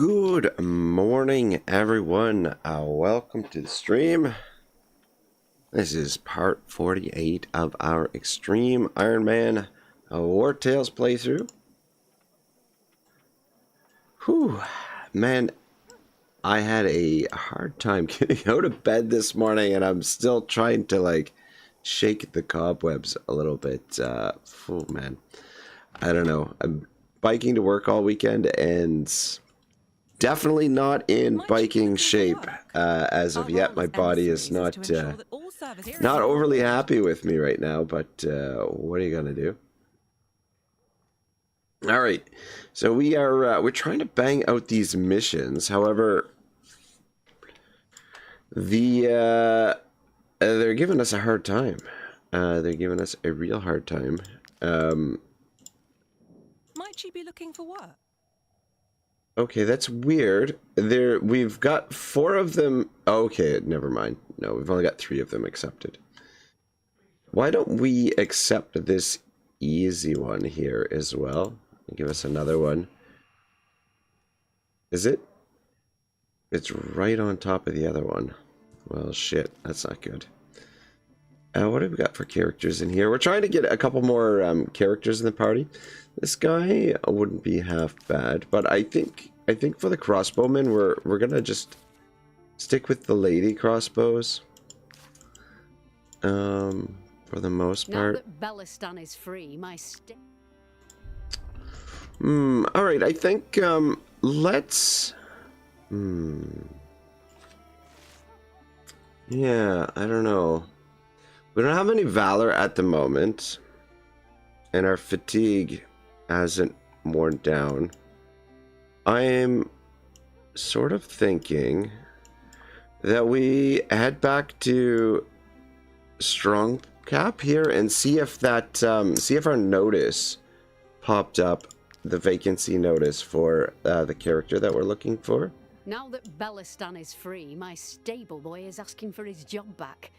Good morning, everyone. Welcome to the stream. This is part 48 of our Extreme Ironman Wartales playthrough. Whew, man, I had a hard time getting out of bed this morning, and I'm still trying to shake the cobwebs a little bit. Oh man, I don't know. I'm biking to work all weekend and definitely not in biking shape as of yet. My body is not overly happy with me right now, but what are you gonna do? All right, so we're trying to bang out these missions. However, they're giving us a hard time. They're giving us a real hard time. Might you be looking for work? Okay, that's weird. We've got 4 of them. Okay, never mind. No, we've only got 3 of them accepted. Why don't we accept this easy one here as well? Give us another one. Is it? It's right on top of the other one. Well, shit, that's not good. What have we got for characters in here? We're trying to get a couple more characters in the party. This guy wouldn't be half bad, but I think for the crossbowmen we're gonna just stick with the lady crossbows. For the most part. Now that Bellistan is free, my all right. I think let's. Yeah, I don't know. We don't have any valor at the moment, and our fatigue hasn't worn down. I'm sort of thinking that we head back to Strong Cap here and see if that see if our notice popped up, the vacancy notice for the character that we're looking for. Now that Bellistan is free, my stable boy is asking for his job back.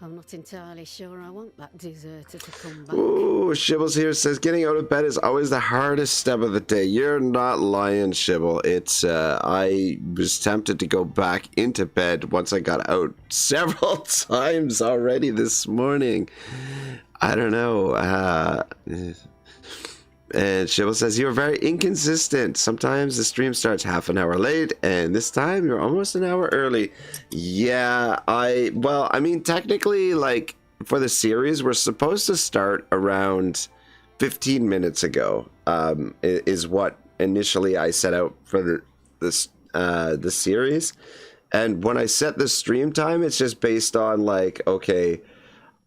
I'm not entirely sure I want that deserter to come back. Ooh, Shibbles here says getting out of bed is always the hardest step of the day. You're not lying, Shibble. It's I was tempted to go back into bed once I got out several times already this morning. I don't know. And Shibble says, you're very inconsistent. Sometimes the stream starts half an hour late, and this time you're almost an hour early. Yeah, I mean, technically, for the series, we're supposed to start around 15 minutes ago, is what initially I set out for the series. And when I set the stream time, it's just based on, okay,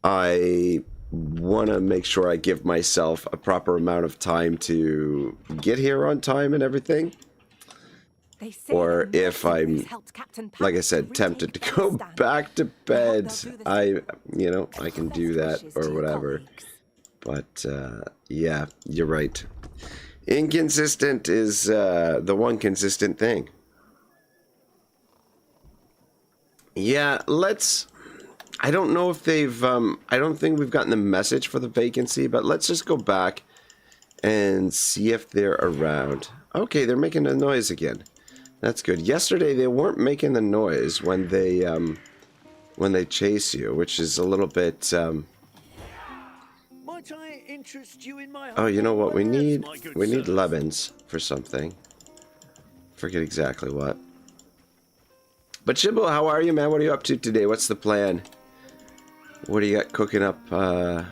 I want to make sure I give myself a proper amount of time to get here on time and everything. Or if I'm, like I said, tempted to go back to bed, I can do that or whatever. But yeah, you're right. Inconsistent is the one consistent thing. Yeah, I don't know if they've, I don't think we've gotten the message for the vacancy, but let's just go back and see if they're around. Okay, they're making a noise again. That's good. Yesterday, they weren't making the noise when they chase you, which is a little bit, Might I interest you in my oh, you know what? We need lemons lemons for something. Forget exactly what. But Shibble, how are you, man? What are you up to today? What's the plan? What do you got cooking up? Oh,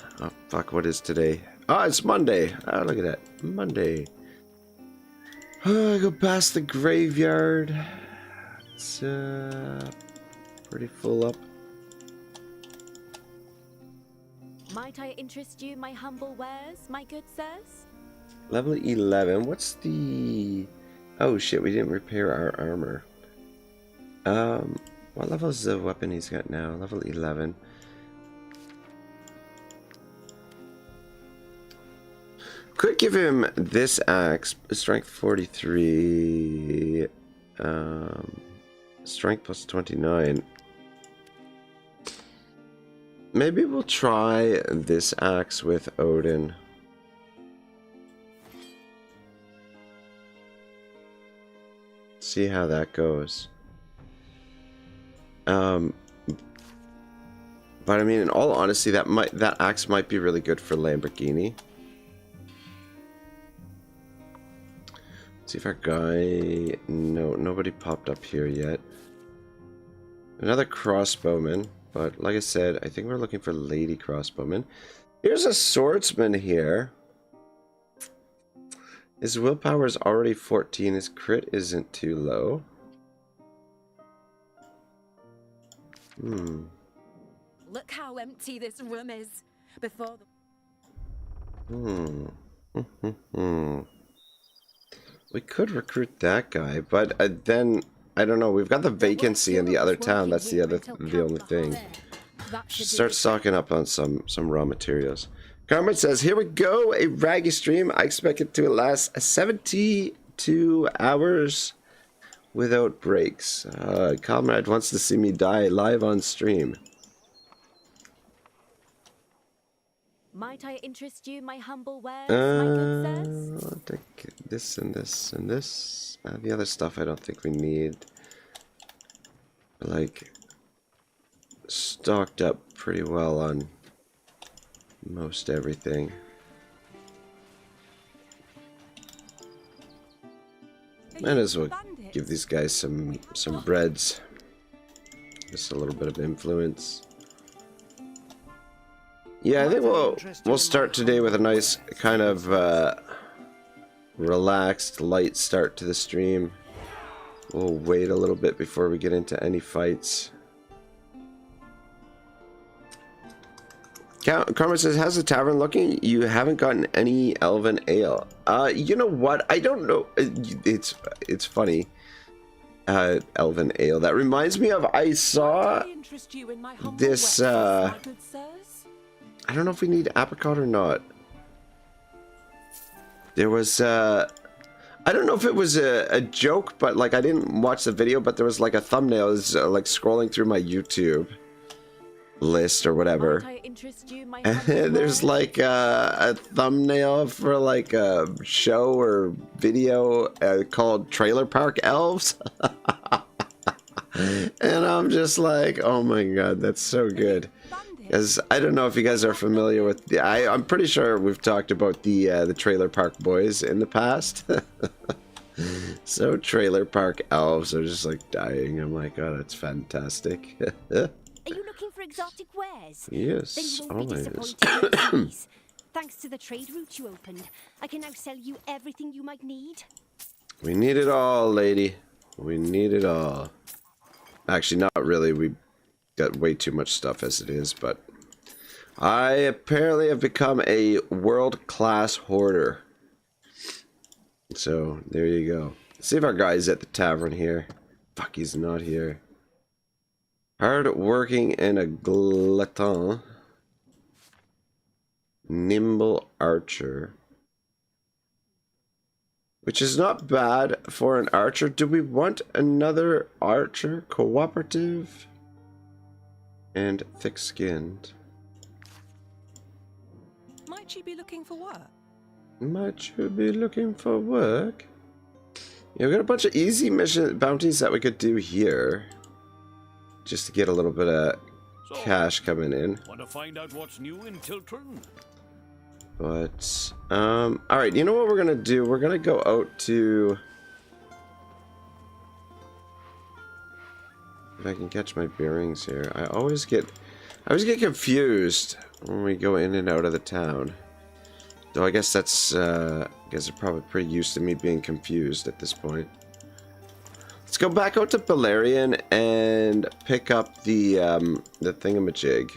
fuck, what is today? Oh, it's Monday. Oh, look at that. Monday. Oh, I go past the graveyard. It's pretty full up. Might I interest you in my humble wares, my good sirs? Level 11. What's the... Oh, shit, we didn't repair our armor. What level is the weapon he's got now? Level 11. Could give him this axe, strength 43, strength plus 29. Maybe we'll try this axe with Odin. See how that goes. But I mean, in all honesty, that axe might be really good for Lamborghini. See if our guy... No, nobody popped up here yet. Another crossbowman, but like I said, I think we're looking for lady crossbowman. Here's a swordsman here. His willpower is already 14. His crit isn't too low. Look how empty this room is. Before the... We could recruit that guy, but then I don't know. We've got the vacancy in the other town. That's the only thing. Start stocking up on some raw materials. Carmen says, "Here we go. A raggy stream. I expect it to last 72 hours without breaks." Comrade wants to see me die live on stream. Might I interest you in my humble wares, my good sirs? I'll take this and this and this. The other stuff I don't think we need. Like, stocked up pretty well on most everything. Might as well give these guys some breads. Just a little bit of influence. Yeah, I think we'll start today with a nice kind of relaxed, light start to the stream. We'll wait a little bit before we get into any fights. Karma says, "How's the tavern looking? You haven't gotten any elven ale." You know what? I don't know. It's funny. Elven ale. That reminds me of, I saw this. I don't know if we need apricot or not. There was, I don't know if it was a joke, but like I didn't watch the video, but there was like a thumbnail, like scrolling through my YouTube list or whatever. And there's like a thumbnail for like a show or video called Trailer Park Elves. And I'm just like, oh my god, that's so good. Because I don't know if you guys are familiar with the... I'm pretty sure we've talked about the Trailer Park Boys in the past. So Trailer Park Elves are just like dying. I'm like, oh, that's fantastic. Are you looking for exotic wares? Yes, Then you won't be always. disappointed with these. Thanks to the trade route you opened, I can now sell you everything you might need. We need it all, lady. We need it all. Actually, not really. We got way too much stuff as it is, but I apparently have become a world-class hoarder. So, there you go. Let's see if our guy's at the tavern here. Fuck, he's not here. Hard working and a glutton. Nimble archer. Which is not bad for an archer. Do we want another archer? Cooperative? And thick-skinned. Might you be looking for work? Might you be looking for work? Yeah, we got a bunch of easy mission bounties that we could do here. Just to get a little bit of cash coming in. Want to find out what's new in Tiltron? But, alright, you know what we're gonna do? We're gonna go out to... If I can catch my bearings here. I always get confused when we go in and out of the town. Though I guess that's, I guess they're probably pretty used to me being confused at this point. Let's go back out to Balerion and pick up the thingamajig.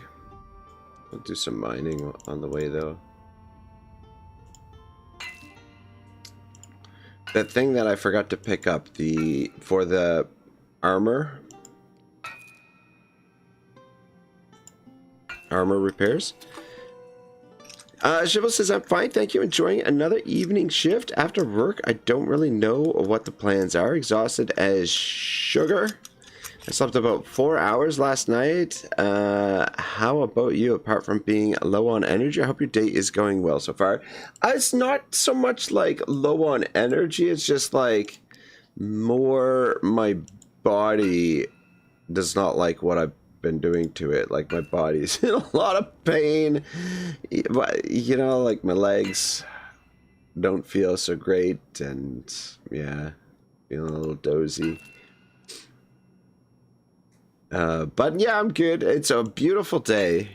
We'll do some mining on the way, though. That thing that I forgot to pick up, for the armor. Armor repairs. Shivel says, "I'm fine, thank you. Enjoying another evening shift after work. I don't really know what the plans are. Exhausted as sugar. I slept about 4 hours last night. How about you, apart from being low on energy? I hope your day is going well so far." It's not so much like low on energy. It's just like more my body does not like what I've been doing to it. Like, my body's in a lot of pain. But, you know, like, my legs don't feel so great, and yeah, feeling a little dozy. But yeah, I'm good. It's a beautiful day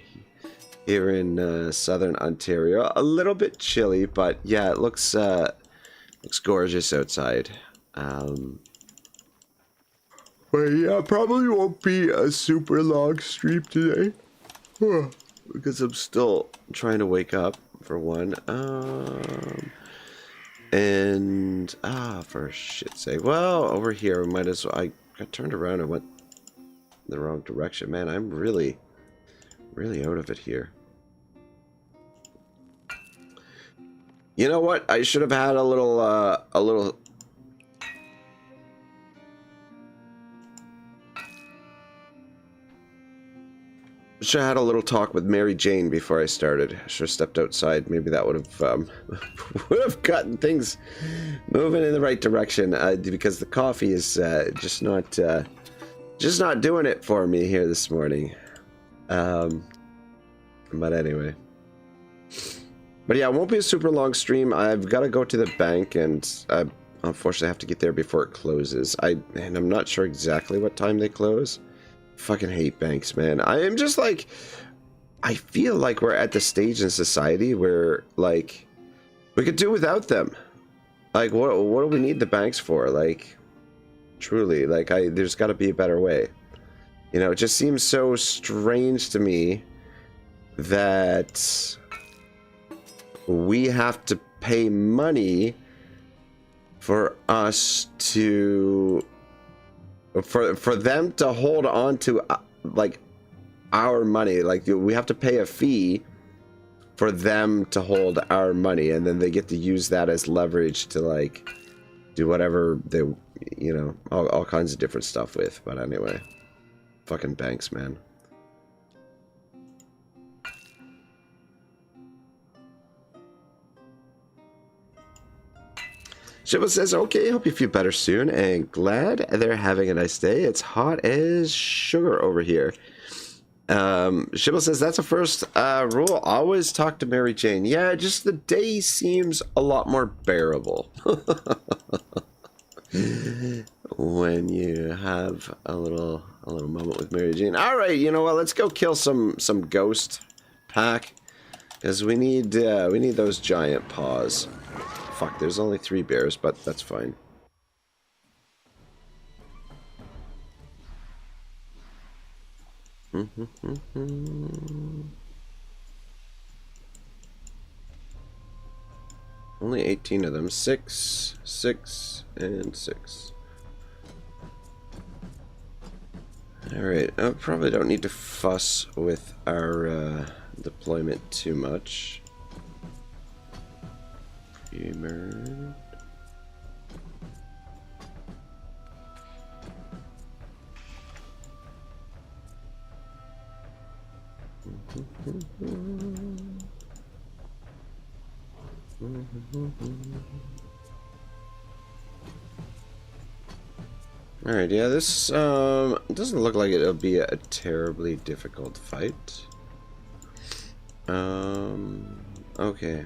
here in southern Ontario. A little bit chilly, but yeah, it looks gorgeous outside. But yeah, probably won't be a super long stream today. Because I'm still trying to wake up, for one. And, for shit's sake. Well, over here, we might as well. I got turned around and went the wrong direction. Man, I'm really out of it here. You know what? I should have had a little should have had a little talk with Mary Jane before I started. I should have stepped outside. Maybe that would have would have gotten things moving in the right direction. Because the coffee is just not doing it for me here this morning. But anyway. But yeah, it won't be a super long stream. I've got to go to the bank, and I unfortunately have to get there before it closes. And I'm not sure exactly what time they close. Fucking hate banks, man. I am just like, I feel like we're at the stage in society where, like, we could do without them. Like, what do we need the banks for? Like, truly, like, there's got to be a better way. You know, it just seems so strange to me that we have to pay money for us to for them to hold on to like our money. Like, we have to pay a fee for them to hold our money, and then they get to use that as leverage to, like, do whatever they, you know, all kinds of different stuff with. But anyway, fucking banks, man. Shiva says, okay, hope you feel better soon, and glad they're having a nice day. It's hot as sugar over here. Shiva says, that's the first rule. Always talk to Mary Jane. Yeah, just the day seems a lot more bearable. When you have a little moment with Mary Jane. Alright, you know what, let's go kill some ghost pack. Because we need those giant paws. Fuck, there's only 3 bears, but that's fine. Only 18 of them. 6, 6, and 6. Alright, I probably don't need to fuss with our deployment too much. Emerged. Alright, yeah, this doesn't look like it'll be a terribly difficult fight. Okay.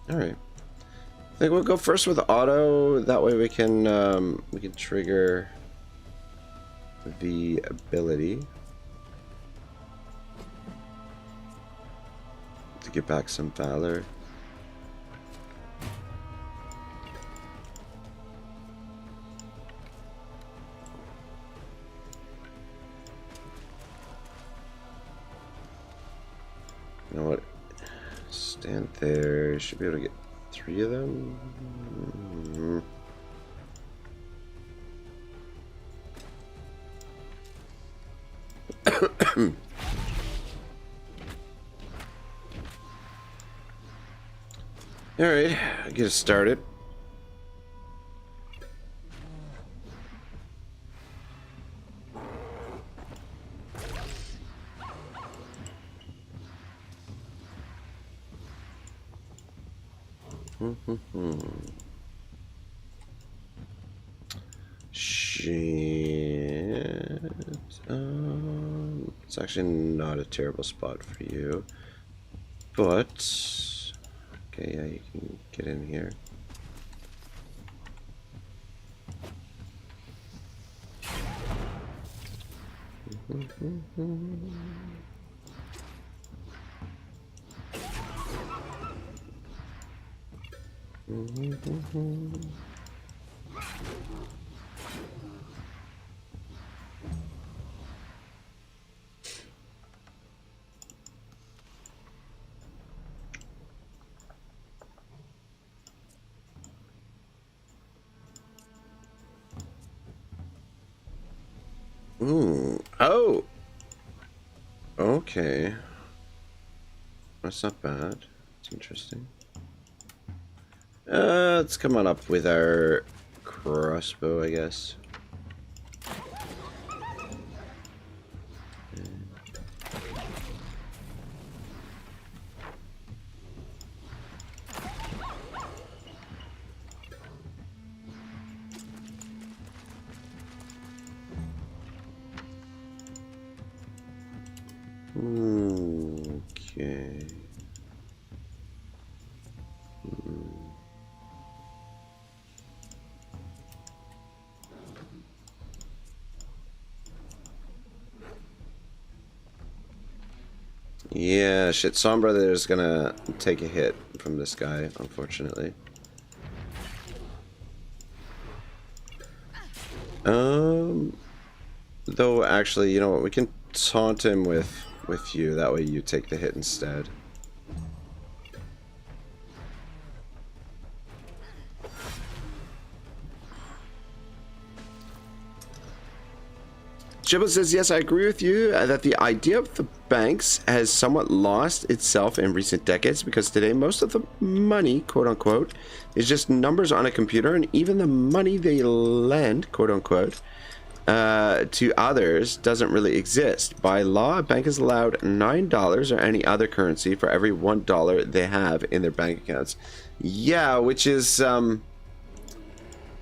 Alright. I think we'll go first with Otto. That way we can trigger the ability to get back some valor. You know what? Stand there. Should be able to get 3 of them. Alright, get us started. It's actually not a terrible spot for you, but okay, yeah, you can get in here. Oh. Okay. That's not bad. It's interesting. Let's come on up with our crossbow, I guess. Okay. Yeah, shit. Sombra there's gonna take a hit from this guy, unfortunately. Though actually, you know what? We can taunt him with you. That way you take the hit instead. Gibble says, yes, I agree with you that the idea of the banks has somewhat lost itself in recent decades because today most of the money, quote unquote, is just numbers on a computer, and even the money they lend, quote unquote, to others doesn't really exist. By law, a bank is allowed $9 or any other currency for every $1 they have in their bank accounts. Yeah, which is, I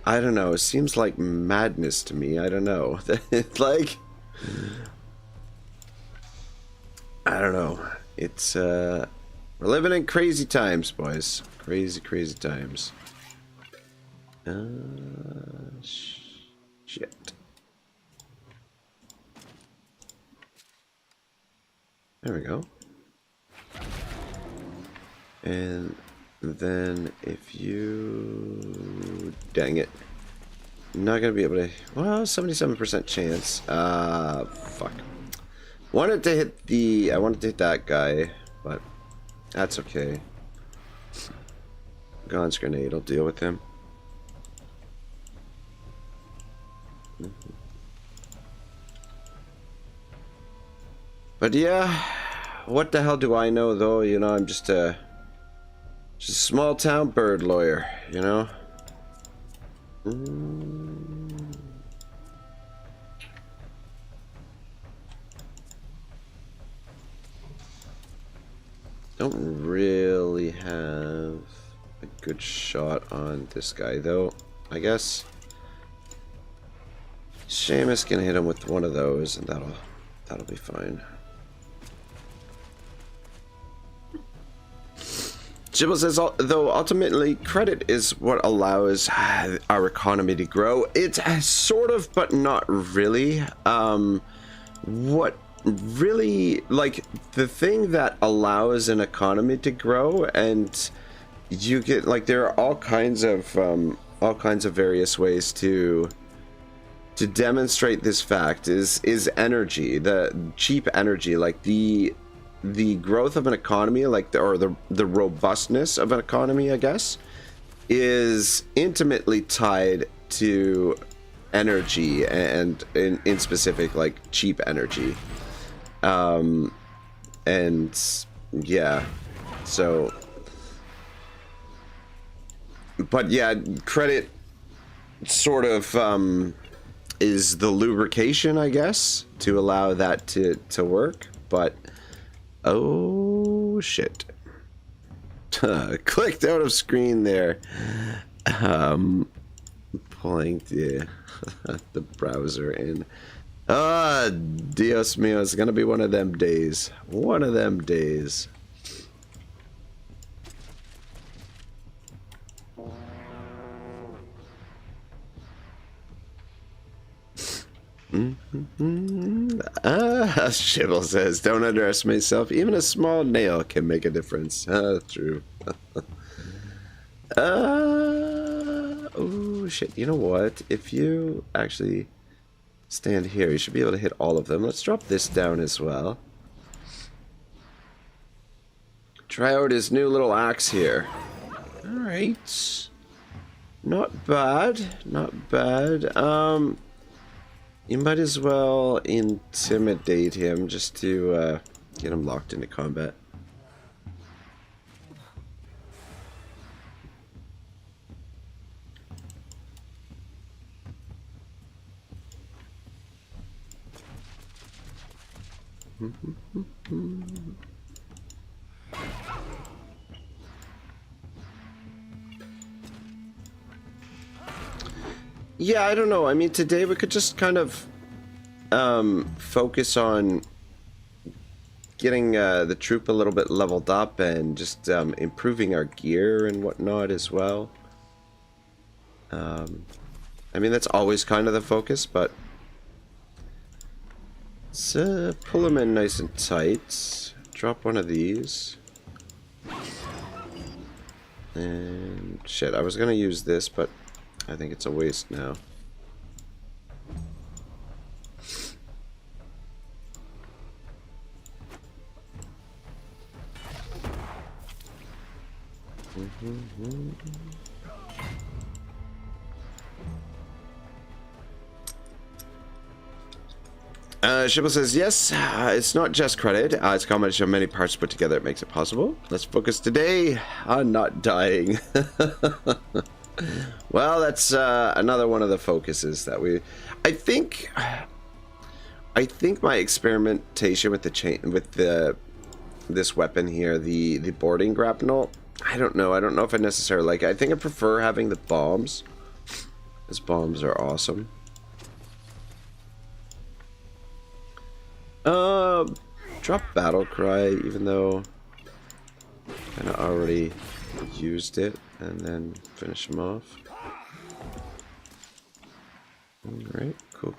don't know. It seems like madness to me. I don't know. It's like, I don't know. It's, we're living in crazy times, boys. Crazy, crazy times. Shit. There we go. And then if you... Dang it. I'm not gonna be able to... Well, 77% chance. Fuck. Wanted to hit the... I wanted to hit that guy, but that's okay. Gon's grenade will deal with him. But yeah, what the hell do I know though? You know, I'm just a small town bird lawyer, you know? Don't really have a good shot on this guy though, I guess. Seamus can hit him with one of those and that'll be fine. Jibble says, though ultimately credit is what allows our economy to grow. It's sort of, but not really. What really, like, the thing that allows an economy to grow, and you get, like, there are all kinds of various ways to demonstrate this fact is energy, the cheap energy, like the growth of an economy, like the robustness of an economy, I guess, is intimately tied to energy, and in specific, like cheap energy. And yeah, so, but yeah, credit sort of is the lubrication, I guess, to allow that to work, but oh shit. Clicked out of screen there. Pulling the the browser in. Ah, Dios mío, it's gonna be one of them days. One of them days. Shibble says, don't underestimate yourself. Even a small nail can make a difference. True. Oh, shit. You know what? If you actually stand here, you should be able to hit all of them. Let's drop this down as well. Try out his new little axe here. Alright. Not bad. Not bad. You might as well intimidate him just to get him locked into combat. Yeah, I don't know. I mean, today we could just kind of focus on getting the troop a little bit leveled up and just improving our gear and whatnot as well. I mean, that's always kind of the focus, but let's pull them in nice and tight. Drop one of these. And shit, I was gonna use this, but I think it's a waste now. Shibble says, yes, it's not just credit. It's a combination of many parts put together that makes it possible. Let's focus today on not dying. Well, that's another one of the focuses that we... I think my experimentation with this weapon here, the boarding grapnel, I don't know if I necessarily like it. I think I prefer having the bombs. These bombs are awesome. Drop battle cry, even though I kind of already used it, and then finish him off. Alright, cool.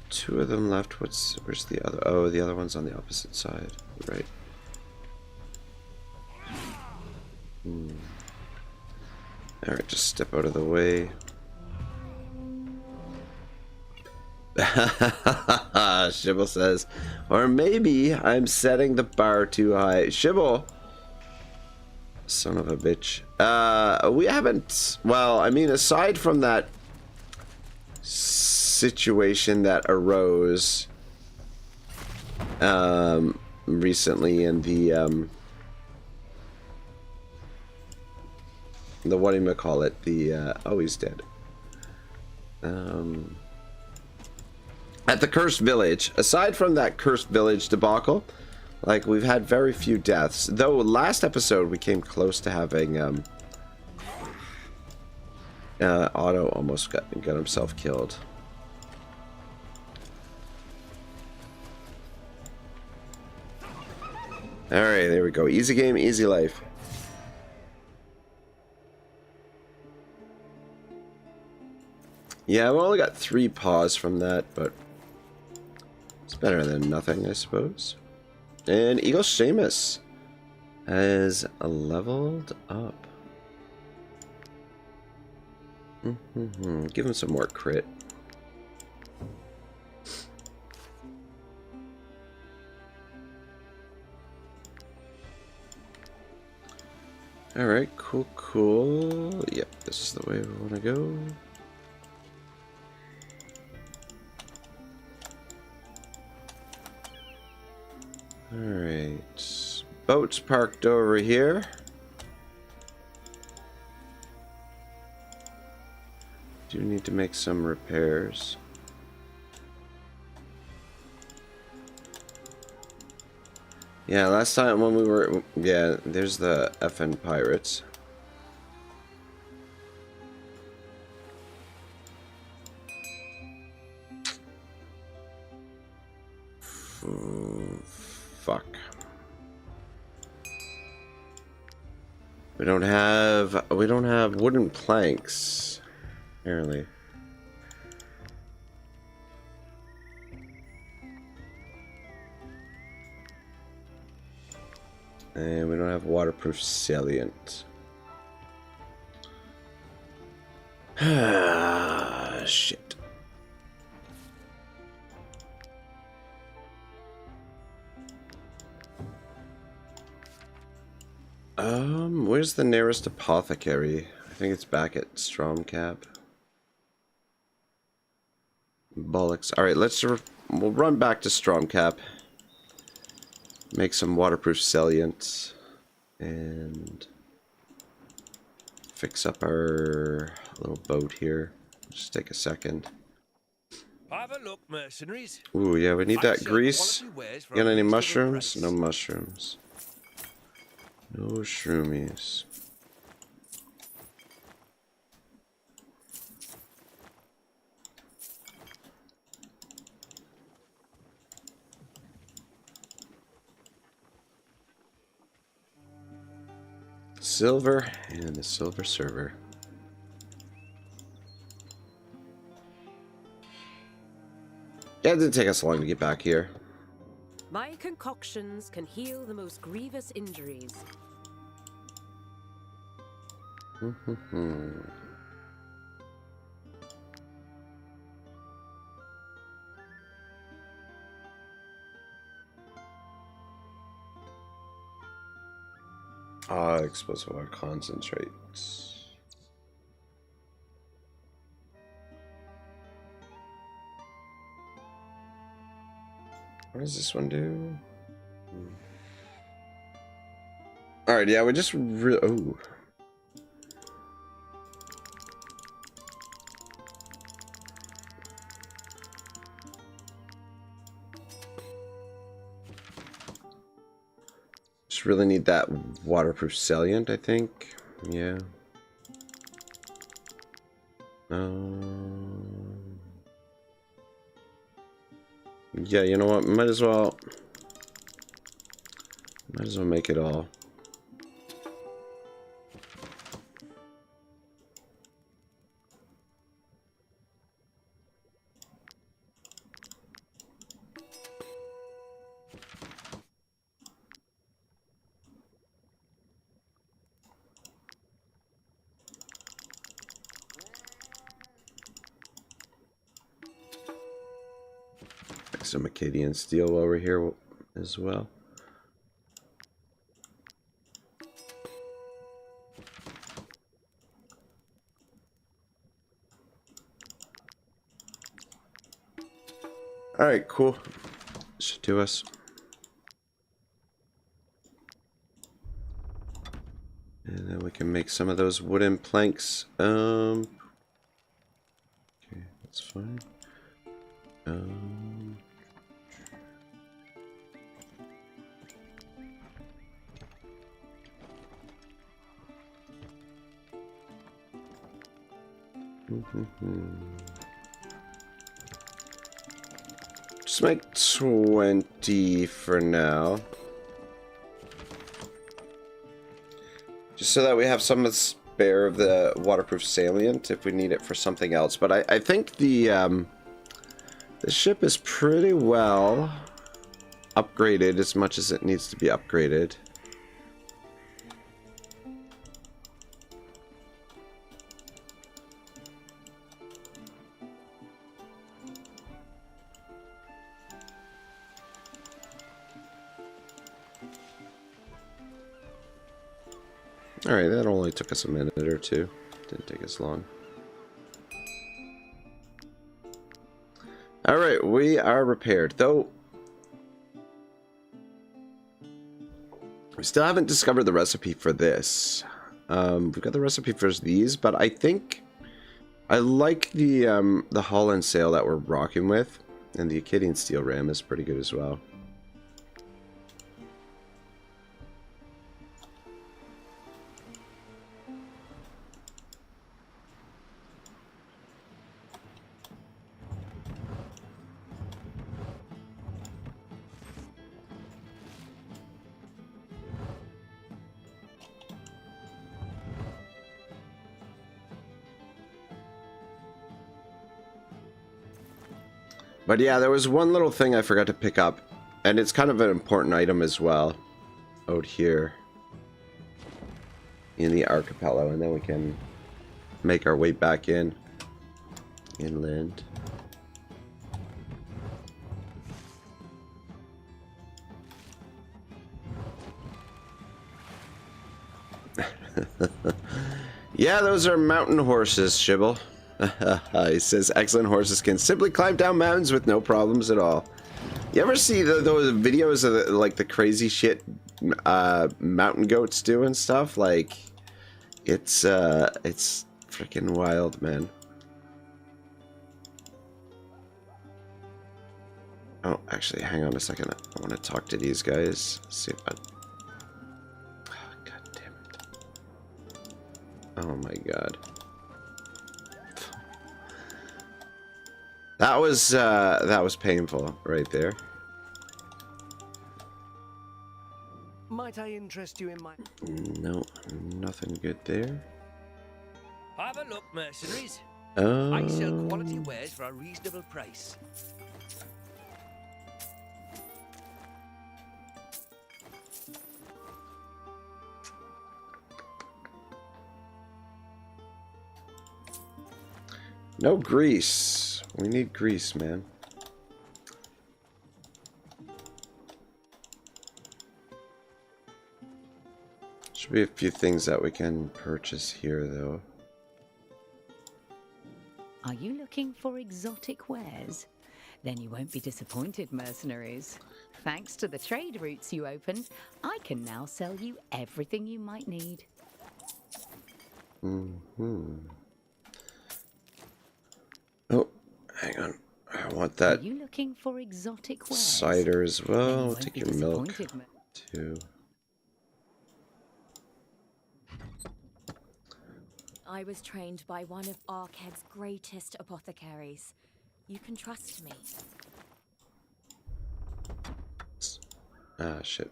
Two of them left. Where's the other? Oh, the other one's on the opposite side. Right. Alright, just step out of the way. Shibble says, or maybe I'm setting the bar too high. Shibble, son of a bitch. We haven't, well, I mean, aside from that situation that arose recently in the whatchamacallit, oh, he's dead. At the Cursed Village, aside from that Cursed Village debacle, like, we've had very few deaths. Though last episode we came close to having Otto almost got himself killed. Alright, there we go. Easy game, easy life. Yeah, we only got 3 paws from that, but it's better than nothing, I suppose. And Eagle Seamus has leveled up. Give him some more crit. Alright, cool. Yep, this is the way we want to go. Alright, boats parked over here. do need to make some repairs. Yeah, last time when we were... Yeah, there's the FN pirates. Fuck. We don't have wooden planks, apparently. And we don't have waterproof salient. Ah, shit. Where's the nearest apothecary? I think it's back at Stromcap. Bollocks. Alright, we'll run back to Stromcap. Make some waterproof salient. And fix up our little boat here. Just take a second. Have a look, mercenaries. Ooh, yeah, we need that I'd sell grease. quality wares for Got a any reasonable mushrooms? price. No mushrooms. No shroomies. Silver and the silver server. Yeah, it didn't take us long to get back here. My concoctions can heal the most grievous injuries. Explosive oil concentrates. What does this one do? Alright, yeah, we just oh. Just really need that waterproof salient, I think. Yeah. Yeah, you know what? Might as well make it all. Some Acadian steel over here as well. All right, cool. Should do us. And then we can make some of those wooden planks. Okay, that's fine. Just make 20 for now. Just so that we have some spare of the waterproof salient if we need it for something else. But I think the ship is pretty well upgraded as much as it needs to be upgraded. Alright, that only took us a minute or two. Didn't take us long. Alright, we are repaired. Though, we still haven't discovered the recipe for this. We've got the recipe for these, but I think I like the Holland sail that we're rocking with, and the Acadian steel ram is pretty good as well. But yeah, there was one little thing I forgot to pick up, and it's kind of an important item as well, out here in the archipelago, and then we can make our way back inland. Yeah, those are mountain horses, Shibble. He says excellent horses can simply climb down mountains with no problems at all. You ever see those videos of like the crazy shit mountain goats do and stuff? Like, it's freaking wild, man. Oh, actually, hang on a second. I want to talk to these guys. See if I... Oh, God damn it. Oh my god. That was painful right there. Might I interest you in my... No, nothing good there. Have a look, mercenaries. Oh. I sell quality wares for a reasonable price. No grease. We need grease, man. Should be a few things that we can purchase here, though. Are you looking for exotic wares? Then you won't be disappointed, mercenaries. Thanks to the trade routes you opened, I can now sell you everything you might need. Oh, hang on. I want that Are you looking for exotic wares? cider as Then you well. won't Take be your milk, disappointed, too. I was trained by one of Arkhead's greatest apothecaries. You can trust me. Ah, shit.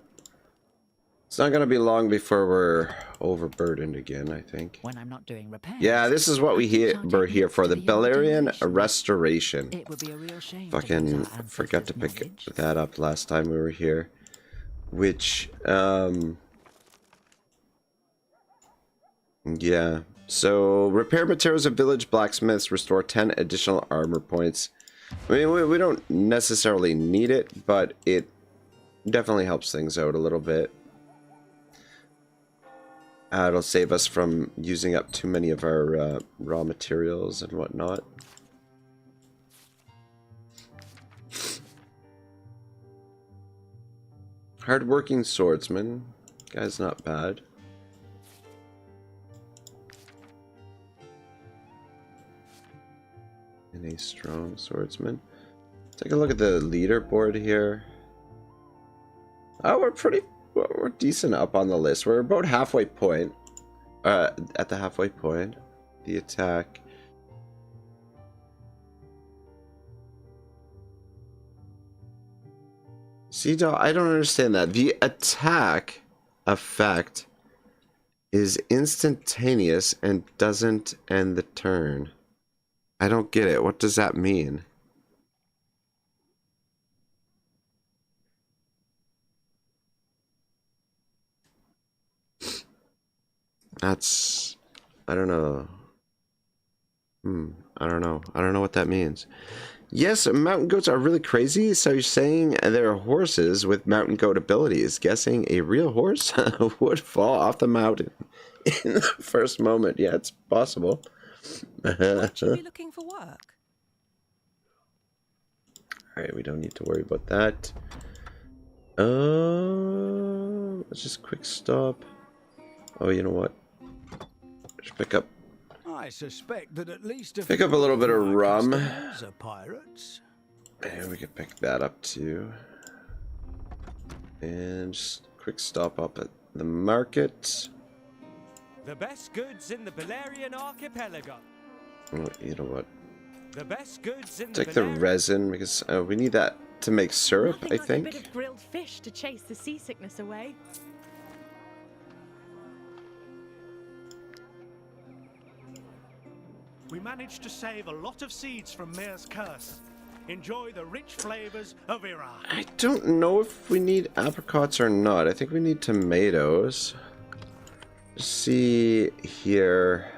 It's not gonna be long before we're overburdened again, I think. When I'm not doing repairs. Yeah, this is what we're here for, the Belerian Restoration. It would be a real shame. Fucking forgot to pick that up last time we were here. Which, yeah. So, repair materials of village blacksmiths restore 10 additional armor points. I mean, we don't necessarily need it, but it definitely helps things out a little bit. It'll save us from using up too many of our raw materials and whatnot. Hard-working swordsman. Guy's not bad. And a strong swordsman. Take a look at the leaderboard here. Oh, we're decent up on the list. We're about halfway point. At the halfway point. The attack. See, I don't understand that. The attack effect is instantaneous and doesn't end the turn. I don't get it. What does that mean? That's... I don't know. I don't know. I don't know what that means. Yes, mountain goats are really crazy, so you're saying they're horses with mountain goat abilities. Guessing a real horse would fall off the mountain in the first moment. Yeah, it's possible. Might you be looking for work? Alright, we don't need to worry about that. Let's just quick stop. Oh, you know what? Just pick up I suspect that at least Pick up a little bit of rum. Are pirates. And we can pick that up too. And just quick stop up at the market. The best goods in the Balerian archipelago. Oh, you know what? The best goods in Take the resin because we need that to make syrup, Nothing I like think. a bit of grilled fish to chase the seasickness away. We managed to save a lot of seeds from Mare's curse. Enjoy the rich flavors of Iraq. I don't know if we need apricots or not. I think we need tomatoes. Let's see here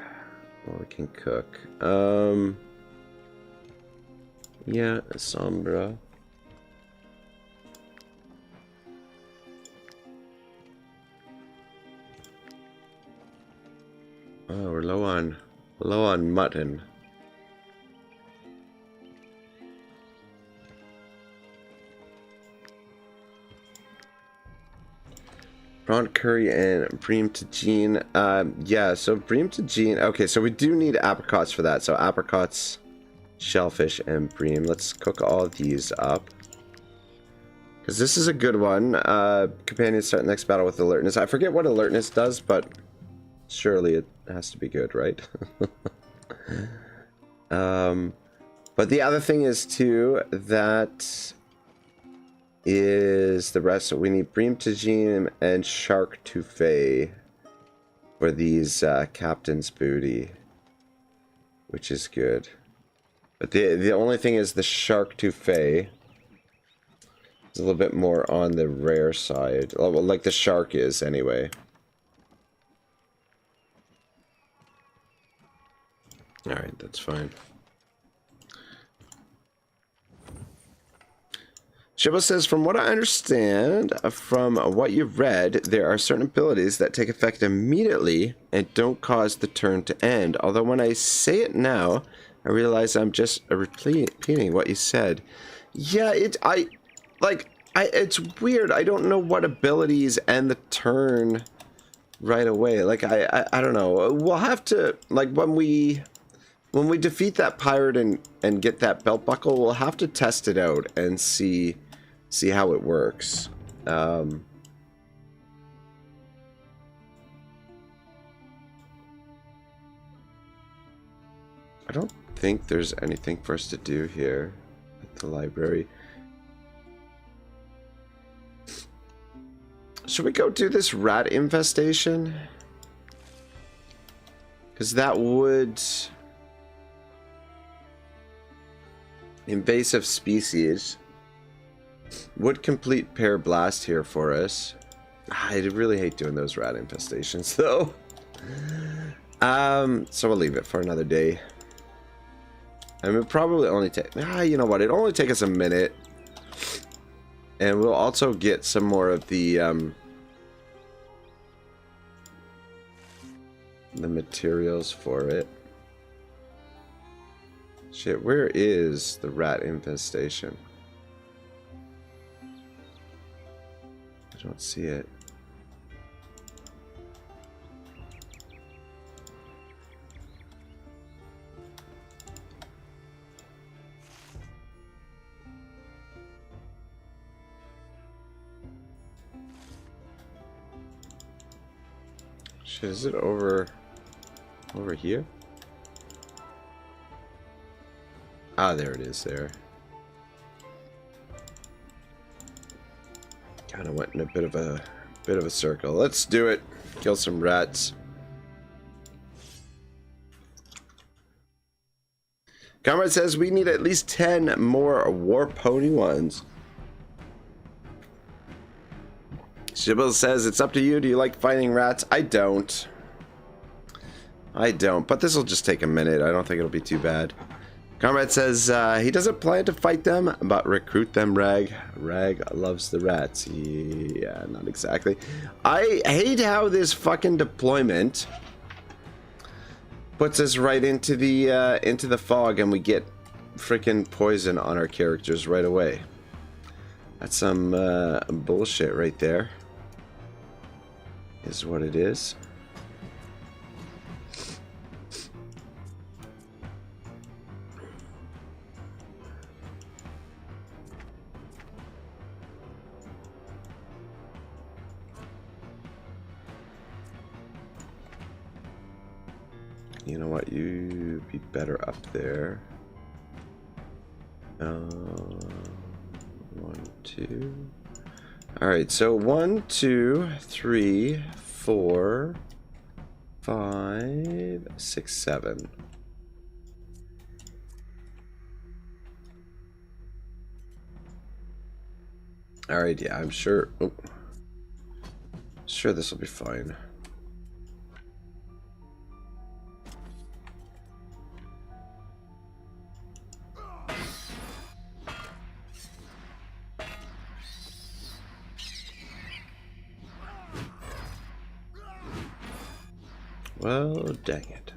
what we can cook. Yeah, sombra. Oh, we're low on mutton. Prawn curry and bream tagine. Yeah, so bream tagine. Okay, so we do need apricots for that. So apricots, shellfish, and bream. Let's cook all these up. Because this is a good one. Companions start next battle with alertness. I forget what alertness does, but surely it has to be good, right? But the other thing is too that is the rest. So we need bream tagine and shark touffee for these captain's booty, which is good. But the only thing is the shark touffee is a little bit more on the rare side, like the shark is anyway. All right, that's fine. Shibbo says, from what I understand, from what you've read, there are certain abilities that take effect immediately and don't cause the turn to end. Although when I say it now, I realize I'm just repeating what you said. Yeah, it's weird. I don't know what abilities end the turn right away. Like, I don't know. We'll have to, like, when we defeat that pirate and get that belt buckle, we'll have to test it out and see how it works. I don't think there's anything for us to do here at the library. Should we go do this rat infestation? Because that would... invasive species would complete pair blast here for us. I really hate doing those rat infestations though. So we'll leave it for another day. I mean, probably only take, you know what, it'll only take us a minute. And we'll also get some more of the materials for it. Shit, where is the rat infestation? I don't see it. Shit, is it over here? Ah, there it is there. Kind of went in a bit of a circle. Let's do it. Kill some rats. Comrade says we need at least 10 more war pony ones. Shibble says it's up to you. Do you like fighting rats? I don't. But this will just take a minute. I don't think it'll be too bad. Comrade says he doesn't plan to fight them, but recruit them, Rag. Rag loves the rats. Yeah, not exactly. I hate how this fucking deployment puts us right into the fog and we get freaking poison on our characters right away. That's some bullshit right there. Is what it is. You know what? You be better up there. 1, 2. All right. So 1, 2, 3, 4, 5, 6, 7. All right. Yeah, I'm sure. Oh, sure, this will be fine. Well, dang it.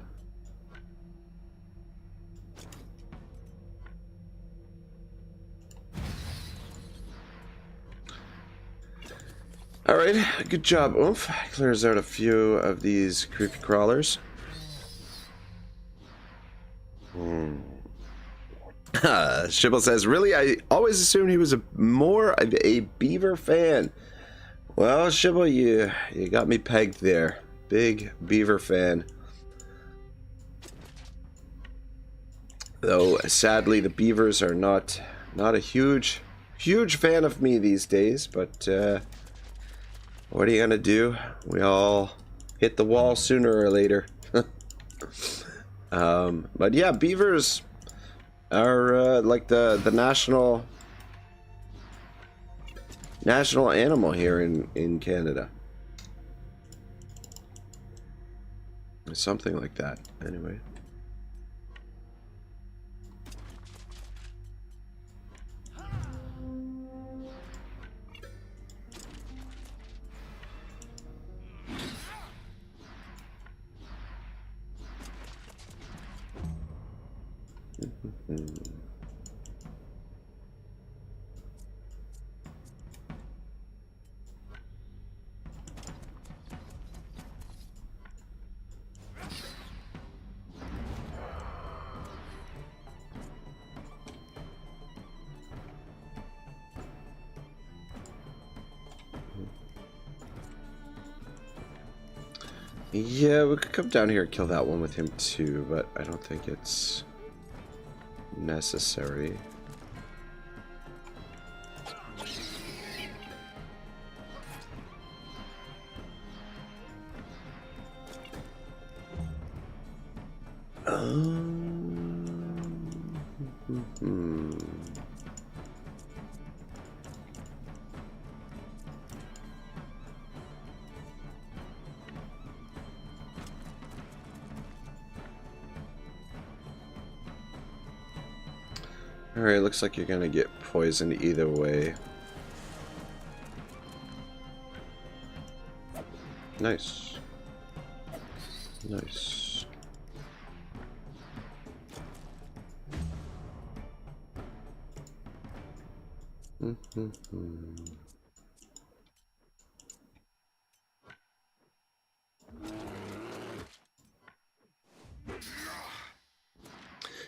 Alright, good job, Oomph. Clears out a few of these creepy crawlers. Shibble says, really? I always assumed he was more of a beaver fan. Well, Shibble, you got me pegged there. Big beaver fan. Though sadly the beavers are not a huge fan of me these days, but what are you gonna do? We all hit the wall sooner or later. But yeah, beavers are like the national animal here in Canada. Something like that, anyway. Yeah, we could come down here and kill that one with him too, but I don't think it's necessary. Alright, looks like you're gonna get poisoned either way. Nice. Nice.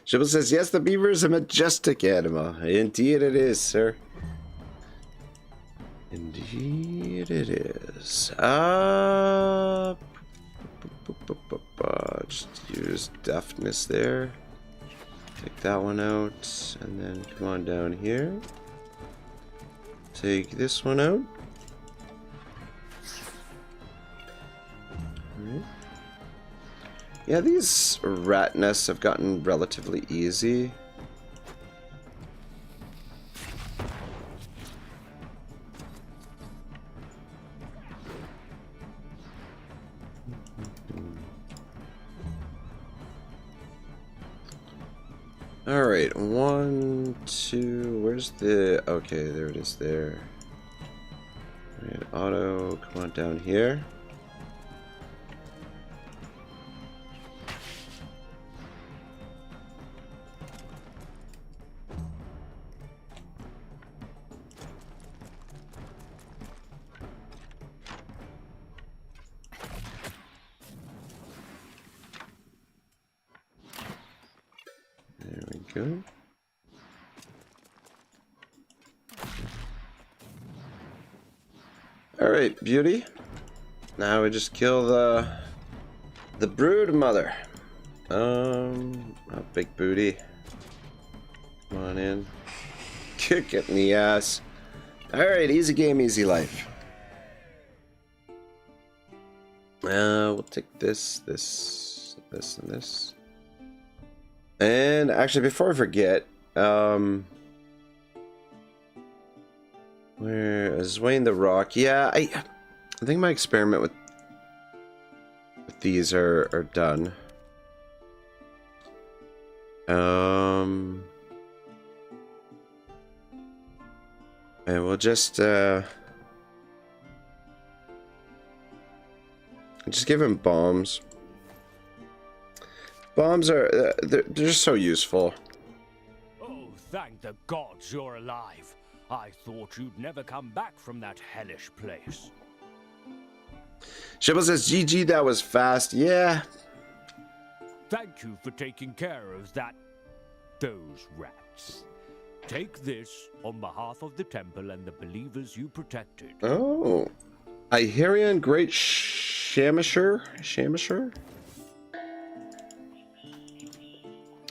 Shibble says, yes, the beaver is a majestic animal. Indeed it is, sir. Indeed it is. Just use deftness there. Take that one out. And then come on down here. Take this one out. Alright. Yeah, these rat nests have gotten relatively easy. Alright, 1, 2, where's the... Okay, there it is there. Alright, Otto, come on down here. Go. Alright, beauty. Now we just kill the brood mother. Big booty. Come on in. Kick it in the ass. Alright, easy game, easy life. We'll take this, this, this, and this. And actually, before I forget, where is Wayne the Rock? Yeah, I think my experiment with these are done. And we'll just give him bombs. Bombs are they're just so useful. Oh, thank the gods you're alive. I thought you'd never come back from that hellish place. Shibble says, GG, that was fast. Yeah. Thank you for taking care of those rats. Take this on behalf of the temple and the believers you protected. Oh. Iherian Great Shamisher?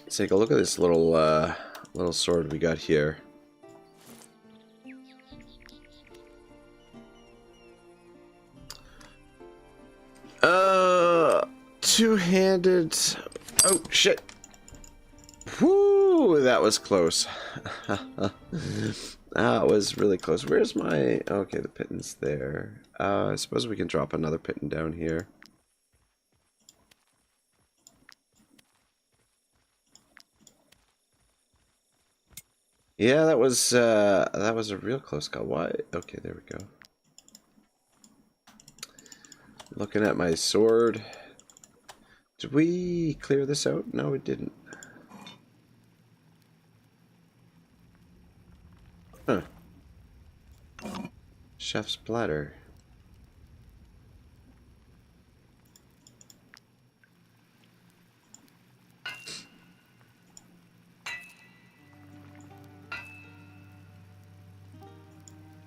Let's take a look at this little sword we got here. Two-handed. Oh shit. Whoo, that was close. That was really close. Where's my... Okay, the pitton's there. I suppose we can drop another pitton down here. Yeah, that was a real close call. Why? Okay, there we go. Looking at my sword. Did we clear this out? No, we didn't. Huh. Chef's platter.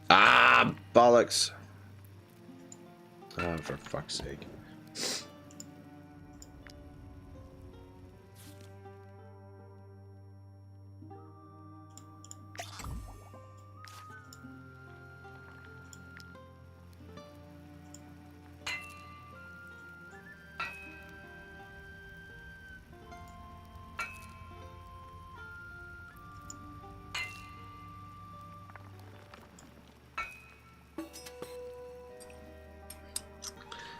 Ah, bollocks. Oh, for fuck's sake.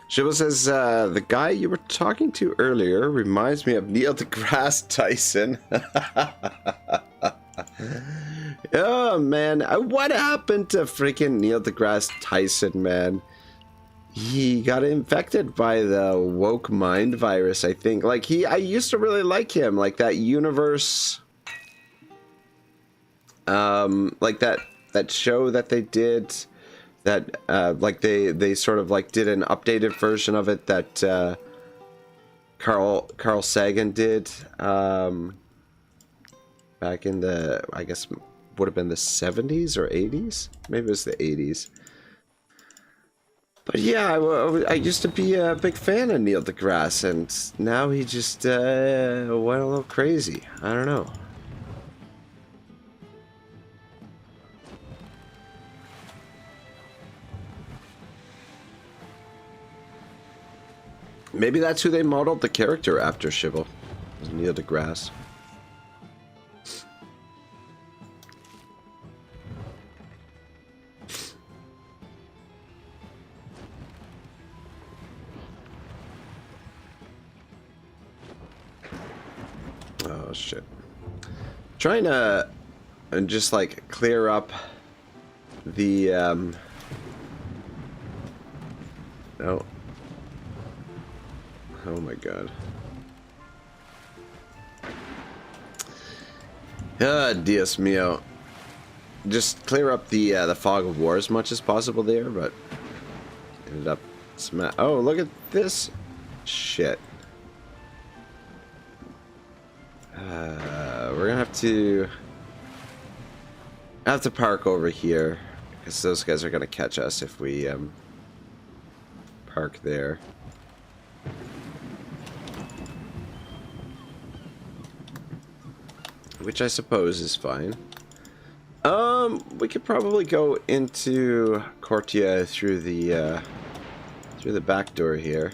Shibble says, the guy you were talking to earlier reminds me of Neil deGrasse Tyson. Oh, man. What happened to freaking Neil deGrasse Tyson, man? He got infected by the woke mind virus, I think. Like, I used to really like him. Like, that universe... like, that show that they did... That, like, they sort of, like, did an updated version of it that, Carl Sagan did, back in the, I guess, would have been the 70s or 80s? Maybe it was the 80s. But yeah, I used to be a big fan of Neil deGrasse, and now he just, went a little crazy. I don't know. Maybe that's who they modeled the character after, Shibble. Was Neil deGrasse. Oh, shit. Trying to just, like, clear up the, no. Oh my god. Dios mio. Just clear up the fog of war as much as possible there, but ended up oh, look at this shit. We're gonna have to park over here because those guys are gonna catch us if we park there. which I suppose is fine. We could probably go into Courtia through the back door here.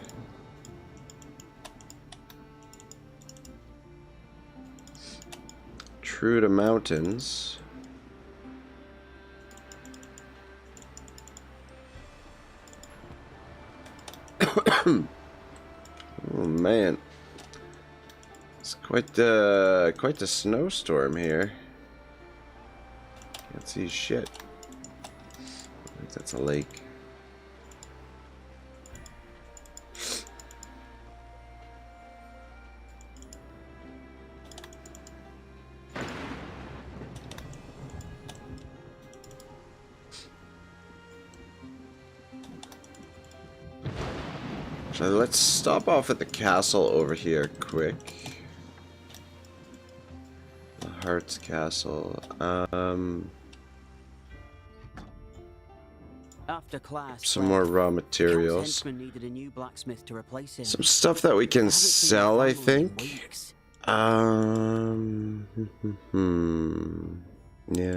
True to mountains. Oh man, it's quite the snowstorm here. Can't see shit. I think that's a lake. So let's stop off at the castle over here quick. The Heart's Castle. After class, Some more raw materials. needed a new blacksmith to replace him. Some stuff that we can sell, I think. Yeah,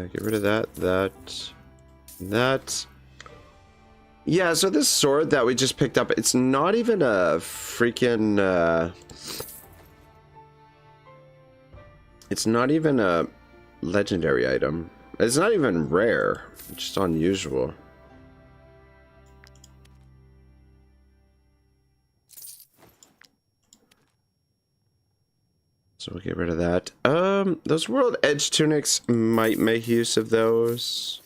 get rid of that. Yeah, so this sword that we just picked up, it's not even a freaking, it's not even a legendary item. It's not even rare. It's just unusual. So we'll get rid of that. Those World Edge tunics might make use of those.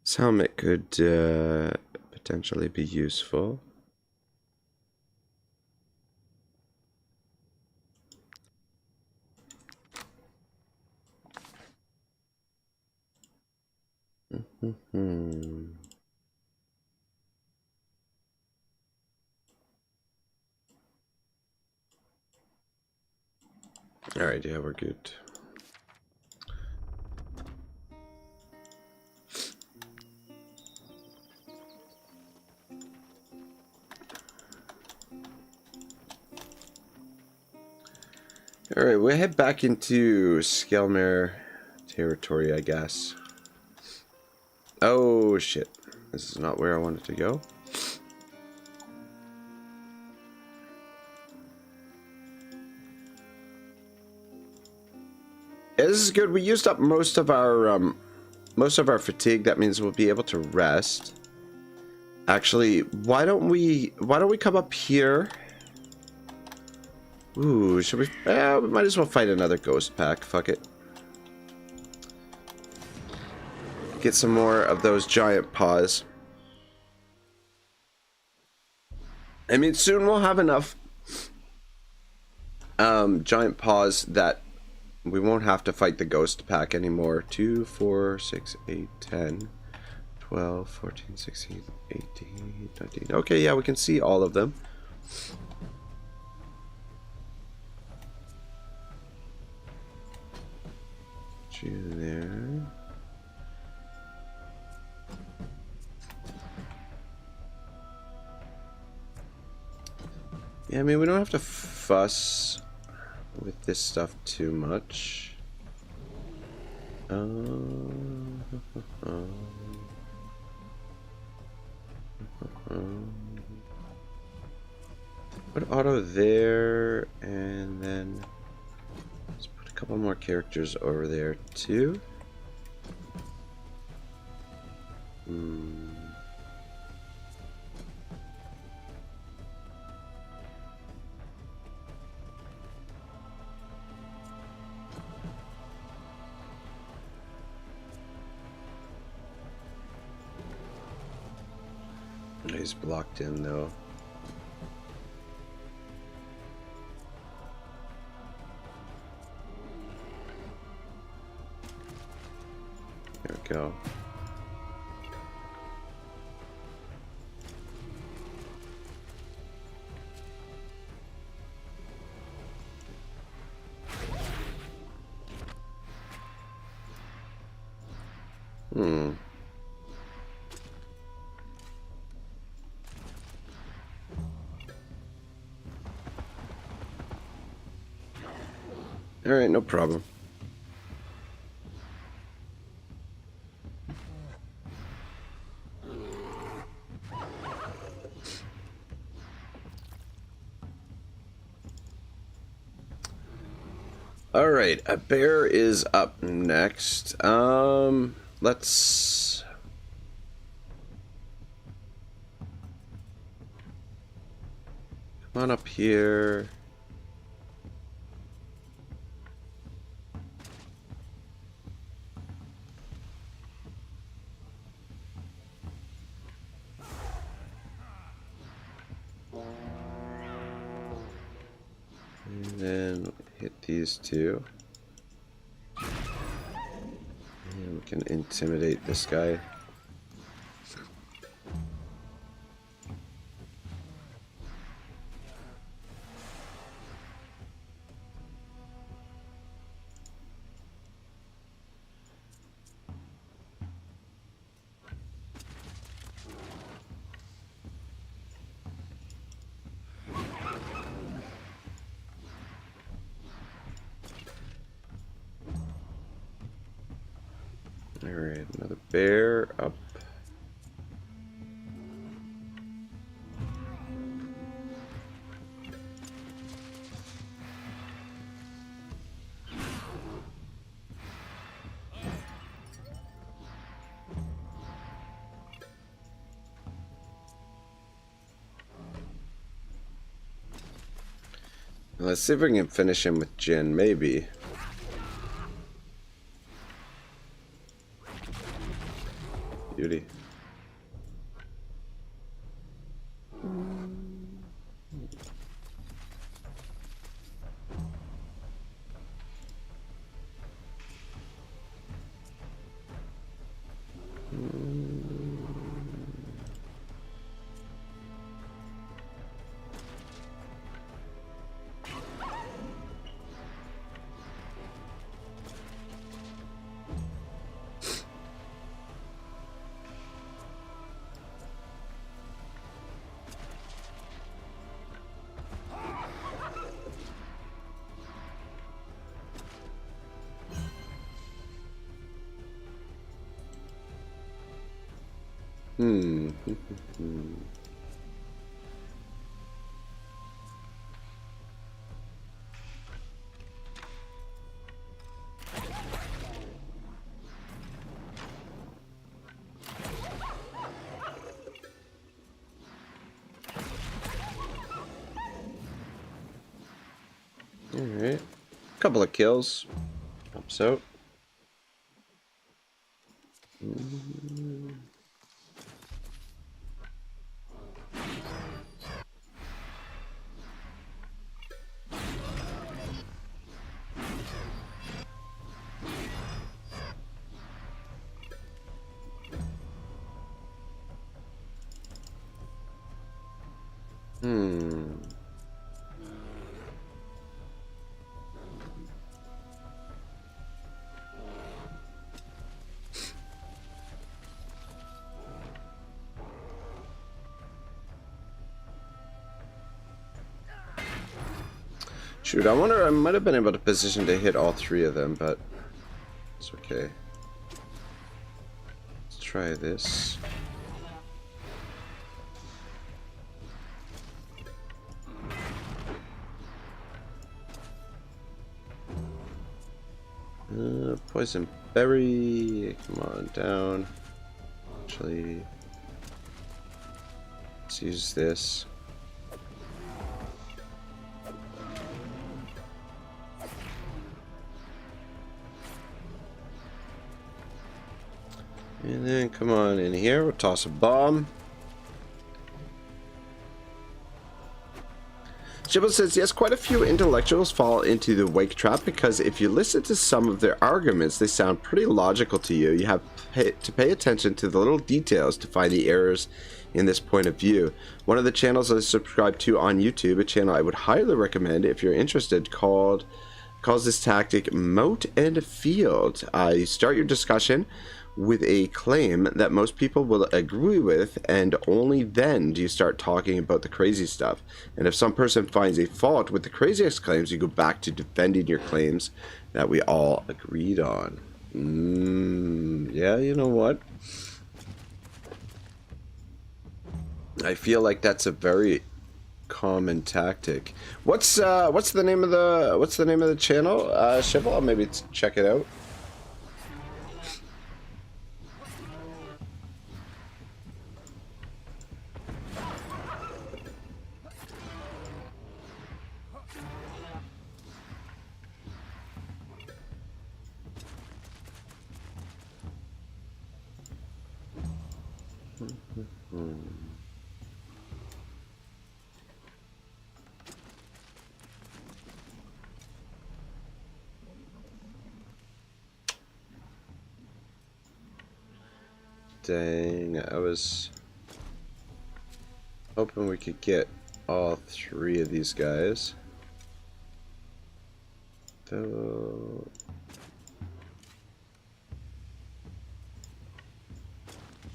This helmet could potentially be useful. Alright, yeah, we're good. Alright, we'll head back into Skelmere territory, I guess. Oh, shit. This is not where I wanted to go. Yeah, this is good. We used up most of our fatigue. That means we'll be able to rest. Actually, why don't we come up here? Ooh, should we? We might as well fight another ghost pack. Fuck it. Get some more of those giant paws. I mean, soon we'll have enough giant paws that we won't have to fight the ghost pack anymore. 2, 4, 6, 8, 10, 12, 14, 16, 18, 19. Okay, yeah, we can see all of them. There. Yeah, I mean, we don't have to fuss with this stuff too much. Put Otto there, and then let's put a couple more characters over there too. He's blocked in though. There we go. Alright, no problem. Alright, a bear is up next. Let's... Come on up here. And then hit these two. And we can intimidate this guy. Alright, another bear up. Let's see if we can finish him with Jin, maybe. Beauty. Alright. Couple of kills. Helps out. Shoot, I wonder, I might have been able to position to hit all three of them, but it's okay. Let's try this. Poison berry, come on down. Actually, let's use this. And then come on in here, we'll toss a bomb. Jibble says, yes, quite a few intellectuals fall into the wake trap because if you listen to some of their arguments, they sound pretty logical to you. You have to pay attention to the little details to find the errors in this point of view. One of the channels I subscribe to on YouTube, a channel I would highly recommend if you're interested, calls this tactic Moat and Field. You start your discussion with a claim that most people will agree with, and only then do you start talking about the crazy stuff. And if some person finds a fault with the craziest claims, you go back to defending your claims that we all agreed on. Yeah, you know what? I feel like that's a very common tactic. What's the name of the channel? Shivel, I'll maybe check it out. Dang, I was hoping we could get all 3 of these guys. Though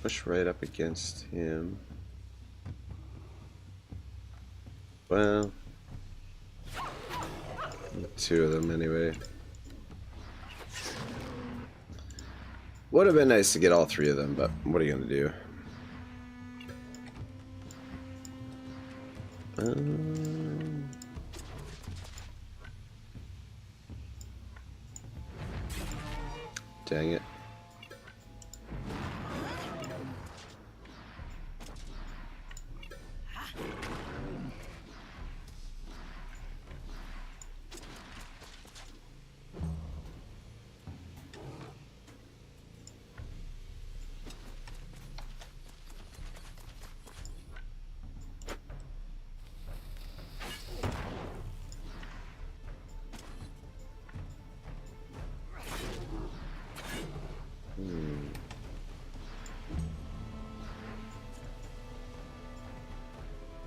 push right up against him. Well, 2 of them anyway. Would have been nice to get all 3 of them, but what are you gonna do? Dang it.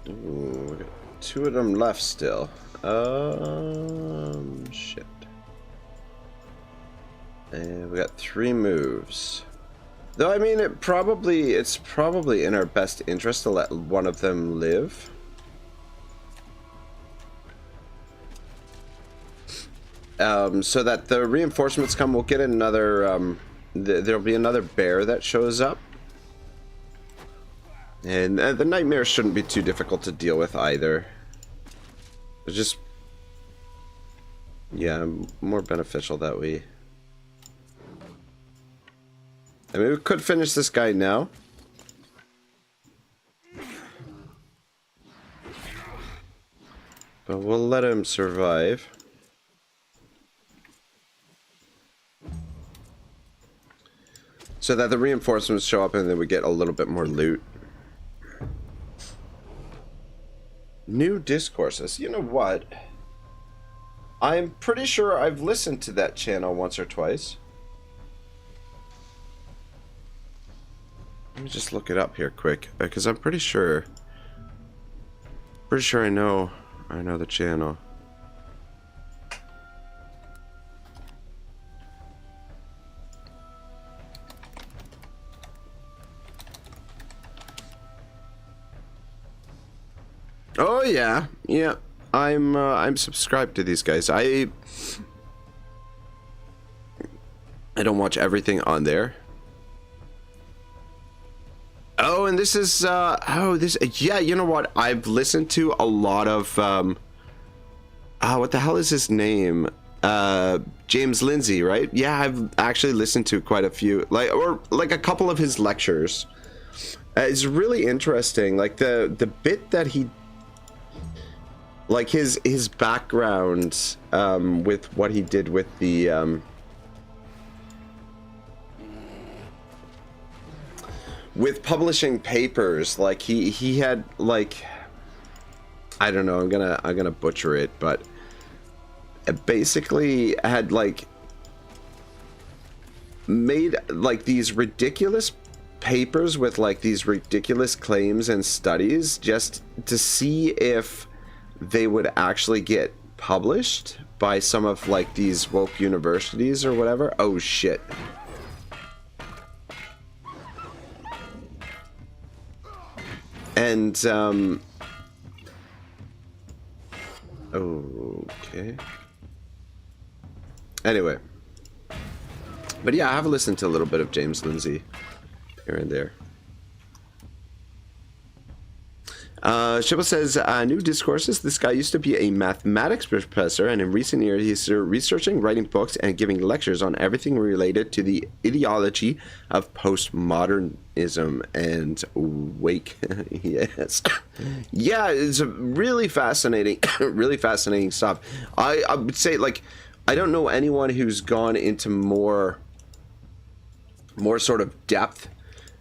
Ooh, we got 2 of them left still. Shit. And we got 3 moves. Though I mean, it's probably in our best interest to let one of them live. So that the reinforcements come, we'll get another. There'll be another bear that shows up. And the nightmares shouldn't be too difficult to deal with either. It's just, yeah, more beneficial that way. I mean, we could finish this guy now. But we'll let him survive. So that the reinforcements show up and then we get a little bit more loot. New discourses. You know what? I'm pretty sure I've listened to that channel once or twice. Let me just look it up here quick, because I'm pretty sure I know the channel. Oh yeah, yeah. I'm subscribed to these guys. I don't watch everything on there. Oh, and this is yeah, you know what? I've listened to a lot of what the hell is his name? James Lindsay, right? Yeah, I've actually listened to quite a few, like a couple of his lectures. It's really interesting, like the bit that he, like his background with what he did with the with publishing papers. Like he had, like, I don't know, I'm gonna butcher it, but it basically had like made like these ridiculous papers with like these ridiculous claims and studies just to see if they would actually get published by some of like these woke universities or whatever. Oh shit. And okay. Anyway, but yeah, I have listened to a little bit of James Lindsay here and there. Shibble says, new discourses. This guy used to be a mathematics professor, and in recent years he's researching, writing books, and giving lectures on everything related to the ideology of postmodernism and wake. Yes. Yeah, it's really fascinating, really fascinating stuff. I would say, like, I don't know anyone who's gone into more sort of depth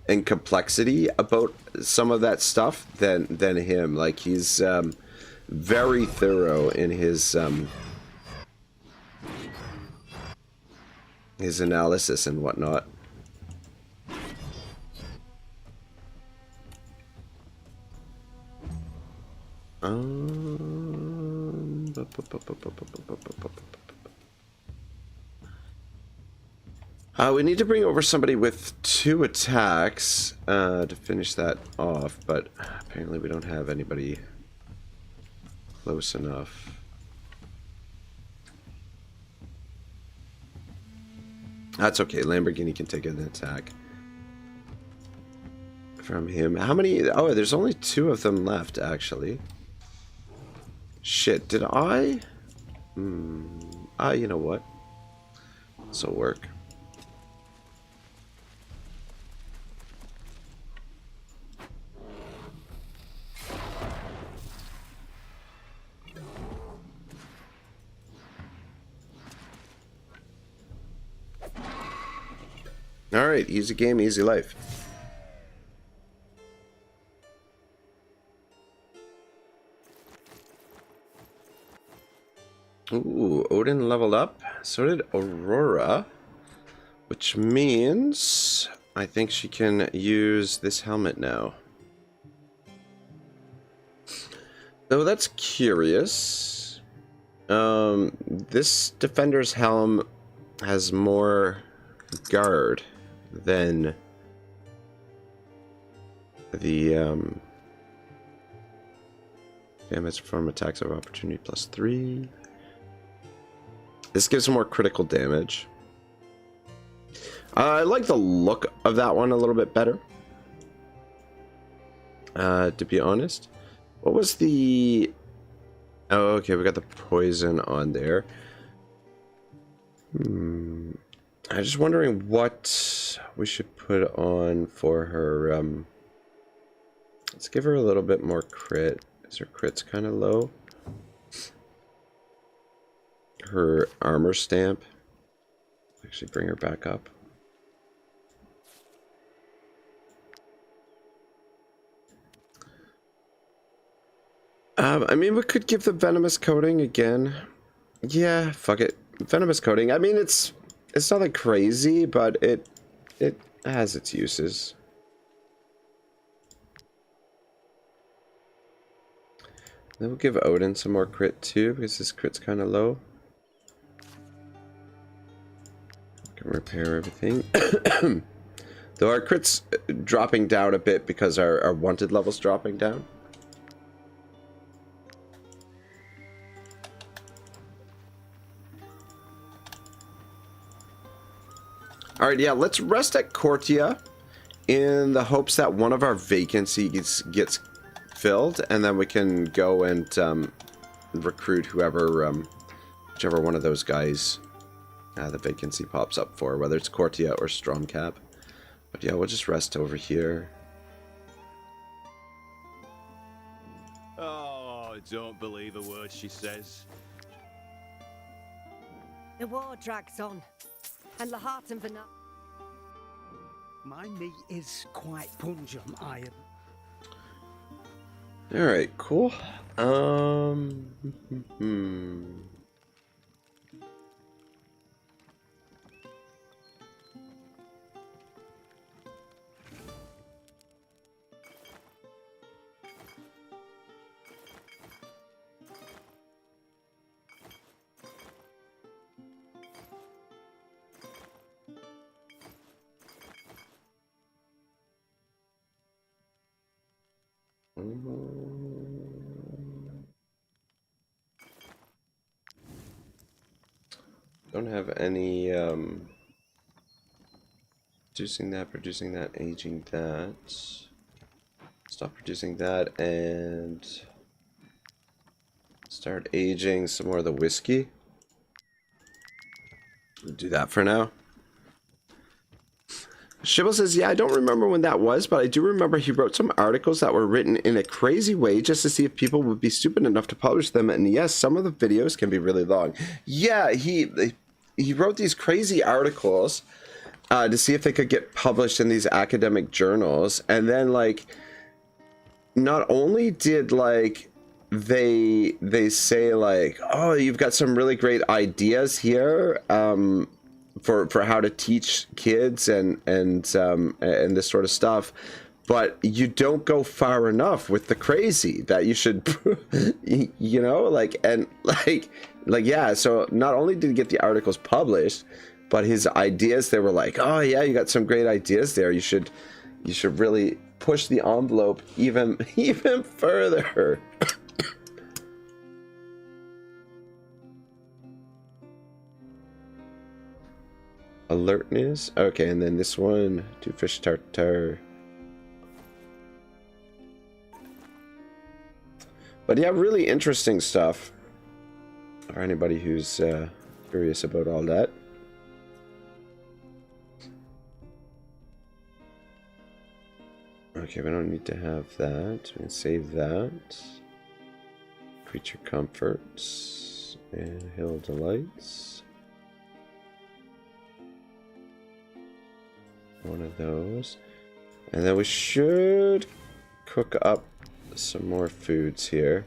and complexity about some of that stuff than him. Like, he's very thorough in his analysis and whatnot. We need to bring over somebody with 2 attacks to finish that off, but apparently we don't have anybody close enough. That's okay. Lamborghini can take an attack from him. How many? Oh, there's only 2 of them left, actually. Shit, did I? You know what? This'll work. Alright, easy game, easy life. Ooh, Odin leveled up. So did Aurora. Which means I think she can use this helmet now. Though that's curious. This defender's helm has more guard than the damage from attacks of opportunity +3. This gives more critical damage. I like the look of that one a little bit better, to be honest. What was the... Oh, okay, we got the poison on there. I'm just wondering what we should put on for her. Let's give her a little bit more crit. Is her crit's kind of low? Her armor stamp. Actually bring her back up. I mean, we could give the venomous coating again. Yeah, fuck it. Venomous coating. I mean, it's nothing crazy, but it has its uses. Then we'll give Odin some more crit too, because his crit's kind of low. Can repair everything. Though our crit's dropping down a bit because our wanted level's dropping down. Alright, yeah, let's rest at Cortia in the hopes that one of our vacancies gets filled, and then we can go and recruit whoever, whichever one of those guys the vacancy pops up for, whether it's Cortia or Stromcap. But yeah, we'll just rest over here. Oh, don't believe a word she says. The war drags on, and the heart and Vanilla. My meat is quite pungent, iron. Alright, cool. Don't have any producing that, aging that. Stop producing that and start aging some more of the whiskey. Do that for now. Shibble says, yeah, I don't remember when that was, but I do remember he wrote some articles that were written in a crazy way just to see if people would be stupid enough to publish them. And yes, some of the videos can be really long. Yeah, he wrote these crazy articles to see if they could get published in these academic journals. And then, like, not only did, like, they say, like, oh, you've got some really great ideas here, for how to teach kids and this sort of stuff, but you don't go far enough with the crazy that you should, you know, like, and like yeah. So not only did he get the articles published, but his ideas, they were like, oh yeah, you got some great ideas there. You should really push the envelope even further. Alertness. Okay, and then this one, two fish tartare. But yeah, really interesting stuff for anybody who's curious about all that. Okay, we don't need to have that. We can save that. Creature comforts and hill delights. One of those, and then we should cook up some more foods here.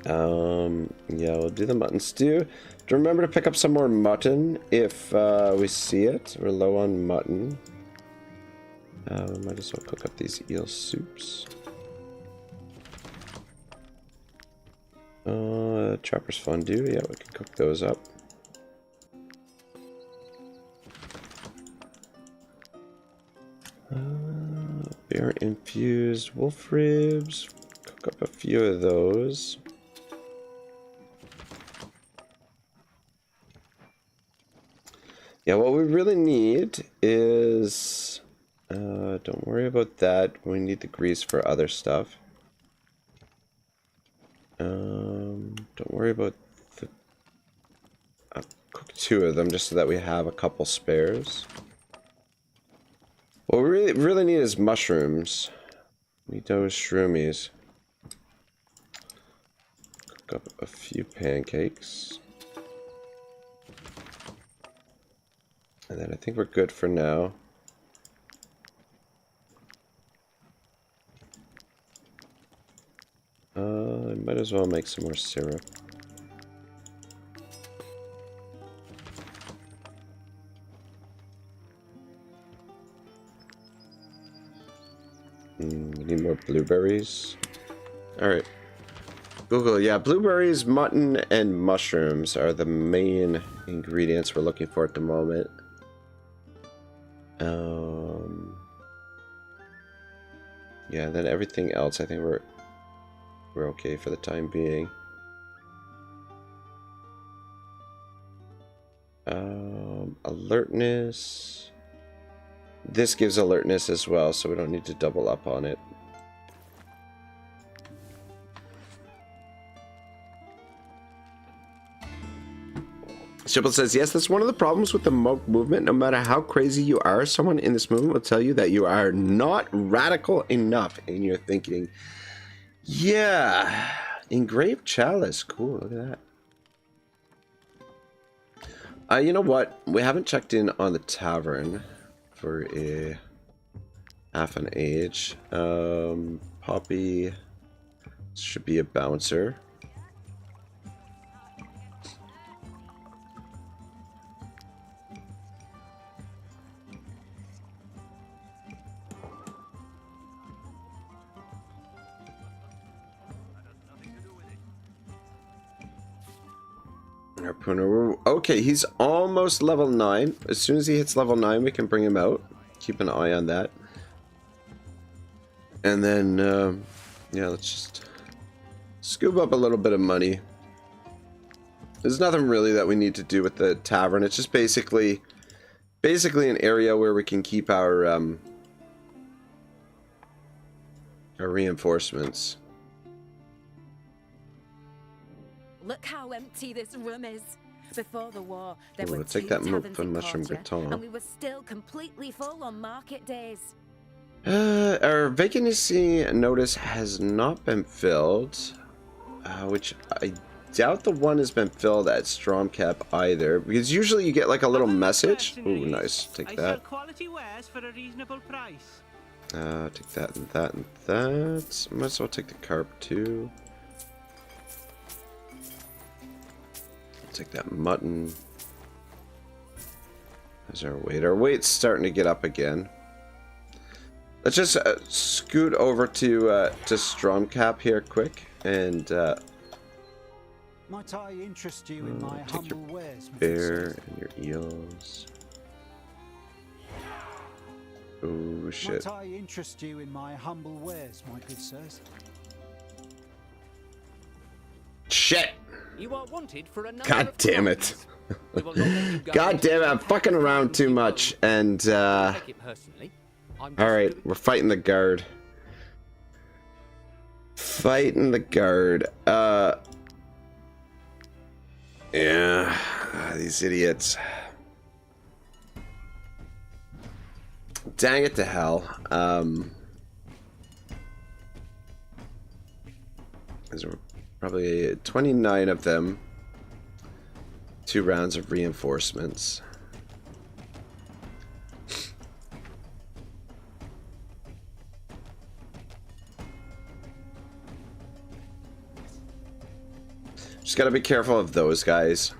Yeah, we'll do the mutton stew. Do remember to pick up some more mutton if we see it. We're low on mutton. We might as well cook up these eel soups. Trapper's fondue. Yeah, we can cook those up. Bear infused wolf ribs. Cook up a few of those. Yeah, what we really need is... don't worry about that. We need the grease for other stuff. Don't worry about the... I'll cook 2 of them just so that we have a couple spares. What we really need is mushrooms. Need those shroomies. Cook up a few pancakes. And then I think we're good for now. I might as well make some more syrup. We need more blueberries. Alright. Google, yeah, blueberries, mutton, and mushrooms are the main ingredients we're looking for at the moment. Yeah, then everything else, I think we're okay for the time being. Alertness. This gives alertness as well, so we don't need to double up on it. Shipple says, yes, that's one of the problems with the monk movement. No matter how crazy you are, someone in this movement will tell you that you are not radical enough in your thinking. Yeah. Engraved chalice. Cool, look at that. You know what? We haven't checked in on the tavern for a half an age. Poppy should be a bouncer. Harpooner. Okay, he's almost level 9. As soon as he hits level 9, we can bring him out. Keep an eye on that. And then, yeah, let's just scoop up a little bit of money. There's nothing really that we need to do with the tavern. It's just basically an area where we can keep our reinforcements. Look how empty this room is. Before the war, there Ooh, were let's take 2 that taverns in mushroom Portia, gratin. and we were still completely full on market days. Our vacancy notice has not been filled, which I doubt the one has been filled at Stromcap either, because usually you get like a little message. Ooh, nice. Take that. Quality wares for a reasonable price. Take that and that and that. Might as well take the carp too. Take that mutton. There's our weight. Our weight's starting to get up again. Let's just scoot over to Stromcap here quick and might I interest you in my take your humble wares, bear and your eels. Oh shit. Might I interest you in my humble wares, my good sirs? Shit! You are wanted for a God damn it. God damn it, I'm fucking around too much and alright, we're fighting the guard. Fighting the guard. Yeah, these idiots. Dang it to hell. There's probably 29 of them. 2 rounds of reinforcements. Just gotta be careful of those guys.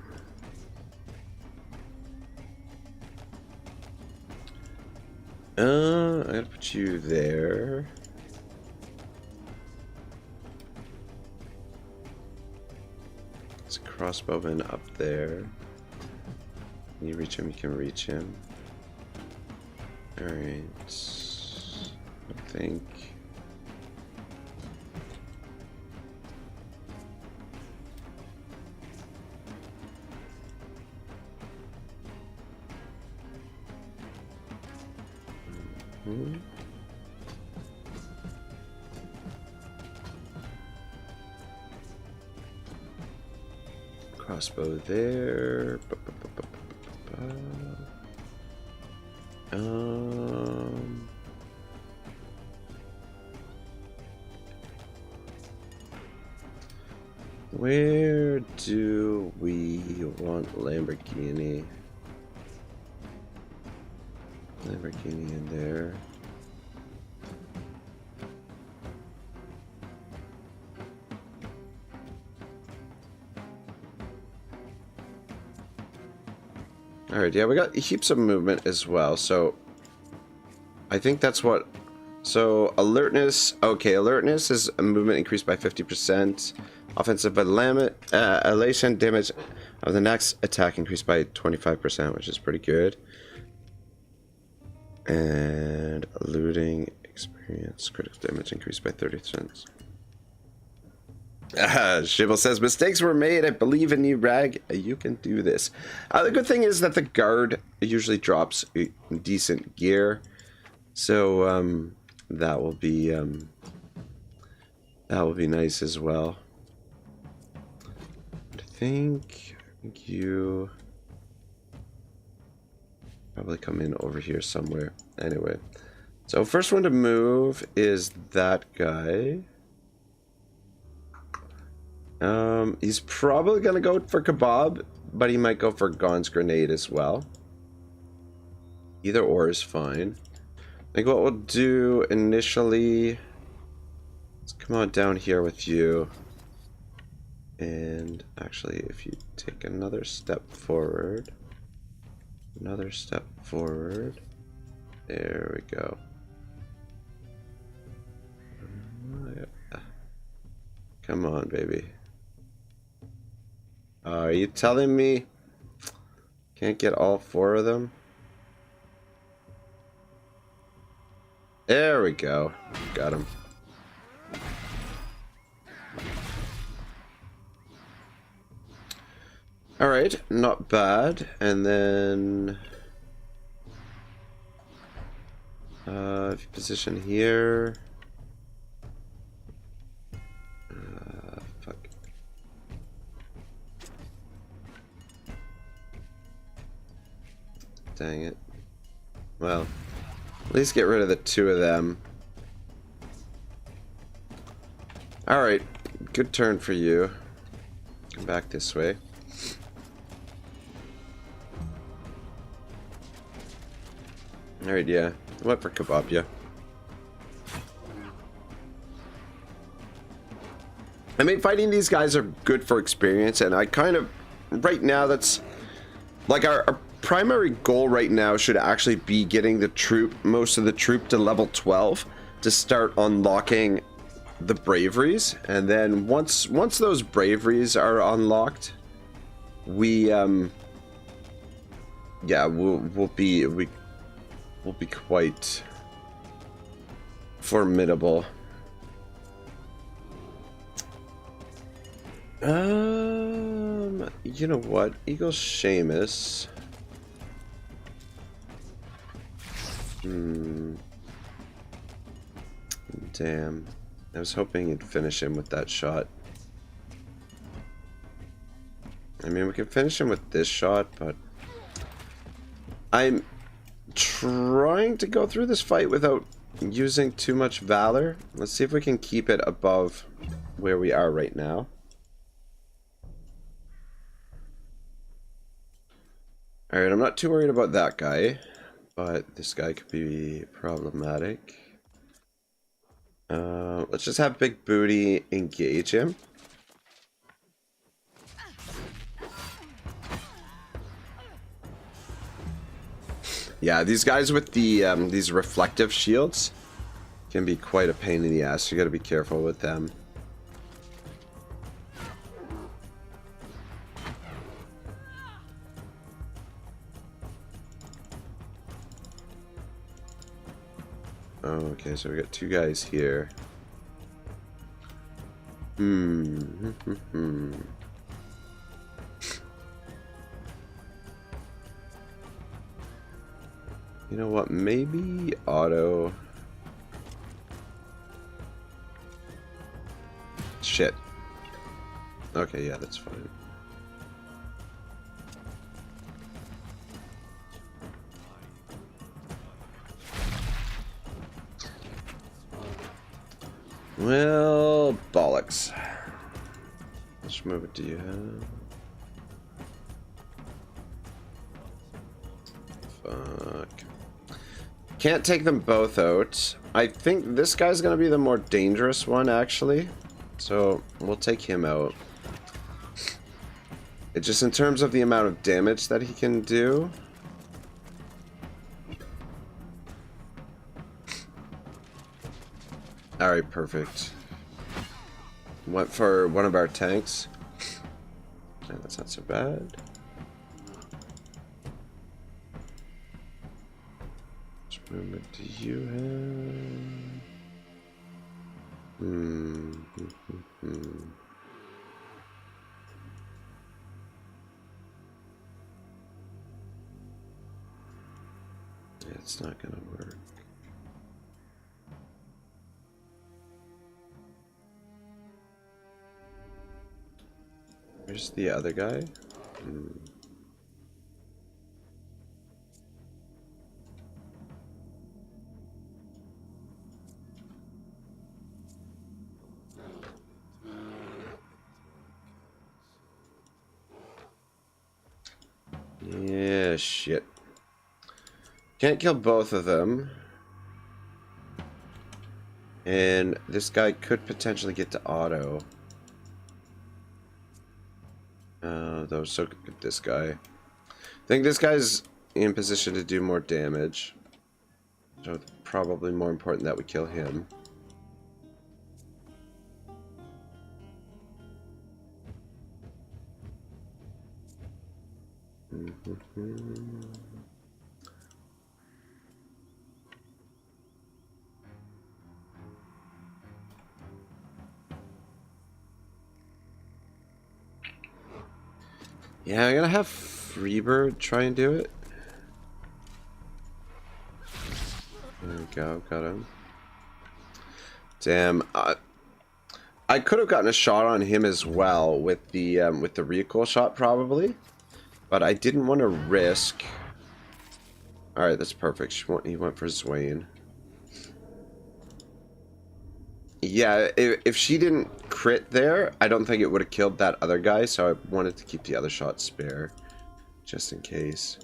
I gotta put you there. There's a crossbowman up there. Can you reach him? You can reach him. Alright. I think. Crossbow there. Where do we want Lamborghini? Lamborghini in there. Alright, yeah, we got heaps of movement as well, so I think that's what... So, alertness... Okay, alertness is a movement increased by 50%. Offensive elation damage of the next attack increased by 25%, which is pretty good. And looting experience critical damage increased by 30%. Shibble says, mistakes were made. I believe in you, Rag. You can do this. The good thing is that the guard usually drops decent gear. So, that will be nice as well. I think you probably come in over here somewhere. Anyway, so first one to move is that guy. He's probably gonna go for kebab, but he might go for Gon's grenade as well. Either or is fine. I think what we'll do initially, let's come on down here with you. And actually, if you take another step forward, there we go. Come on, baby. Are you telling me can't get all 4 of them? There we go. Got him. Alright, not bad. And then... if you position here... fuck. Dang it. Well, at least get rid of the two of them. Alright, good turn for you. Come back this way. Alright, yeah. I went for kebab, yeah. I mean, fighting these guys are good for experience, and I kind of... Right now, that's... Like, our primary goal right now should actually be getting the troop, most of the troop to level 12 to start unlocking the braveries. And then once those braveries are unlocked, we, yeah, we'll be quite formidable. You know what? Eagle Seamus. Damn. I was hoping you'd finish him with that shot. I mean, we can finish him with this shot, but I'm trying to go through this fight without using too much valor. Let's see if we can keep it above where we are right now. Alright, I'm not too worried about that guy, but this guy could be problematic. Let's just have Big Booty engage him. Yeah, these guys with the these reflective shields can be quite a pain in the ass. You got to be careful with them. Okay, so we got two guys here. You know what? Maybe Otto. Shit. Okay, yeah, that's fine. Well, bollocks. Which move do you have? Fuck. Can't take them both out. I think this guy's gonna be the more dangerous one, actually. So we'll take him out. It just in terms of the amount of damage that he can do. Alright, perfect. Went for one of our tanks. Yeah, that's not so bad. Which movement do you have? Yeah, it's not gonna work. Where's the other guy? Yeah, shit. Can't kill both of them. And this guy could potentially get to Otto. Though, so could this guy. I think this guy's in position to do more damage. So it's probably more important that we kill him. Yeah, I'm gonna have Freebird try and do it. There we go, got him. Damn, I could have gotten a shot on him as well with the recoil shot probably, but I didn't want to risk. All right, that's perfect. He went for Swain. Yeah, if she didn't crit there, I don't think it would have killed that other guy, so I wanted to keep the other shot spare, just in case.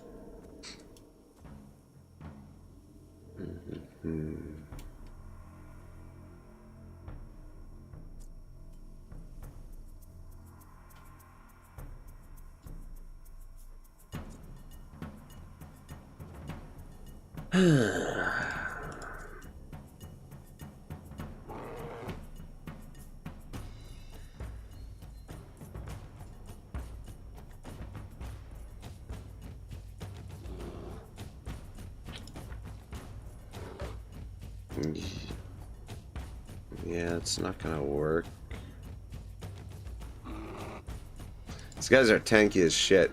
Yeah, it's not gonna work. These guys are tanky as shit.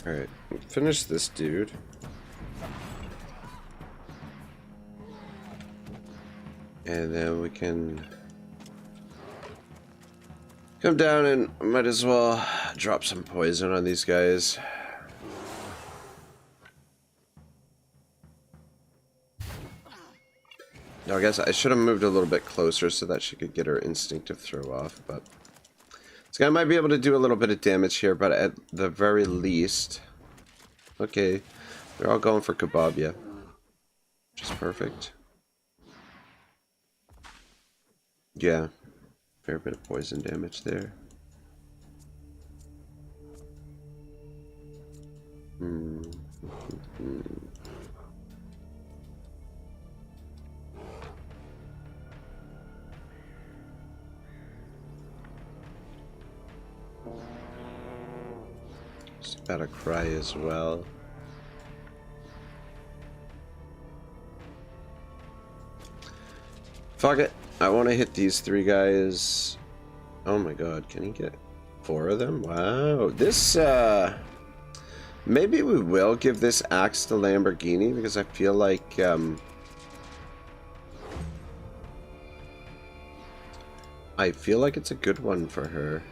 Alright, finish this dude. And then we can come down and might as well drop some poison on these guys. No, I guess I should have moved a little bit closer so that she could get her instinctive throw off, but this guy might be able to do a little bit of damage here, but at the very least... Okay, they're all going for Kebabia, which is perfect. Yeah, fair bit of poison damage there. Just about to cry as well. Fuck it. I want to hit these three guys. Oh my god, can he get 4 of them? Wow. This, maybe we will give this axe to Lamborghini because I feel like, it's a good one for her.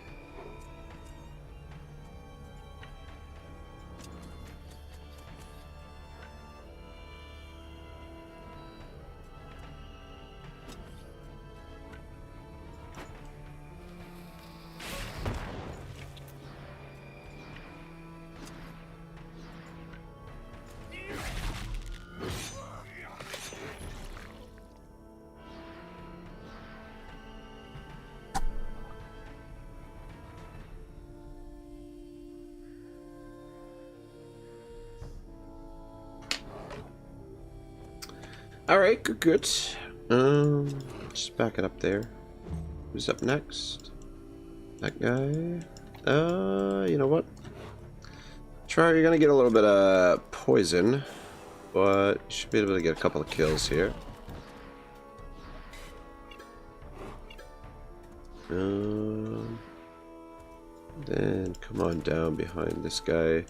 Alright, good. Just back it up there. Who's up next? That guy. You know what? Try, you're gonna get a little bit of poison, but you should be able to get a couple of kills here. Then come on down behind this guy.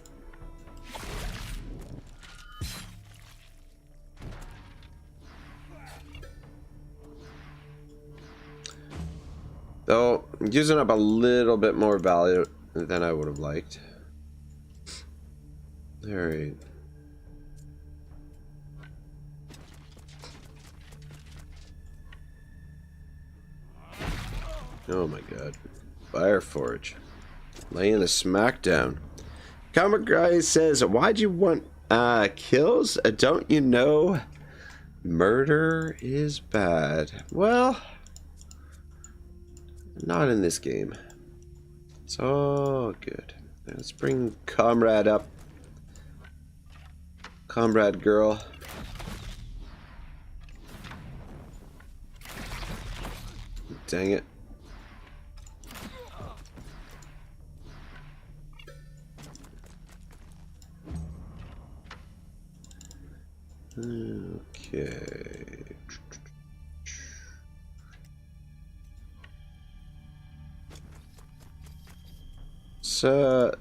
Though, using up a little bit more value than I would have liked. Alright. Oh my god. Fireforge. Laying a smackdown. Comic guy says, why'd you want Kills? Don't you know? Murder is bad. Well, not in this game. It's all good. Let's bring Comrade up. Comrade girl. Dang it. Okay. So,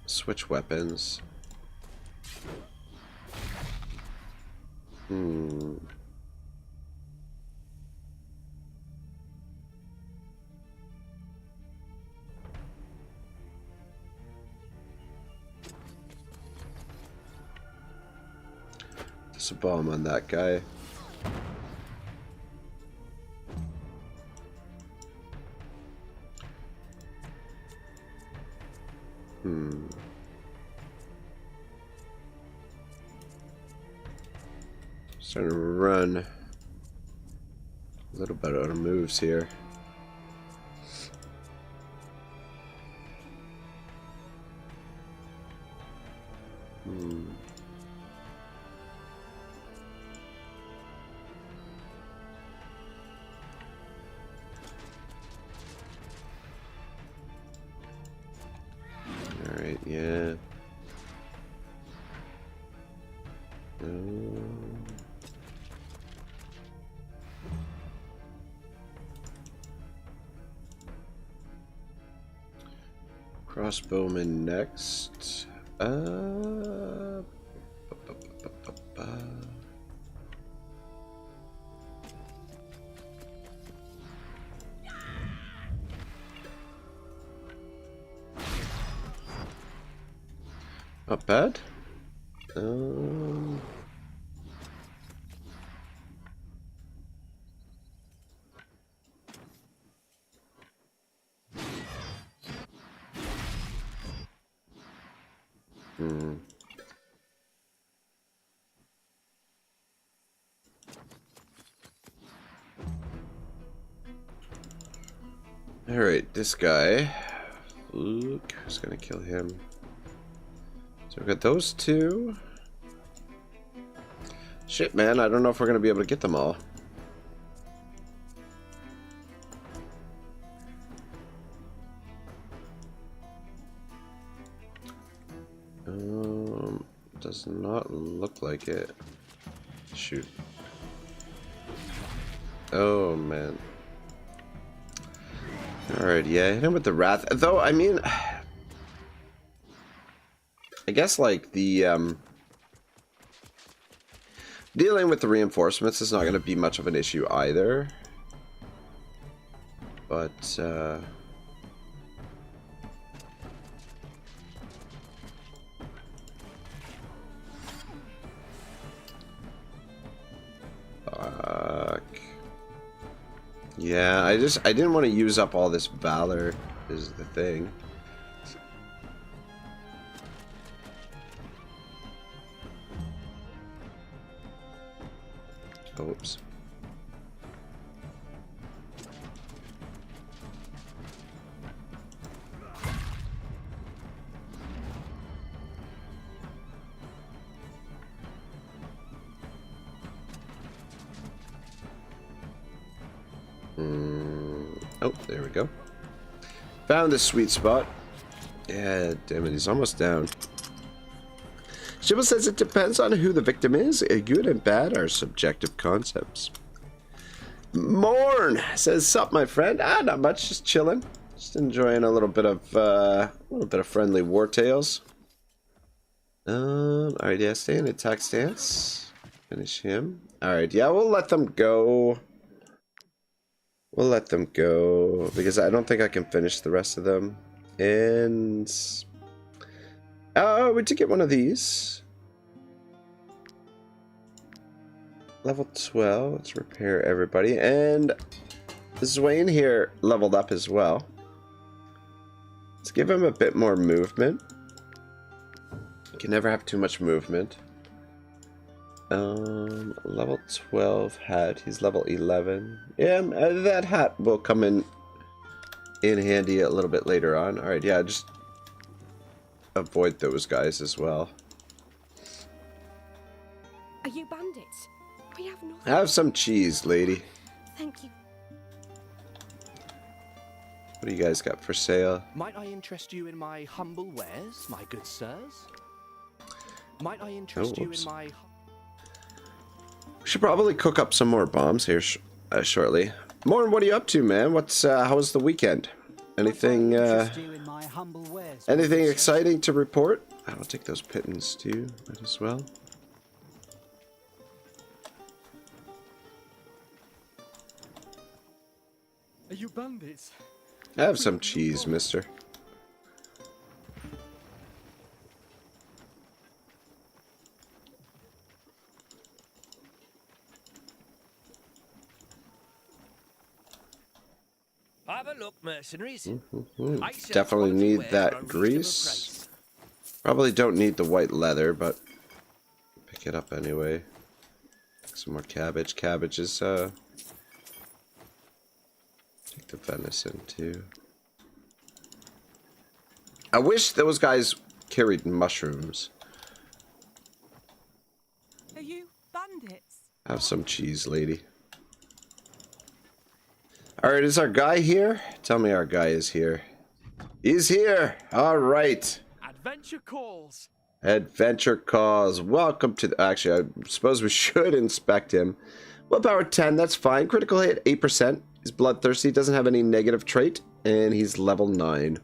switch weapons. There's a bomb on that guy. Starting to run a little bit out of moves here. Alright, yeah. Crossbowman next. Not bad. Alright, this guy. Luke, who's gonna kill him? So we've got those two. Shit, man, I don't know if we're gonna be able to get them all. Does not look like it. Shoot. Oh, man. Alright, yeah, hit him with the Wrath. Though, I mean, I guess, like, the, dealing with the reinforcements is not going to be much of an issue either. But, yeah, I didn't want to use up all this valor is the thing. Oops. Oh, there we go. Found this sweet spot. Yeah, damn it, he's almost down. Shibble says it depends on who the victim is. Good and bad are subjective concepts. Morn says, "Sup, my friend?" Not much, just chilling, just enjoying a little bit of friendly Wartales. All right, yeah, stay in attack stance. Finish him. All right, yeah, we'll let them go. We'll let them go because I don't think I can finish the rest of them. And we did get one of these. Level 12. Let's repair everybody. And Zwain here leveled up as well. Let's give him a bit more movement. Can never have too much movement. Level 12 hat. He's level 11. Yeah, that hat will come in handy a little bit later on. Alright, yeah, just avoid those guys as well. Are you bandits? We have nothing. Have some cheese, lady. Thank you. What do you guys got for sale? Might I interest you in my humble wares, my good sirs? Might I interest you in my... We should probably cook up some more bombs here shortly. Morn, what are you up to, man? How was the weekend? Anything anything exciting to report? I'll take those pittance too, might as well. Are you bandits? Have some cheese, mister. Have a look, mercenaries. Definitely need that grease. Probably don't need the white leather, but pick it up anyway. Some more cabbage. Cabbage is take the venison too. I wish those guys carried mushrooms. Are you bandits? Have some cheese, lady. Alright, is our guy here? Tell me our guy is here. He's here! Alright. Adventure calls. Adventure calls. Welcome to the... Actually, I suppose we should inspect him. Willpower 10, that's fine. Critical hit 8%. He's bloodthirsty, doesn't have any negative trait, and he's level 9.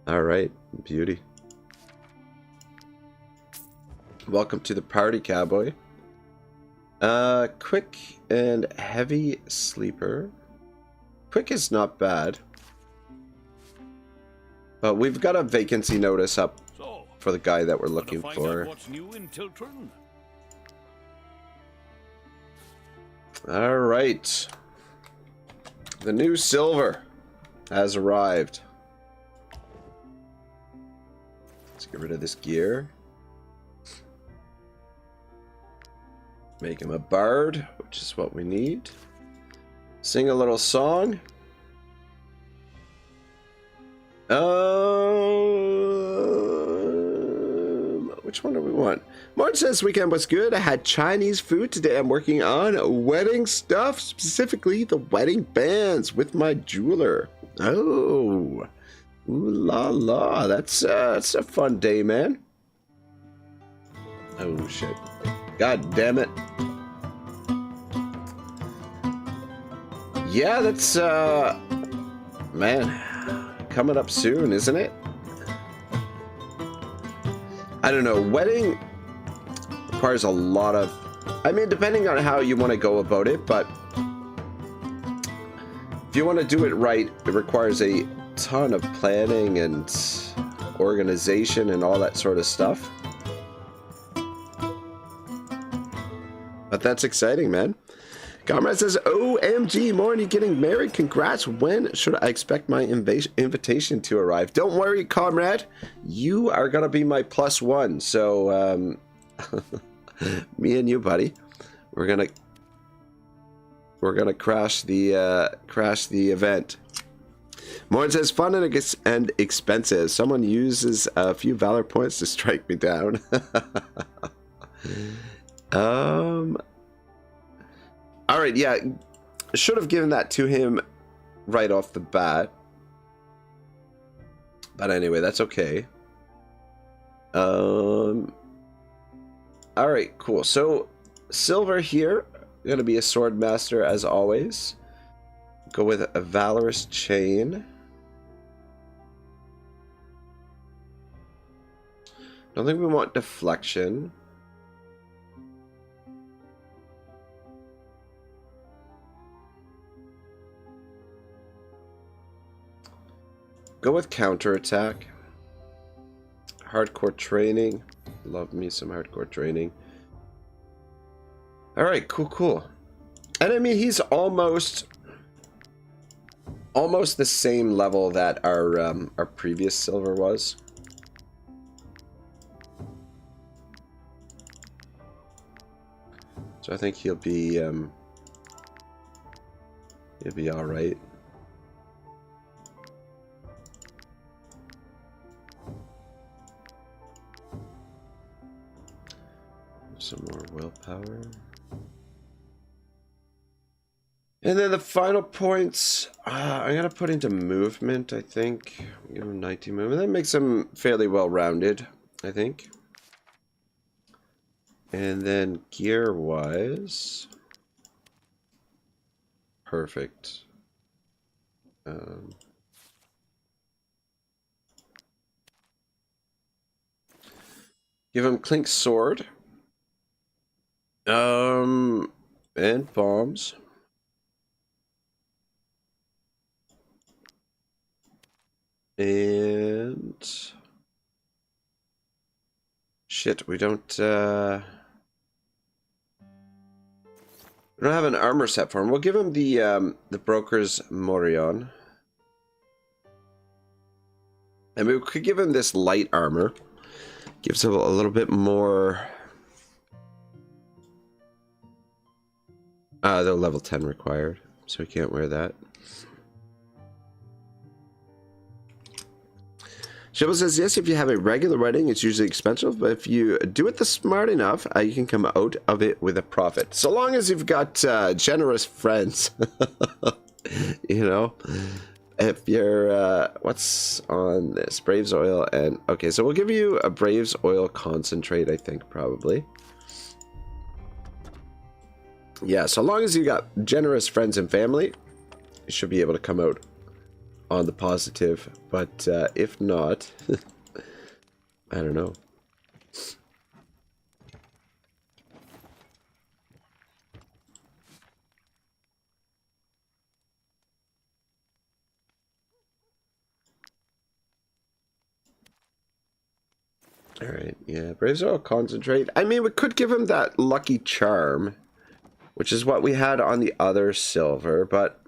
Alright, beauty. Welcome to the party, cowboy. Quick and heavy sleeper. Quick is not bad. But we've got a vacancy notice up for the guy that we're looking for. What's new in Tiltron? Alright. The new silver has arrived. Let's get rid of this gear. Make him a bard, which is what we need. Sing a little song. Which one do we want? Martin says weekend was good. I had Chinese food today. I'm working on wedding stuff, specifically the wedding bands with my jeweler. Oh, ooh la la! That's a fun day, man. Oh shit! God damn it! Yeah, that's man, coming up soon, isn't it? I don't know. Wedding requires a lot of... I mean, depending on how you want to go about it, but if you want to do it right, it requires a ton of planning and organization and all that sort of stuff. But that's exciting, man. Comrade says, OMG, Morning, getting married. Congrats. When should I expect my invitation to arrive? Don't worry, comrade. You are going to be my +1. So, me and you, buddy, we're going to crash the event. Morning says, fun and expensive. Someone uses a few valor points to strike me down. Alright, yeah, should have given that to him right off the bat. But anyway, that's okay. Alright, cool. So, silver here, going to be a sword master as always. Go with a valorous chain. Don't think we want deflection. Go with counterattack. Hardcore training. Love me some hardcore training. Alright, cool. And I mean, he's almost the same level that our previous silver was. So I think he'll be all right. Some more willpower. And then the final points, I'm going to put into movement, I think. Give him 19 movement. That makes him fairly well-rounded, I think. And then gear-wise, perfect. Give him Clink's sword. And bombs. And shit, we don't have an armor set for him. We'll give him the Broker's Morion. And we could give him this light armor. Gives him a little bit more. They're level 10 required, so we can't wear that. Shibble says, yes, if you have a regular wedding, it's usually expensive, but if you do it smart enough, you can come out of it with a profit. So long as you've got generous friends. You know? If you're, what's on this? Braves oil and, okay, so we'll give you a Braves oil concentrate, I think, probably. Yeah, so long as you got generous friends and family, you should be able to come out on the positive. But if not, I don't know. All right, yeah, Braves oil concentrate. I mean, we could give him that lucky charm, which is what we had on the other silver, but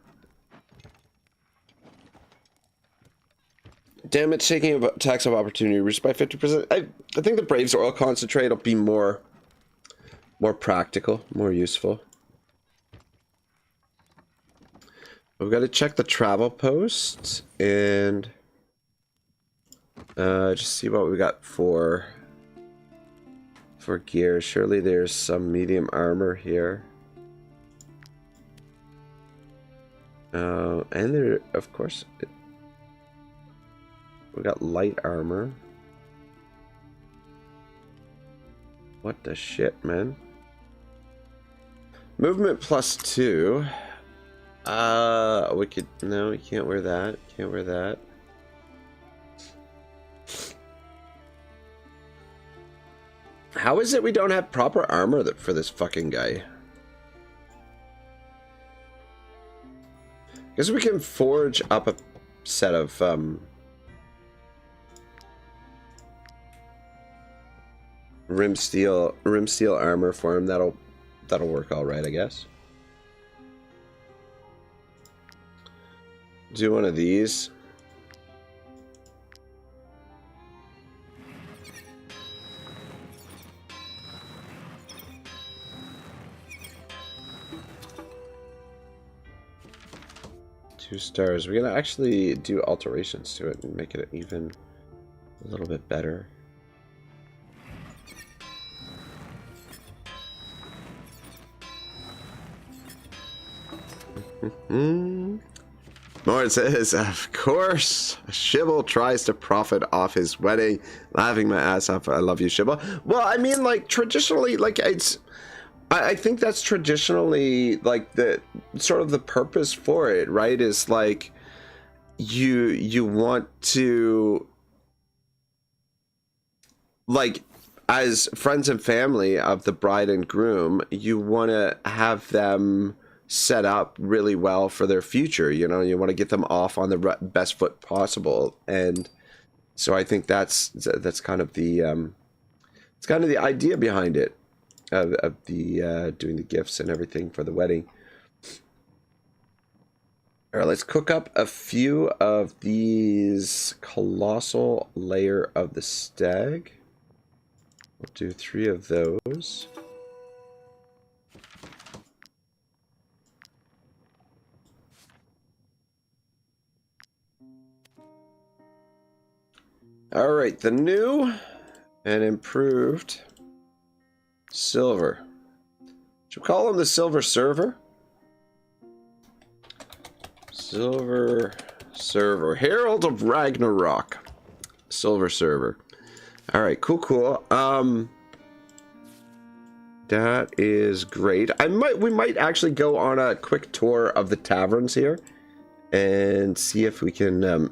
damage taking attacks of opportunity reduced by 50%. I think the Braves oil concentrate will be more practical, more useful. We've got to check the travel post and just see what we got for gear. Surely there's some medium armor here. And there, of course, we got light armor. What the shit, man? Movement +2. We could, no, we can't wear that. Can't wear that. How is it we don't have proper armor for this fucking guy? Guess we can forge up a set of rim steel armor for him. That'll work all right, I guess. Do one of these. Two stars. We're gonna actually do alterations to it and make it even a little bit better. More says, of course, Shibble tries to profit off his wedding. Laughing my ass off. I love you, Shibble. Well, I mean, like, traditionally, like, it's... I think that's traditionally, like, the sort of the purpose for it, right? Is, like, you want to... Like, as friends and family of the bride and groom, you want to have them set up really well for their future. You know, you want to get them off on the best foot possible, and so I think that's kind of the it's kind of the idea behind it, of the doing the gifts and everything for the wedding. All right, let's cook up a few of these colossal layer of the stag. We'll do 3 of those. All right, the new and improved silver. Should we call him the Silver Server? Silver Server. Herald of Ragnarok. Silver Server. All right, cool. That is great. We might actually go on a quick tour of the taverns here and see if we can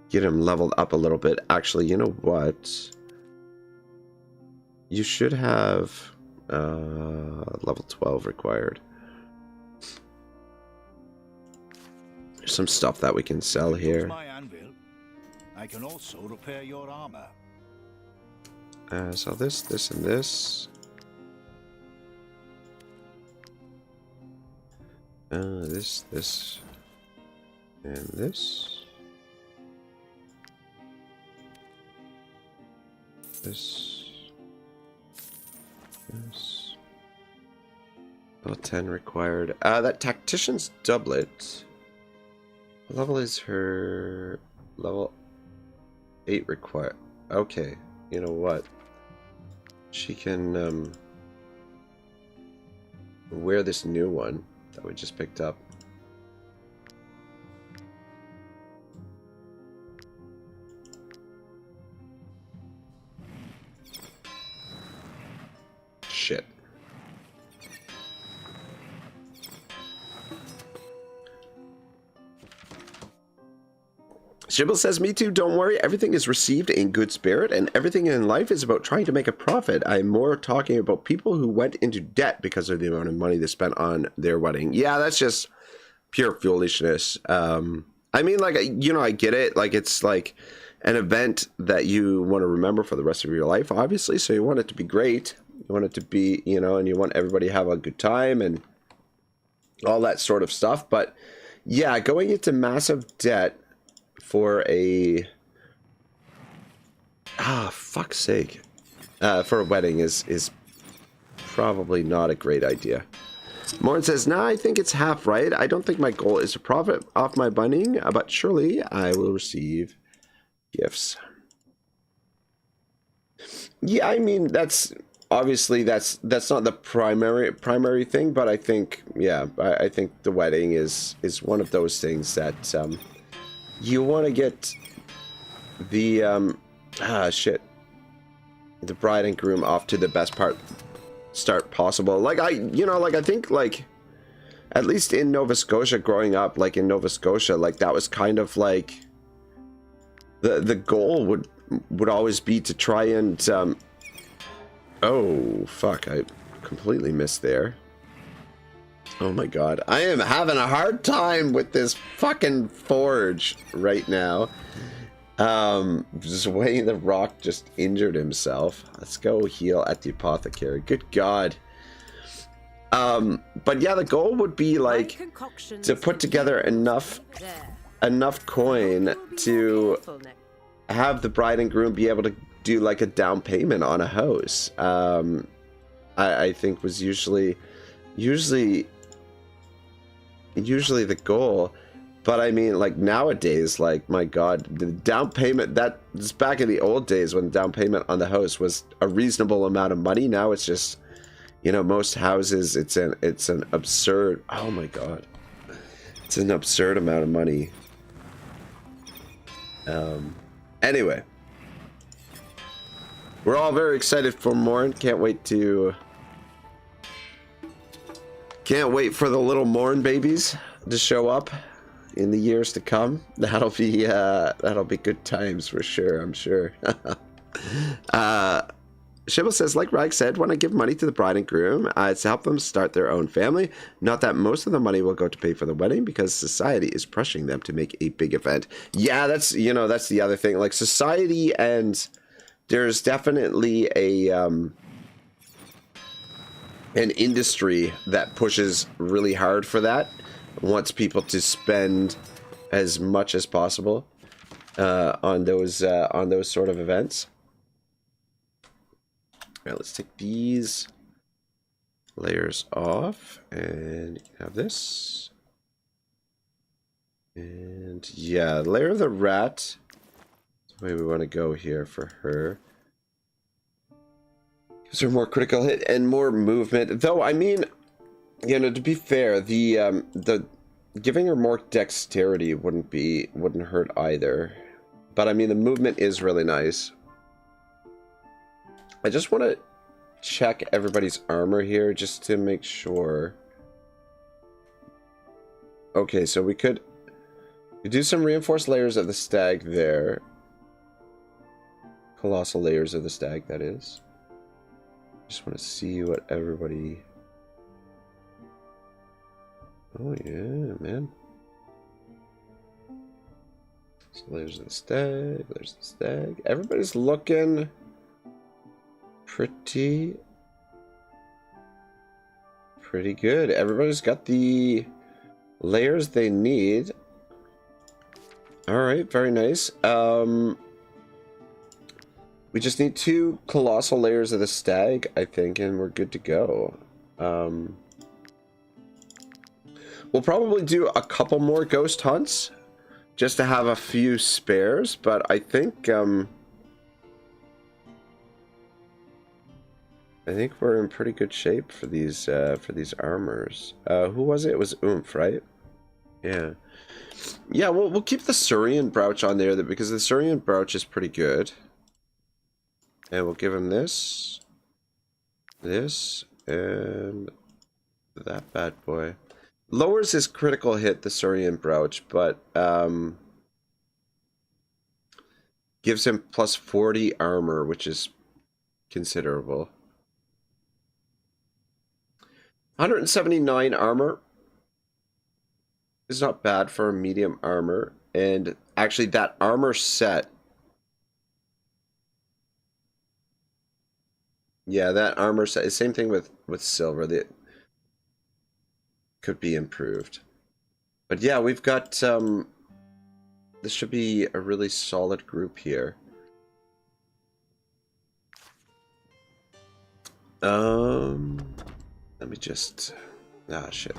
get him leveled up a little bit. Actually, you know what? You should have level 12 required. There's some stuff that we can sell here. My anvil. I can also repair your armor. So this, and this. This, and this. This. Level 10 required. That tactician's doublet. What level is her? Level 8 required. Okay, you know what? She can wear this new one that we just picked up. Shit. Shibble says, me too, don't worry. Everything is received in good spirit, and everything in life is about trying to make a profit. I'm more talking about people who went into debt because of the amount of money they spent on their wedding. Yeah, that's just pure foolishness. I mean, like, you know, I get it. Like, it's like an event that you want to remember for the rest of your life, obviously. So you want it to be great. You want it to be, you know, and you want everybody to have a good time and all that sort of stuff. But yeah, going into massive debt for a fuck's sake, for a wedding is probably not a great idea. Morn says, nah, I think it's half right. I don't think my goal is to profit off my bunning, but surely I will receive gifts. Yeah, I mean, that's obviously that's not the primary thing, but I think, yeah, I think the wedding is one of those things that you want to get the the bride and groom off to the best start possible. Like, I think, like, at least in Nova Scotia, growing up, like in Nova Scotia, like that was kind of like the goal would always be to try and oh fuck, I completely missed there. Oh my god, I am having a hard time with this fucking forge right now. Just Wayne the Rock just injured himself. Let's go heal at the apothecary. Good god. But yeah, the goal would be like to put together enough coin to have the bride and groom be able to do like a down payment on a house. I think was usually the goal. But I mean, like nowadays, like, my god, the down payment, that's back in the old days when down payment on the house was a reasonable amount of money. Now it's just, you know, most houses, it's an absurd, oh my god, it's an absurd amount of money. Anyway, we're all very excited for Morn. Can't wait for the little Morn babies to show up in the years to come. That'll be good times for sure, I'm sure. Shibble says, like Rag said, when I give money to the bride and groom, it's to help them start their own family. Not that most of the money will go to pay for the wedding, because society is pressuring them to make a big event. Yeah, that's the other thing. Like, society, and there's definitely an industry that pushes really hard for that. Wants people to spend as much as possible on those sort of events. All right, let's take these layers off, and have this. And yeah, layer of the rat the way we want to go here for her. Gives her more critical hit and more movement. Though, I mean, you know, to be fair, the giving her more dexterity wouldn't hurt either. But I mean, the movement is really nice. I just want to check everybody's armor here just to make sure. Okay, so we could do some reinforced layers of the stag there. Colossal layers of the stag, that is. Just want to see what everybody... Oh yeah, man. So layers of the stag, there's the stag. Everybody's looking pretty good. Everybody's got the layers they need. Alright, very nice. We just need 2 colossal layers of the stag, I think, and we're good to go. We'll probably do a couple more ghost hunts just to have a few spares, but I think we're in pretty good shape for these armors. Who was it? It was Oomph, right? Yeah. Yeah, we'll keep the Surian Brooch on there because the Surian Brooch is pretty good. And we'll give him this, and that bad boy. Lowers his critical hit, the Surian Brooch, but gives him plus 40 armor, which is considerable. 179 armor is not bad for a medium armor, and actually that armor set. Yeah, that armor set. Same thing with silver. That could be improved. But yeah, we've got this should be a really solid group here. Let me just shit.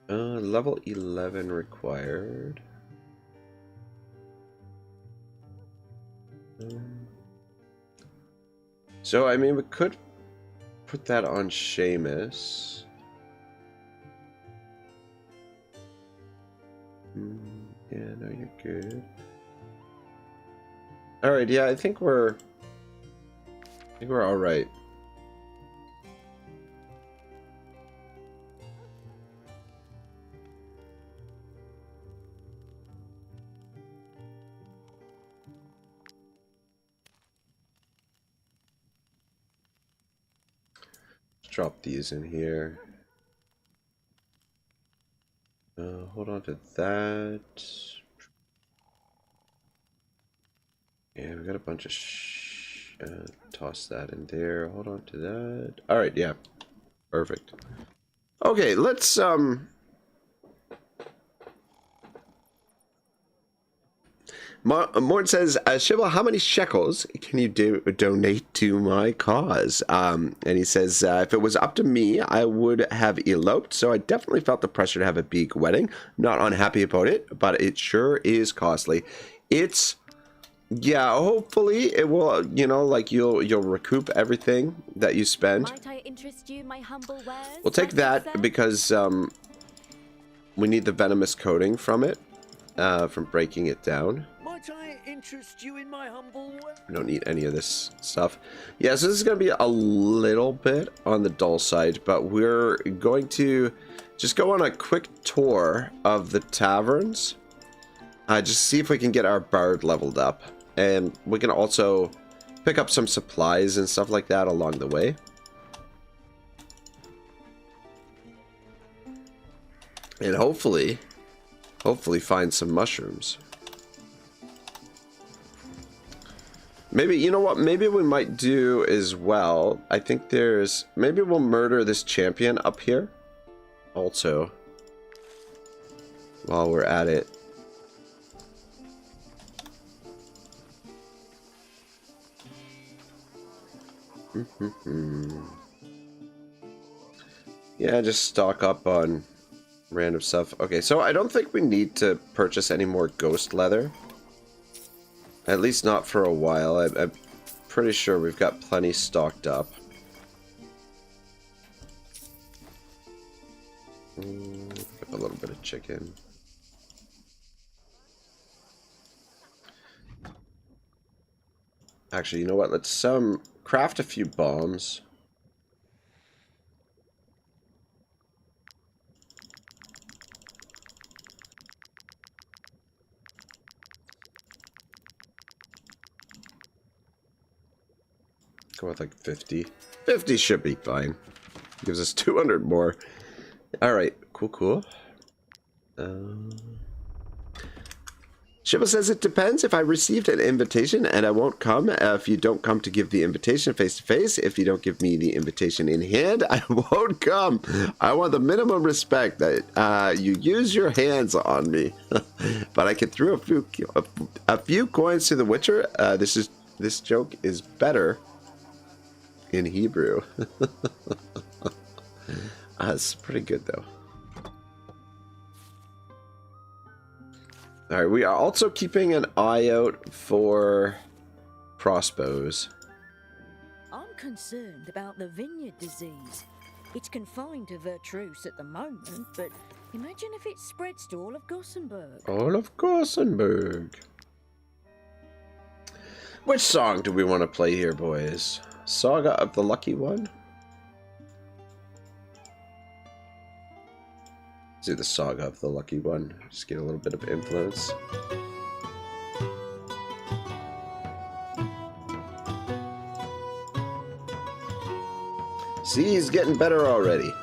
Level 11 required. So, I mean, we could put that on Seamus. Yeah, no, you're good. Alright, yeah, I think we're alright. Drop these in here. Hold on to that. Yeah, we got a bunch of toss that in there. Hold on to that. All right, yeah, perfect. Okay, let's Morton says, Shiva, how many shekels can you donate to my cause? And he says, if it was up to me, I would have eloped. So I definitely felt the pressure to have a big wedding. Not unhappy about it, but it sure is costly. It's, yeah, hopefully it will, you know, like you'll recoup everything that you spend. Might I interest you in my humble wares? We'll take that because we need the venomous coating from it, from breaking it down. Might I interest you in my humble way? We don't need any of this stuff. Yeah, so this is going to be a little bit on the dull side, but we're going to just go on a quick tour of the taverns. Just see if we can get our bard leveled up. And we can also pick up some supplies and stuff like that along the way. And hopefully find some mushrooms. Maybe, you know what, maybe we might do as well. I think there's, maybe we'll murder this champion up here also while we're at it. Yeah, just stock up on random stuff. Okay, so I don't think we need to purchase any more ghost leather. At least not for a while. I'm pretty sure we've got plenty stocked up. A little bit of chicken. Actually, you know what? Let's craft a few bombs. Go with like 50. 50 should be fine. Gives us 200 more. Alright, cool. Shiva says it depends. If I received an invitation and I won't come, if you don't come to give the invitation face to face, if you don't give me the invitation in hand, I won't come. I want the minimum respect that you use your hands on me. But I can throw a few coins to the Witcher. This joke is better in Hebrew. It's pretty good though. Alright, we are also keeping an eye out for crossbows. I'm concerned about the vineyard disease. It's confined to Vertruse at the moment, but imagine if it spreads to all of Gothenburg. All of Gothenburg. Which song do we want to play here, boys? Saga of the Lucky One? Let's do the Saga of the Lucky One. Just get a little bit of influence. See, he's getting better already.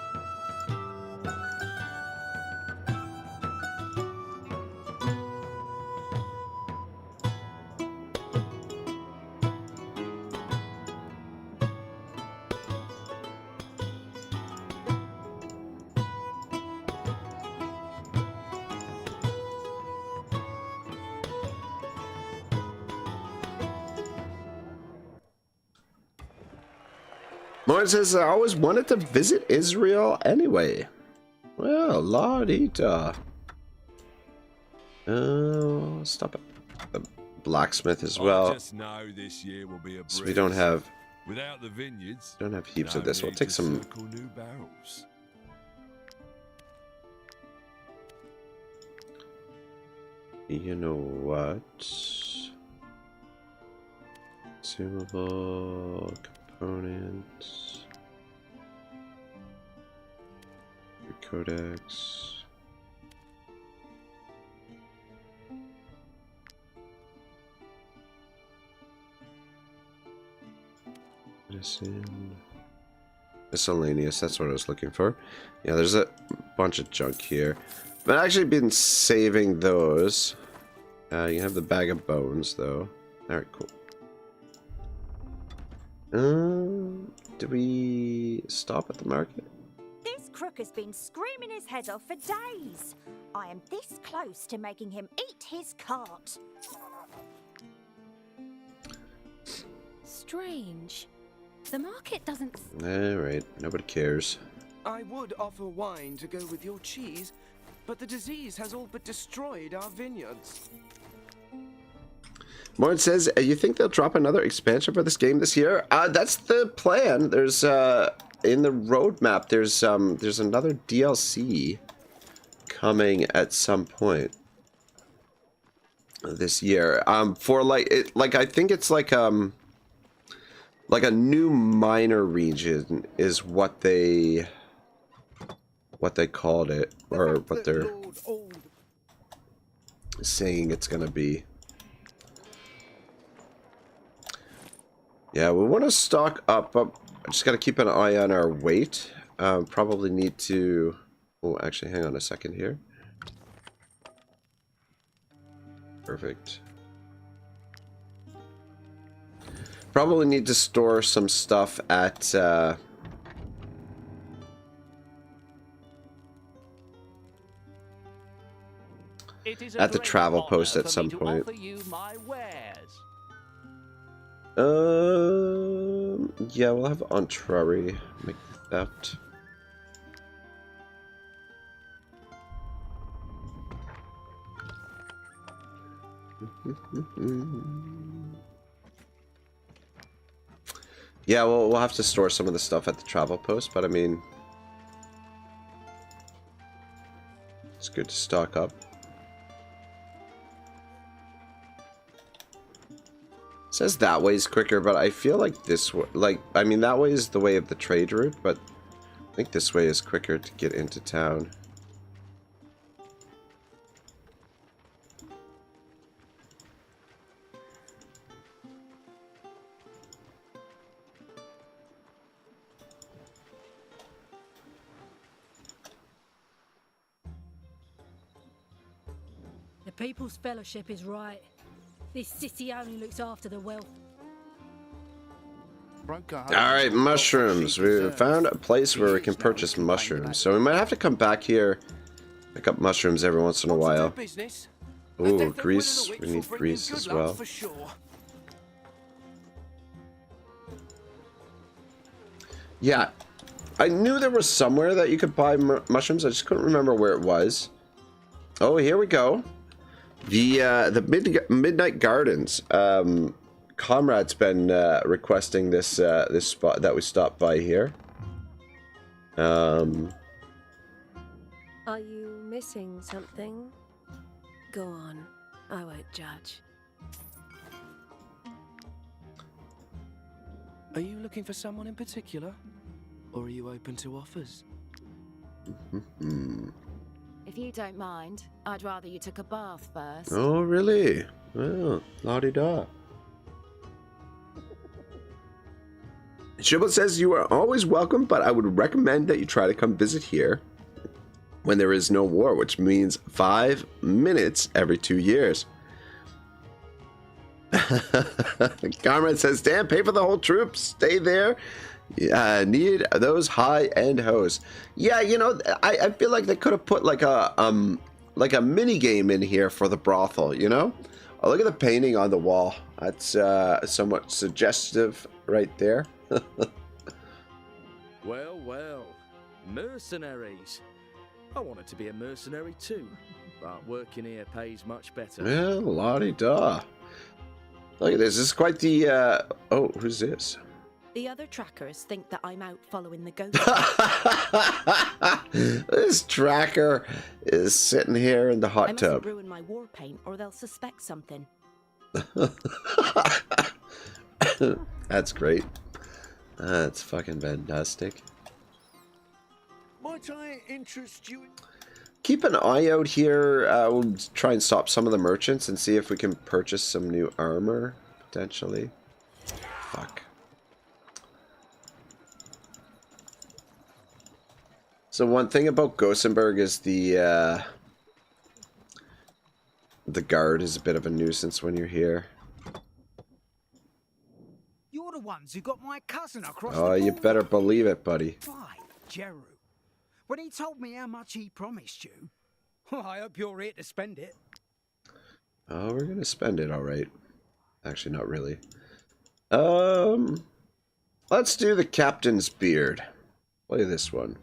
Lauren says, I always wanted to visit Israel anyway. Well, la-dee-da. Stop it. The blacksmith as well. Just know this year will be a So we don't have... Without the vineyards, don't have heaps of this. We'll take some... new barrels. You know what? Consumable... components, codex, medicine, miscellaneous. That's what I was looking for. Yeah, there's a bunch of junk here. I've actually been saving those. You have the bag of bones though. All right, cool. Do we stop at the market? This crook has been screaming his head off for days. I am this close to making him eat his cart. Strange. The market doesn't... Alright, nobody cares. I would offer wine to go with your cheese, but the disease has all but destroyed our vineyards. Morn says, you think they'll drop another expansion for this game this year? That's the plan. There's in the roadmap. There's another DLC coming at some point this year. For I think it's like a new minor region is what they called it, or what they're saying it's gonna be. Yeah, we want to stock up. I just got to keep an eye on our weight. Probably need to... Oh, actually, hang on a second here. Perfect. Probably need to store some stuff at... at the travel post at some point. Yeah, we'll have Entrari make that. Yeah, well, we'll have to store some of the stuff at the travel post, but I mean, it's good to stock up. It says that way is quicker, but I feel like this way, like, I mean, that way is the way of the trade route, but I think this way is quicker to get into town. The People's Fellowship is right. This city only looks after the wealth. Alright, mushrooms. We found a place where we can purchase mushrooms. So we might have to come back here, pick up mushrooms every once in a while. Ooh, grease. We need grease as well. Yeah, I knew there was somewhere that you could buy mushrooms. I just couldn't remember where it was. Oh, here we go. The Midnight Gardens. Comrade's been requesting this this spot that we stopped by here. Are you missing something? Go on. I won't judge. Are you looking for someone in particular? Or are you open to offers? If you don't mind, I'd rather you took a bath first. Oh, really? Well, la-di-da. Shibboleth says you are always welcome, but I would recommend that you try to come visit here when there is no war, which means 5 minutes every 2 years. Comrade says, damn, pay for the whole troop. Stay there. Need those high-end hosts. Yeah, you know, I feel like they could have put like a mini game in here for the brothel, you know? Oh, look at the painting on the wall. That's somewhat suggestive right there. Well, well. Mercenaries. I wanted to be a mercenary too, but working here pays much better. Well, la-di-da. Look at this. This is quite the, oh, who's this? The other trackers think that I'm out following the ghost. This tracker is sitting here in the hot I tub. mustn't ruin my war paint or they'll suspect something. That's great. That's fucking fantastic. Might I interest you in... Keep an eye out here. We'll try and stop some of the merchants and see if we can purchase some new armor, potentially. Fuck. So one thing about Gothenburg is the guard is a bit of a nuisance when you're here. You're the ones who got my cousin across Oh, the you border. better believe it, buddy. By Jeru. When he told me how much he promised you, well, I hope you're here to spend it. Oh, we're gonna spend it, all right. Actually, not really. Let's do the captain's beard. Play this one.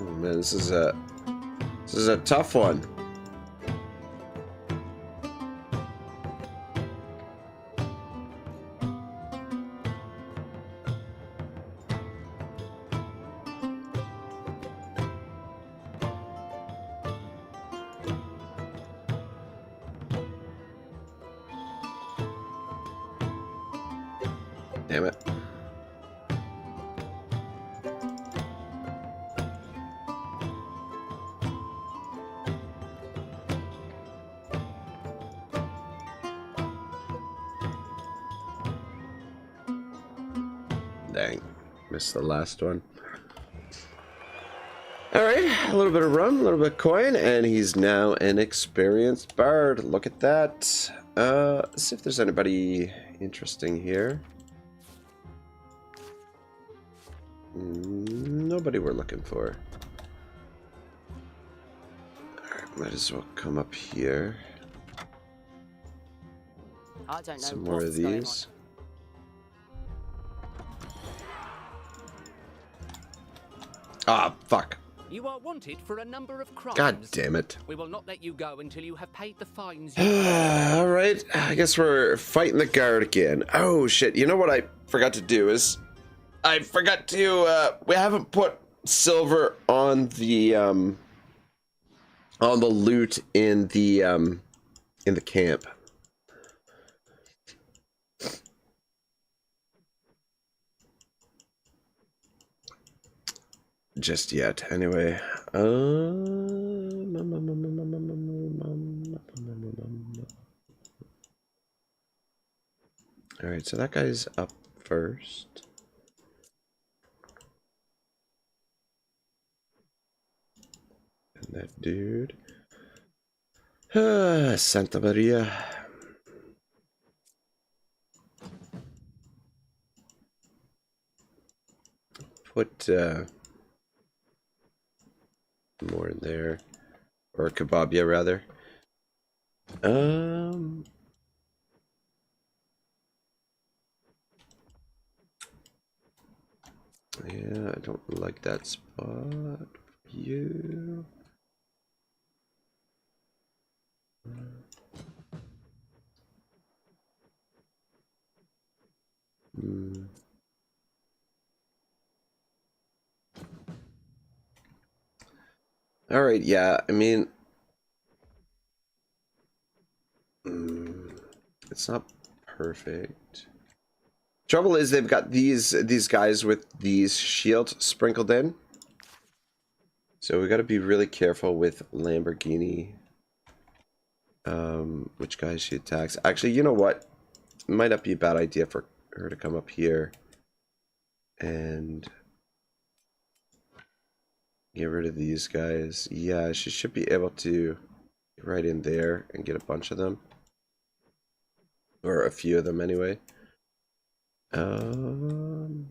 Oh man, this is a tough one. Damn it. Dang. Missed the last one. Alright, a little bit of rum, a little bit of coin, and he's now an experienced bard. Look at that. Let's see if there's anybody interesting here. Nobody we're looking for. Alright, might as well come up here. I don't know Some more of these. Ah, fuck. You are wanted for a number of crimes. God damn it. We will not let you go until you have paid the fines. All right, I guess we're fighting the guard again. Oh shit! You know what I forgot to do is, I forgot to. We haven't put silver on the loot in the camp. Just yet, anyway. Alright, so that guy's up first. And that dude. Santa Maria. Put more in there, or kebabia rather. Yeah, I don't like that spot. You. All right, yeah, I mean, it's not perfect. Trouble is they've got these guys with these shields sprinkled in. So we got to be really careful with Lamborghini. Which guys she attacks. Actually, you know what? It might not be a bad idea for her to come up here and get rid of these guys. Yeah, she should be able to get right in there and get a bunch of them. Or a few of them anyway. Do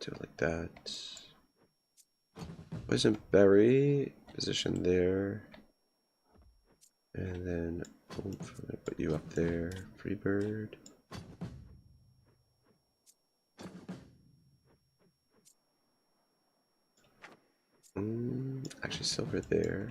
it like that. Poison berry, position there. And then boom, I'm gonna put you up there. Free bird. Actually silver there.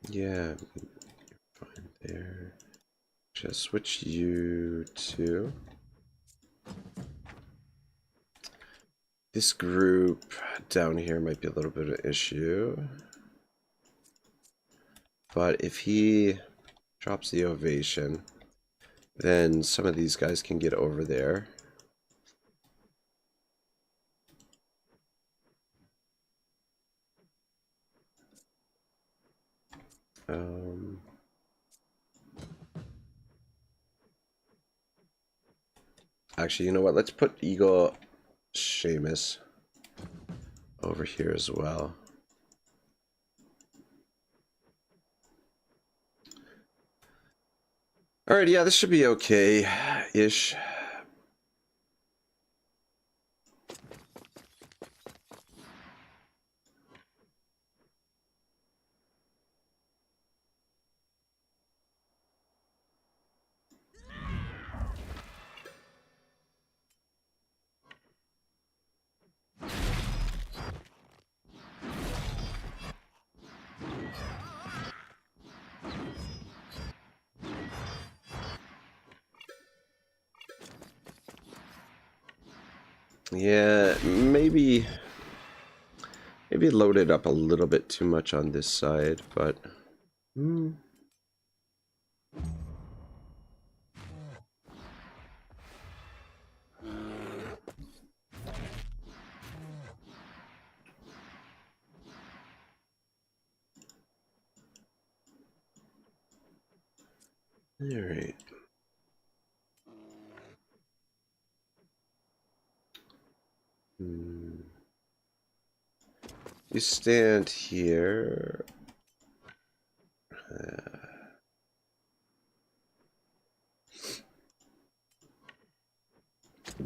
Yeah, fine there. Just switch you to this group down here. Might be a little bit of an issue, but if he drops the ovation, then some of these guys can get over there. Actually, you know what? Let's put Eagle Seamus over here as well. Alright, yeah, this should be okay-ish. Yeah, maybe load it up a little bit too much on this side, but all right. You stand here.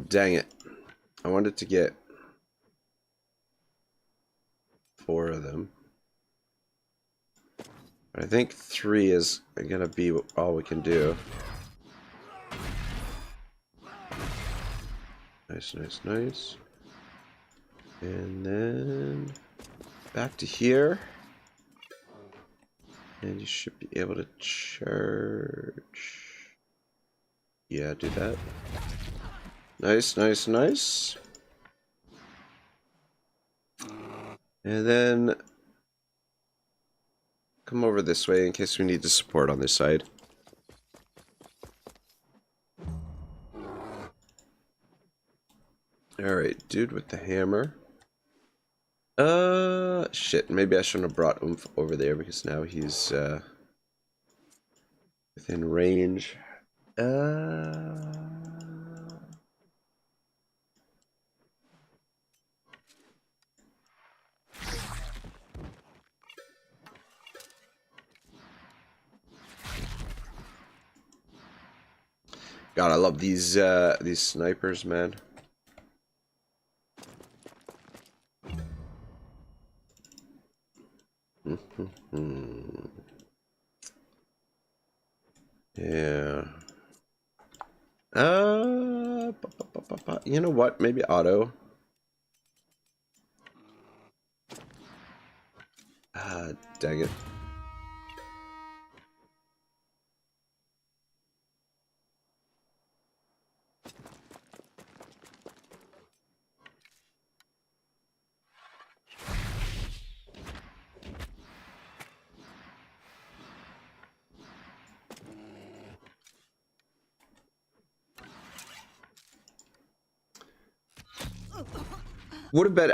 dang it. I wanted to get 4 of them. But I think 3 is gonna be all we can do. Nice, nice, nice. And then back to here. And you should be able to charge. Yeah, do that. Nice, nice, nice. And then come over this way in case we need the support on this side. Alright, dude with the hammer. Shit, maybe I shouldn't have brought Oomph over there because now he's within range. God, I love these snipers, man. Yeah. You know what? Maybe Otto. Dang it.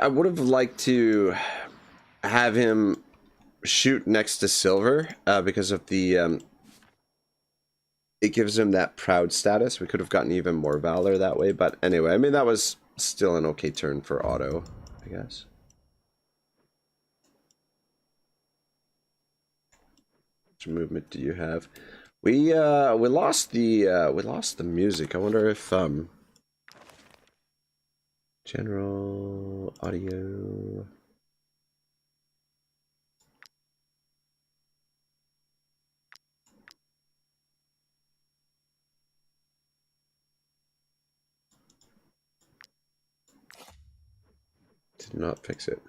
I would have liked to have him shoot next to Silver because of the it gives him that proud status. We could have gotten even more valor that way, but anyway, I mean that was still an okay turn for Otto, I guess. Which movement do you have? We lost the music. I wonder if general audio. Did not fix it.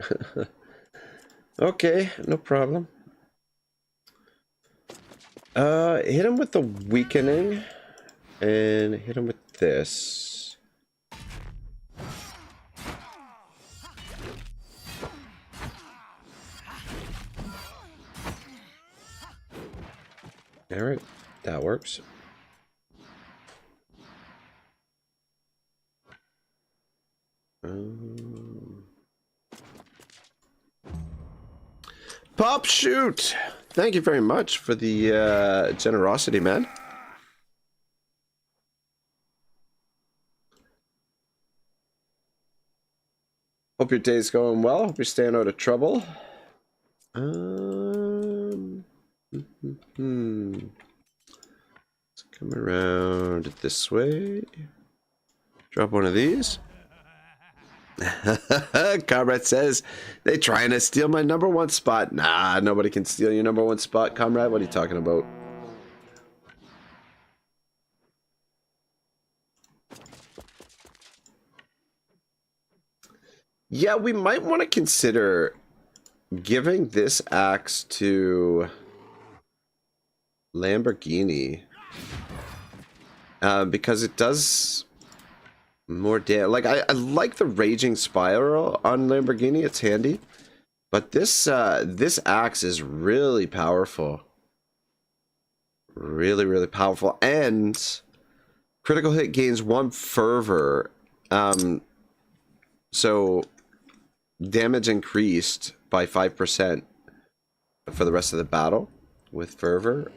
Okay, no problem. Hit him with the weakening and hit him with this. Alright, that works. Pop shoot! Thank you very much for the generosity, man. Hope your day's going well. Hope you're staying out of trouble. Let's come around this way. Drop one of these. Comrade says, they trying to steal my #1 spot. Nah, nobody can steal your #1 spot, Comrade. What are you talking about? Yeah, we might want to consider giving this axe to Lamborghini because it does more damage. Like I like the raging spiral on Lamborghini, it's handy, but this this axe is really powerful, really powerful, and critical hit gains 1 fervor, so damage increased by 5% for the rest of the battle with fervor,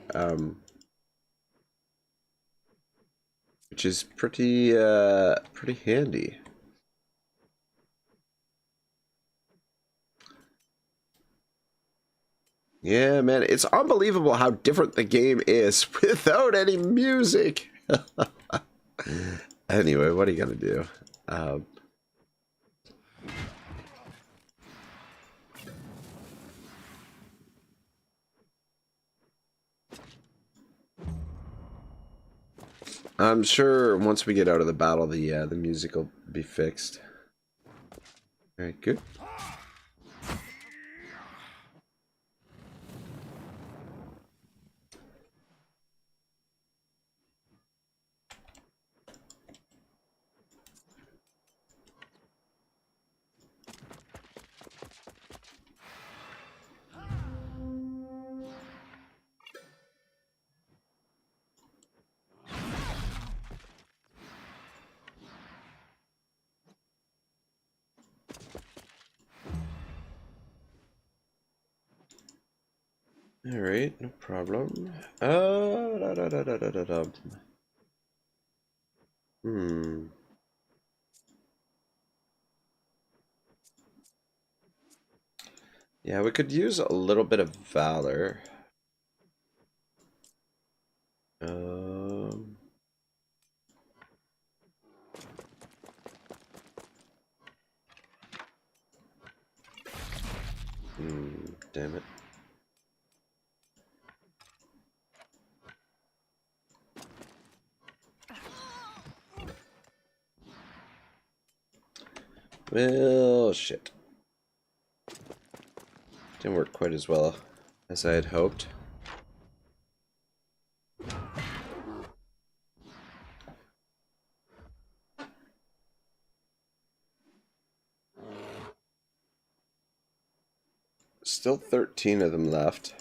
which is pretty handy. Yeah, man, it's unbelievable how different the game is without any music. Anyway, what are you gonna do? I'm sure once we get out of the battle, the music will be fixed. All right, good. All right, no problem. Yeah, we could use a little bit of valor. Damn it. Well, shit. Didn't work quite as well as I had hoped. Still 13 of them left.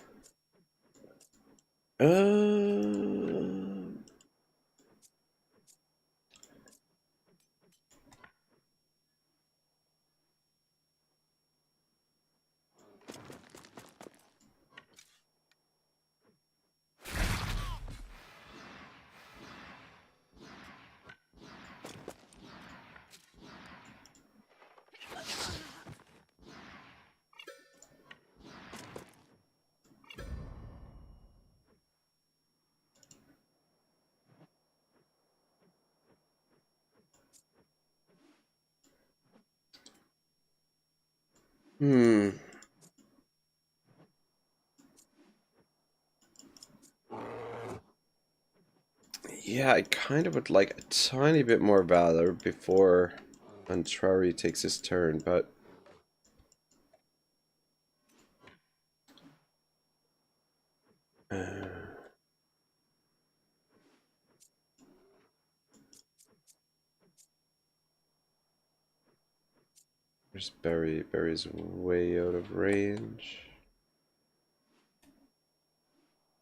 Yeah, I kind of would like a tiny bit more valor before Antrari takes his turn, but there's Barry. Barry's way out of range.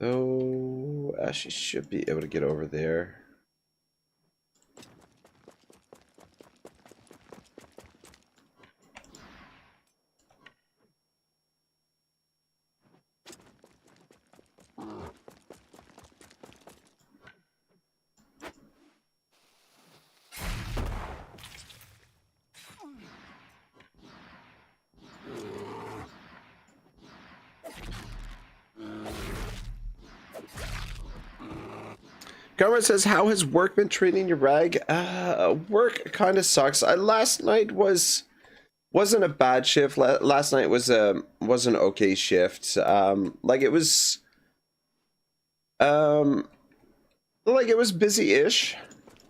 Though Ashley should be able to get over there. Government says, how has work been treating your rag? Work kind of sucks. Last night wasn't a bad shift. Last night was an okay shift. Like it was busy-ish.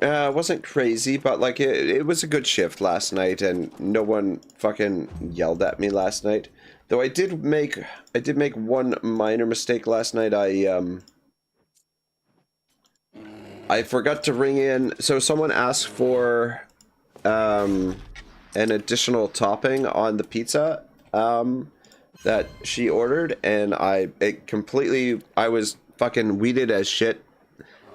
Wasn't crazy, but like it was a good shift last night, and no one fucking yelled at me last night. Though I did make one minor mistake last night. I forgot to ring in. So someone asked for an additional topping on the pizza that she ordered, and I was fucking weeded as shit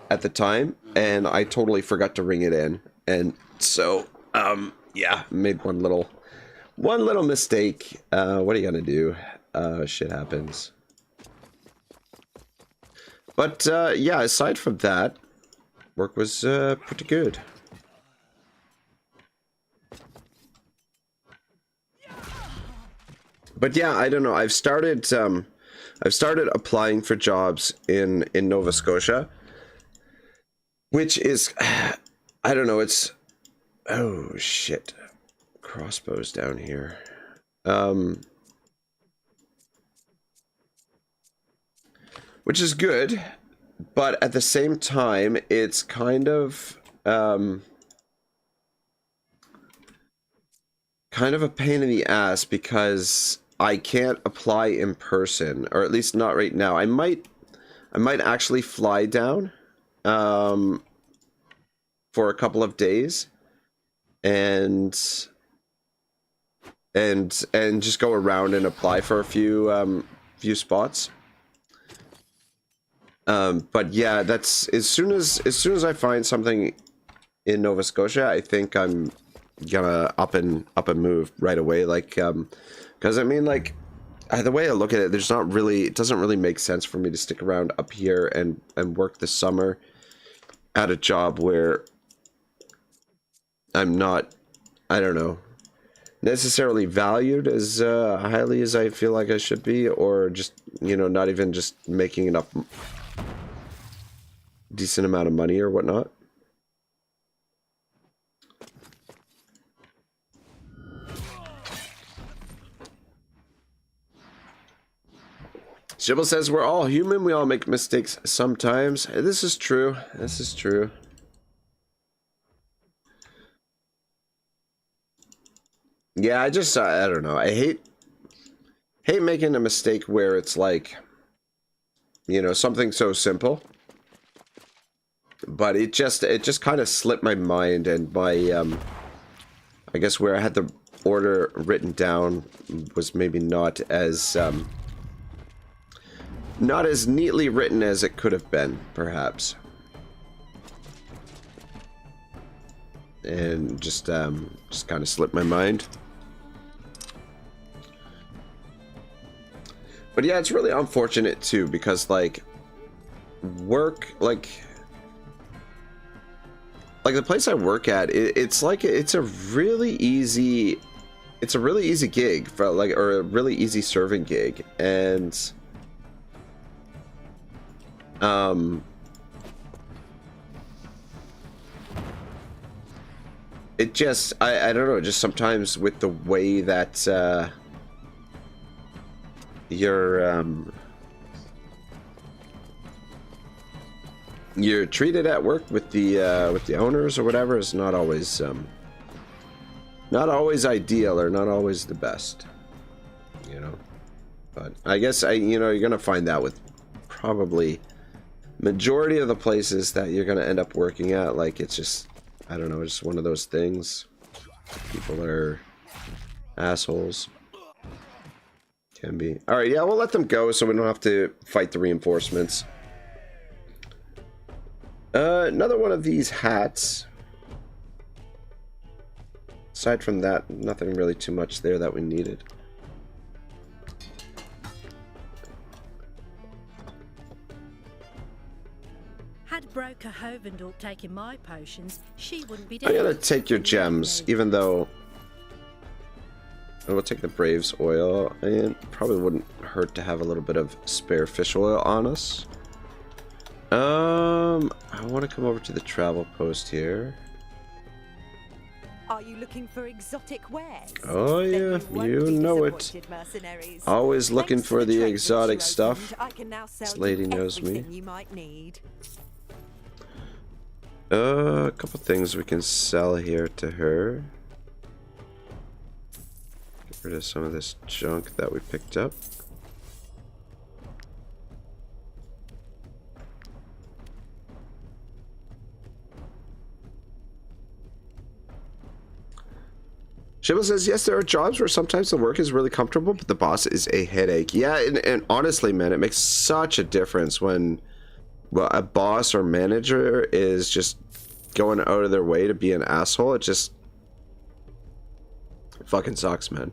at the time, and I totally forgot to ring it in, and so yeah, made one little mistake. What are you gonna do? Shit happens. But yeah, aside from that, work was pretty good. But yeah, I don't know. I've started applying for jobs in Nova Scotia, which is I don't know, it's... Oh, shit. Crossbows down here. Which is good, but at the same time, it's kind of a pain in the ass because I can't apply in person, or at least not right now. I might actually fly down for a couple of days and just go around and apply for a few spots. But yeah, that's as soon as I find something in Nova Scotia, I think I'm gonna up and move right away. Like, because I mean, like, the way I look at it, it doesn't really make sense for me to stick around up here and work the summer at a job where I'm not, I don't know, necessarily valued as highly as I feel like I should be, or just, you know, not even just making enough decent amount of money or whatnot. Shibble says we're all human, we all make mistakes sometimes. This is true. This is true. Yeah, I don't know. I hate making a mistake where it's like, you know, something so simple. But it just kind of slipped my mind, and my I guess where I had the order written down was maybe not as neatly written as it could have been, perhaps. And just kind of slipped my mind. But yeah, it's really unfortunate too, because like work, like the place I work at, it's a really easy gig for like, or a really easy serving gig, and it just, I don't know, just sometimes with the way that you're treated at work with the owners or whatever is not always ideal, or not always the best, you know. But I guess you're gonna find that with probably majority of the places that you're gonna end up working at. Like, it's just, I don't know, just one of those things. People are assholes. Can be. All right, yeah, we'll let them go so we don't have to fight the reinforcements. Another one of these hats. Aside from that, nothing really too much there that we needed. Had Broker Hovendorp taken my potions, she wouldn't be I'm dead. gonna take your gems, even though I will take the Braves oil, and probably wouldn't hurt to have a little bit of spare fish oil on us. I want to come over to the travel post here. Are you looking for exotic wares? Oh yeah, you know it. Mercenaries. Always looking Thanks for to the trade exotic routes you stuff. opened, I can now sell This lady you knows me. everything you might need. A couple things we can sell here to her. Get rid of some of this junk that we picked up. Shibble says, yes, there are jobs where sometimes the work is really comfortable, but the boss is a headache. Yeah, and honestly, man, it makes such a difference when, well, a boss or manager is just going out of their way to be an asshole. It just fucking sucks, man.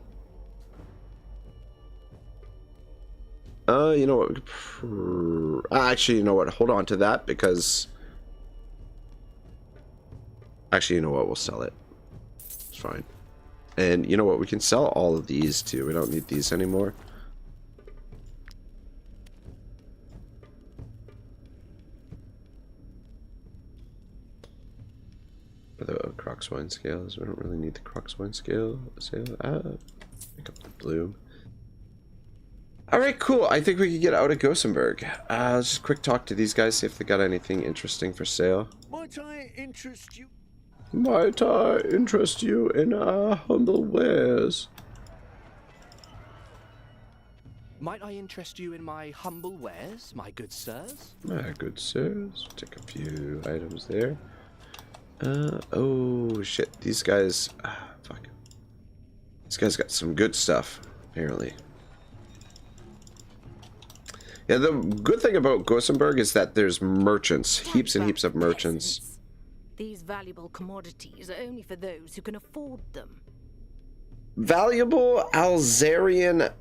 You know what? Actually, you know what? Hold on to that, because... Actually, you know what? We'll sell it. It's fine. And you know what? We can sell all of these too. We don't need these anymore. crux wine scales. We don't really need the crux wine scale. Pick up the bloom. Alright, cool. I think we can get out of Gothenburg. Let's just quick talk to these guys, see if they got anything interesting for sale. Might I interest you? Might I interest you in our humble wares? Might I interest you in my humble wares, my good sirs? My good sirs. Take a few items there. Oh shit. These guys. Fuck. These guys got some good stuff, apparently. Yeah, the good thing about Gothenburg is that there's merchants. Heaps and heaps of merchants. These valuable commodities are only for those who can afford them. Valuable Alzarian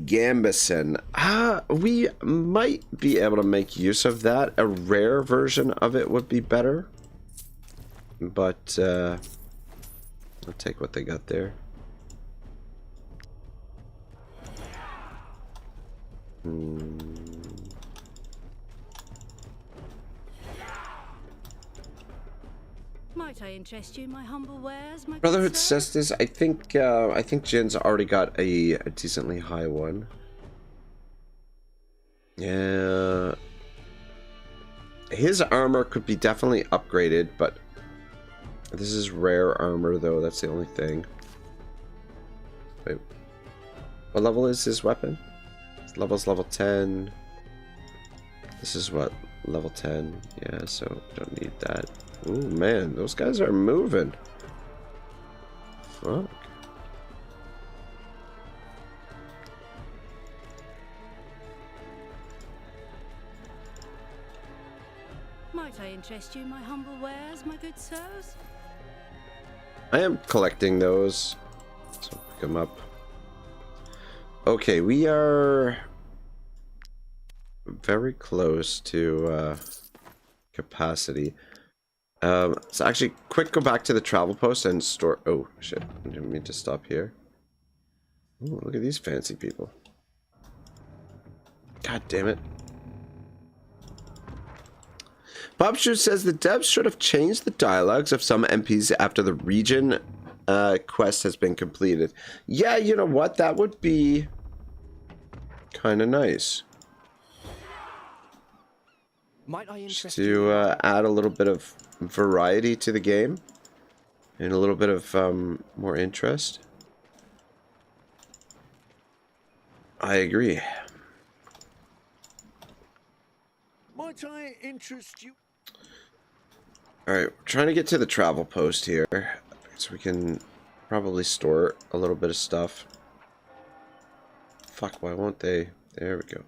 Gambison. We might be able to make use of that. A rare version of it would be better. But, I'll take what they got there. Might I interest you in my humble wares, my Brotherhood good sir? Cestus, I think Jin's already got a decently high one. Yeah. His armor could be definitely upgraded, but this is rare armor though, that's the only thing. Wait. What level is his weapon? His level's level 10. This is what? Level 10. Yeah, so don't need that. Ooh, man, those guys are moving. Fuck. Might I interest you in my humble wares, my good sirs? I am collecting those, so pick them up. Okay, we are very close to capacity. So actually, quick, go back to the travel post and store. Oh shit! I didn't mean to stop here. Ooh, look at these fancy people. God damn it! Bob Shoe says the devs should have changed the dialogues of some NPCs after the region quest has been completed. Yeah, you know what? That would be kind of nice. Might I interest Just to add a little bit of variety to the game and a little bit of more interest. I agree. Might I interest you? Alright, we're trying to get to the travel post here so we can probably store a little bit of stuff. Fuck, why won't they? There we go.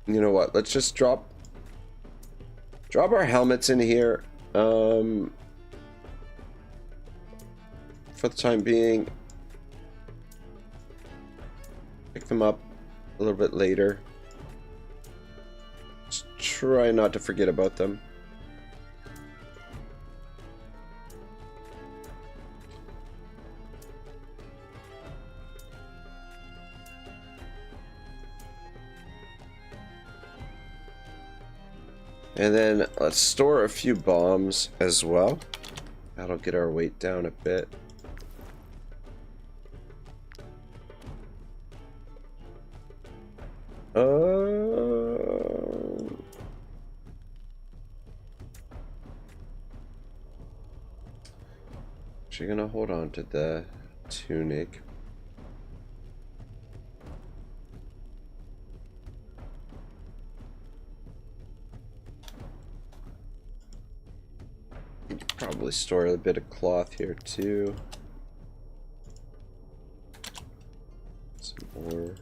You know what? Let's just drop our helmets in here. For the time being. Pick them up a little bit later. Just try not to forget about them. And then let's store a few bombs as well. That'll get our weight down a bit. Actually gonna hold on to the tunic. Probably store a bit of cloth here too. Some more.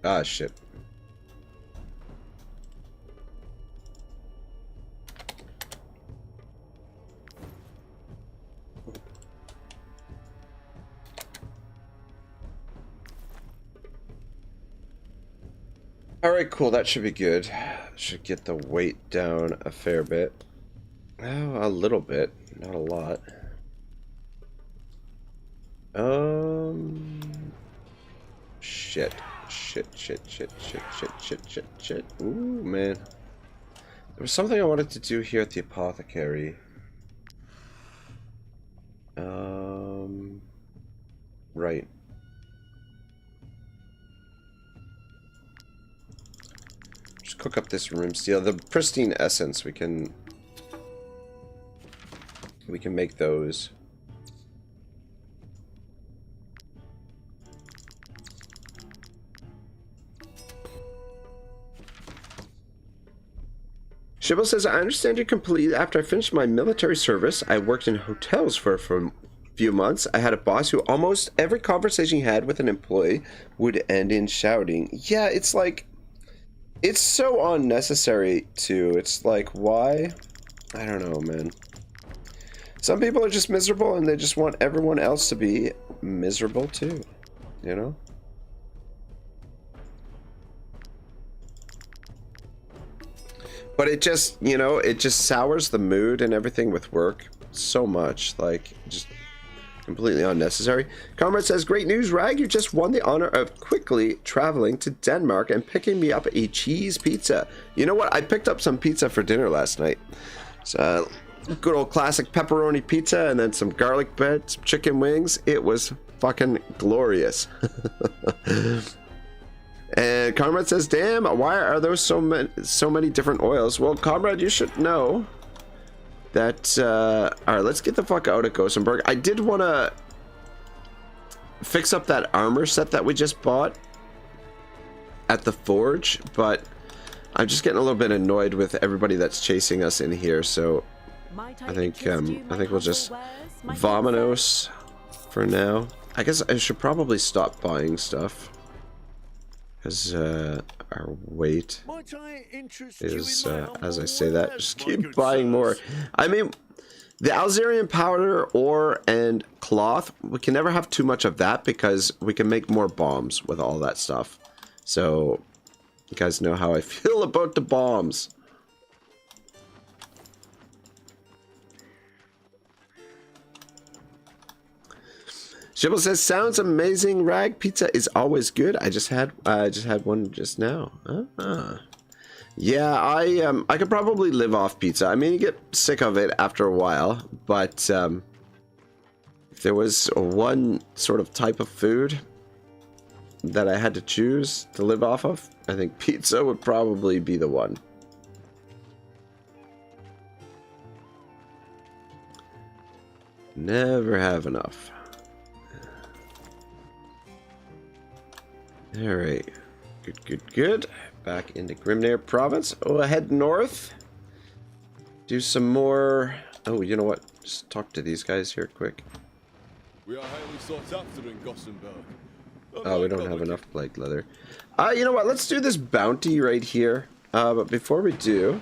Ah, shit. Alright, cool. That should be good. Should get the weight down a fair bit. Oh, a little bit. Not a lot. Shit. Ooh, man. There was something I wanted to do here at the apothecary. Right. Just cook up this room steel. The pristine essence, we can make those. Shibble says, I understand you completely. After I finished my military service, I worked in hotels for a few months. I had a boss who almost every conversation he had with an employee would end in shouting. Yeah, it's like, it's so unnecessary too. It's like, why? I don't know, man. Some people are just miserable and they just want everyone else to be miserable too, you know? But it just, you know, it just sours the mood and everything with work so much. Like, just completely unnecessary. Comrade says, great news, Rag. You just won the honor of quickly traveling to Denmark and picking me up a cheese pizza. You know what? I picked up some pizza for dinner last night. So, good old classic pepperoni pizza and then some garlic bread, some chicken wings. It was fucking glorious. And Comrade says, damn, why are there so many different oils? Well, Comrade, you should know that, alright, let's get the fuck out of Gothenburg. I did want to fix up that armor set that we just bought at the forge, but I'm just getting a little bit annoyed with everybody that's chasing us in here, so I think we'll just Vominos for now. I guess I should probably stop buying stuff. Because our weight is, as I say that, just keep buying more. I mean, the Alzerian powder, ore, and cloth, we can never have too much of that because we can make more bombs with all that stuff. So, you guys know how I feel about the bombs. Shibble says, sounds amazing, Rag. Pizza is always good. I just had one just now. Yeah, I could probably live off pizza. I mean, you get sick of it after a while, but if there was one sort of type of food that I had to choose to live off of, I think pizza would probably be the one. Never have enough. Alright. Good. Back into Grimnir province. Oh, head north. Do some more... Oh, you know what? Just talk to these guys here quick. We are highly sought after in Gothenburg. Oh, we don't have enough plague leather. You know what? Let's do this bounty right here. But before we do,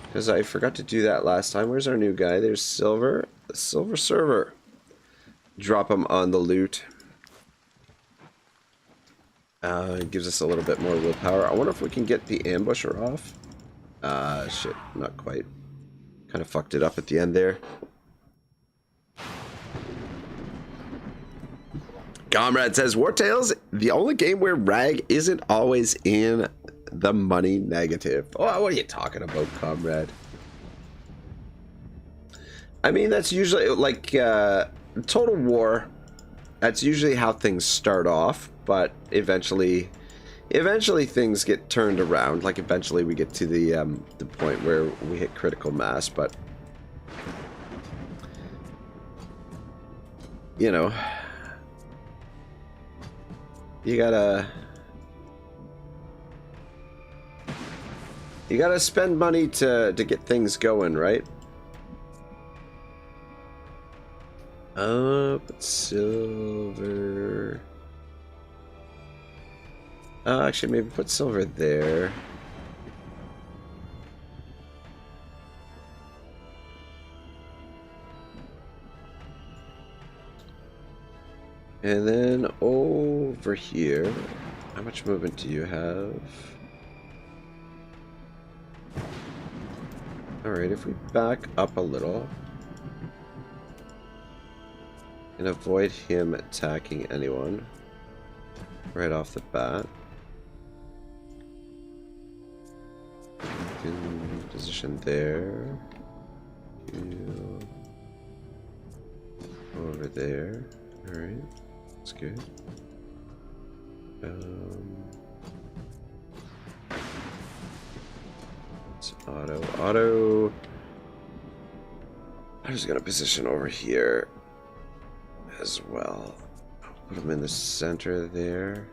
because I forgot to do that last time. Where's our new guy? There's Silver. The Silver Server. Drop him on the loot. It gives us a little bit more willpower. I wonder if we can get the ambusher off. Shit, not quite. Kind of fucked it up at the end there. Comrade says, Wartales, the only game where Rag isn't always in the money negative. Oh, what are you talking about, Comrade? I mean, that's usually, like, Total War, that's usually how things start off. But eventually things get turned around. Like eventually we get to the point where we hit critical mass. But you know, you gotta spend money to get things going, right? But silver. Actually, maybe put silver there. And then over here, how much movement do you have? Alright, if we back up a little. And avoid him attacking anyone right off the bat. You can position there. You over there. Alright. That's good. It's Otto. Otto. I'm just gonna position over here as well. Put him in the center there.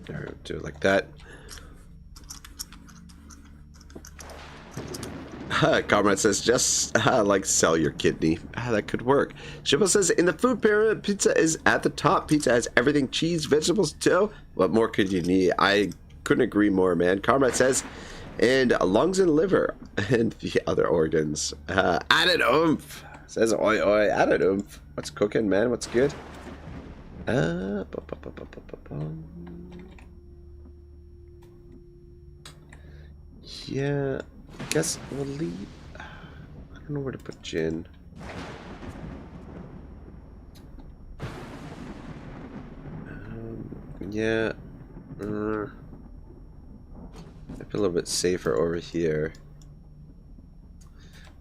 Alright, do it like that. Comrade says, just like sell your kidney. That could work. Shibble says, in the food pyramid, pizza is at the top. Pizza has everything, cheese, vegetables, dough. What more could you need? I couldn't agree more, man. Comrade says, and lungs and liver and the other organs. Added oomph. Says, oi, oi, added oomph. What's cooking, man? What's good? Yeah, I guess we'll leave. I don't know where to put Jin. Yeah. I feel a little bit safer over here.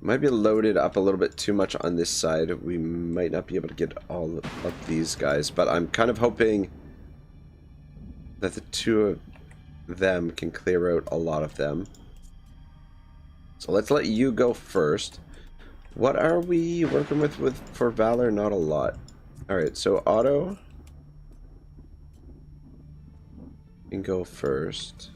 Might be loaded up a little bit too much on this side. We might not be able to get all of these guys, but I'm kind of hoping that the two of them can clear out a lot of them. So let's let you go first. What are we working with for Valor? Not a lot. Alright, so Otto can go first.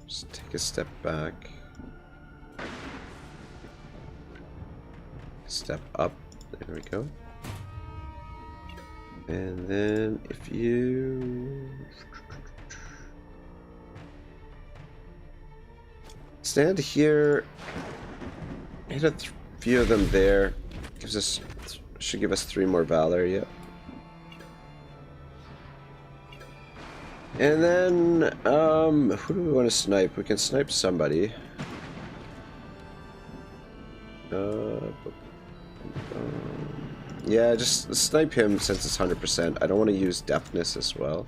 Just take a step back. Step up. There we go. And then if you stand here, hit a few of them there. Gives us, should give us 3 more Valor. Yep. And then, who do we want to snipe? We can snipe somebody. Yeah, just snipe him since it's 100%. I don't want to use deafness as well.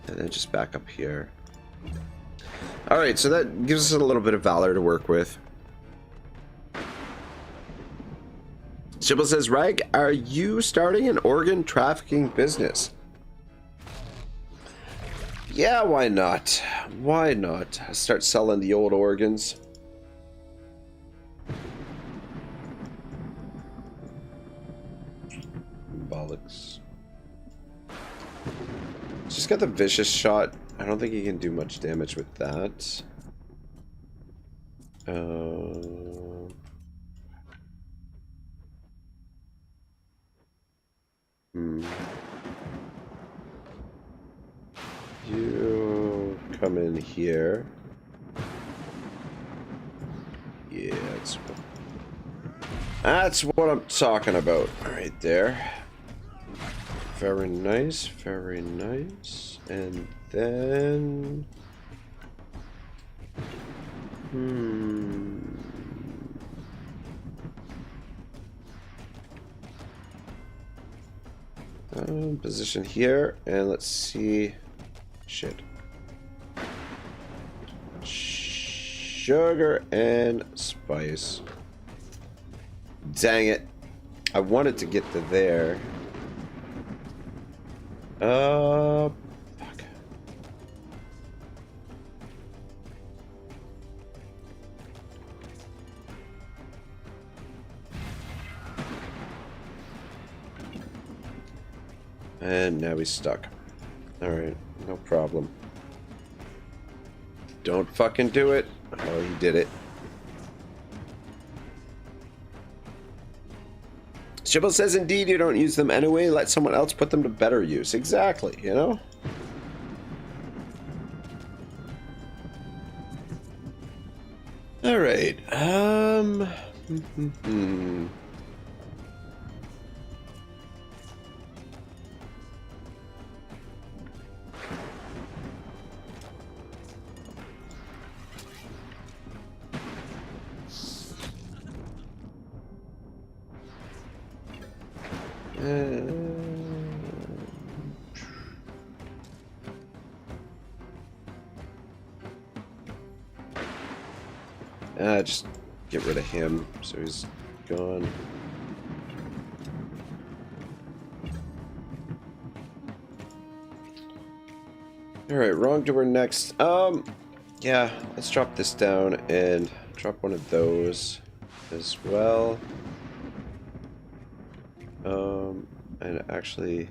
And then just back up here. Alright, so that gives us a little bit of Valor to work with. Shibble says, Rag, are you starting an organ trafficking business? Yeah, why not? Why not? Start selling the old organs. Bollocks. Just got the vicious shot. I don't think he can do much damage with that. You come in here. Yeah, that's what I'm talking about right there. Very nice, very nice. And then position here, and let's see. Shit. Sugar and spice. Dang it. I wanted to get to there. Fuck. And now he's stuck. Alright, no problem. Don't fucking do it. Oh, he did it. Shibble says, indeed, you don't use them anyway. Let someone else put them to better use. Exactly, you know? Alright, Just get rid of him so he's gone. Alright, wrongdoer next. Yeah, let's drop this down and drop one of those as well. And actually...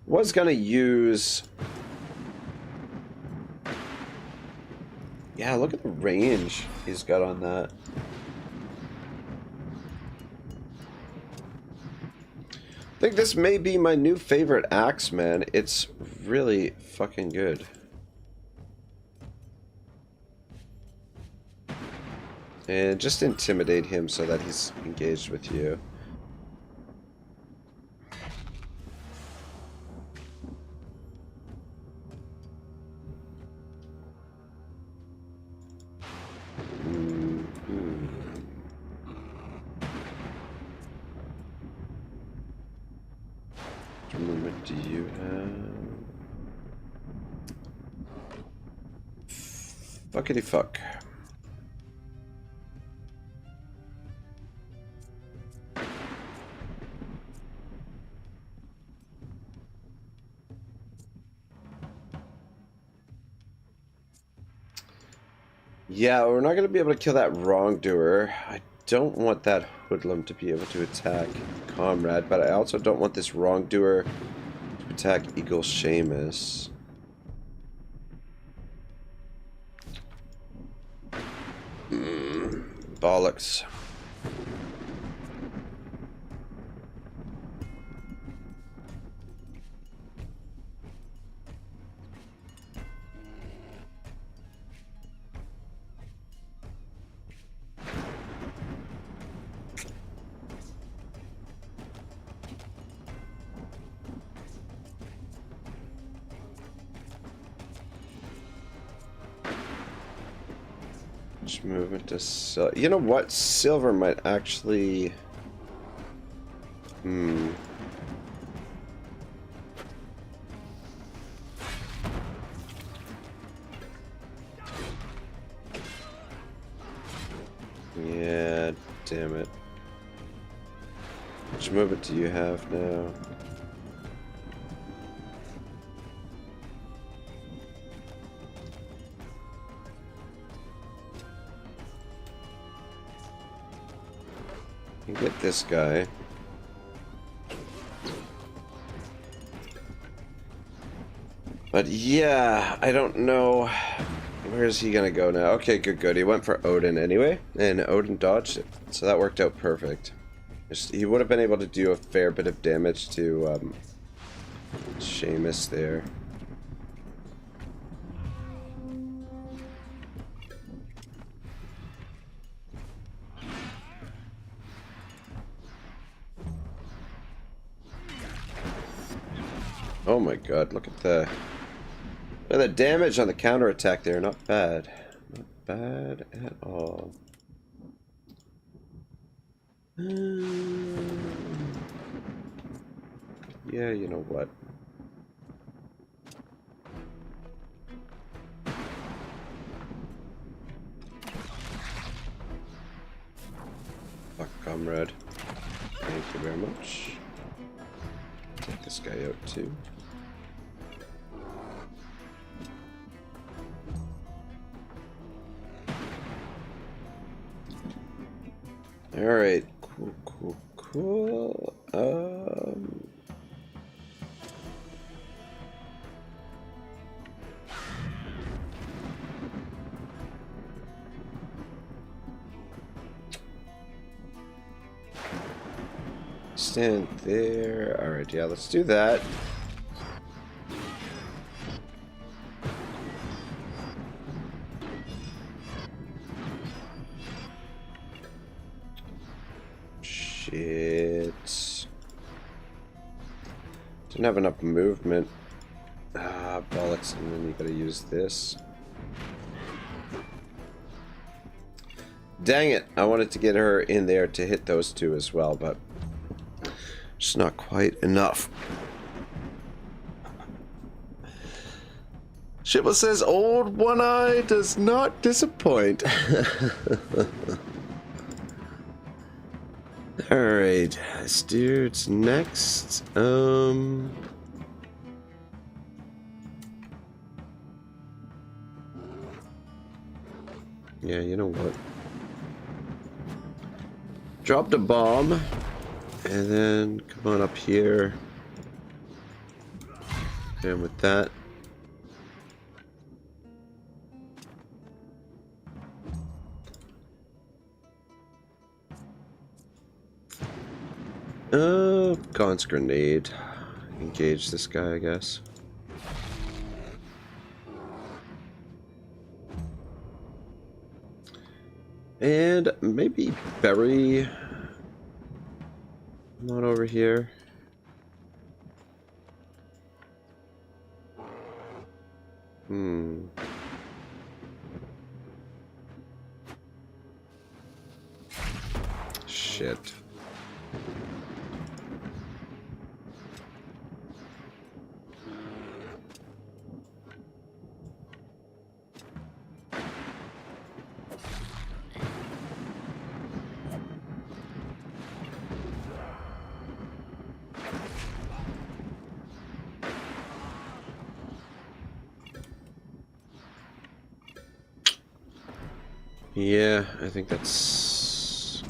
was gonna use... Yeah, look at the range he's got on that. I think this may be my new favorite axe, man. It's really fucking good. And just intimidate him so that he's engaged with you. What do you have? Fuckity fuck. Yeah, we're not going to be able to kill that wrongdoer. I don't want that hoodlum to be able to attack Comrade, but I also don't want this wrongdoer to attack Eagle Seamus. Bollocks. Just move it to silver. You know what? Silver might actually... Yeah, damn it. Which movement do you have now? Get this guy. But yeah, I don't know. Where is he gonna go now? Okay, good. He went for Odin anyway, and Odin dodged it, so that worked out perfect. He would have been able to do a fair bit of damage to Seamus there. Oh my god, look at the damage on the counterattack there. Not bad. Not bad at all. Yeah, you know what? Fuck, comrade. Thank you very much. Take this guy out too. Alright, cool. Stand there. Alright, yeah, let's do that. Shit. Didn't have enough movement. Ah, bollocks, and then you gotta use this. Dang it! I wanted to get her in there to hit those two as well, but just not quite enough. Shibble says, old One Eye does not disappoint. Alright, this dude's next. Yeah, you know what? Dropped a bomb, and then come on up here. And with that. Gaunt's grenade. Engage this guy, I guess. And maybe bury. Come on over here. Shit. Yeah, I think that's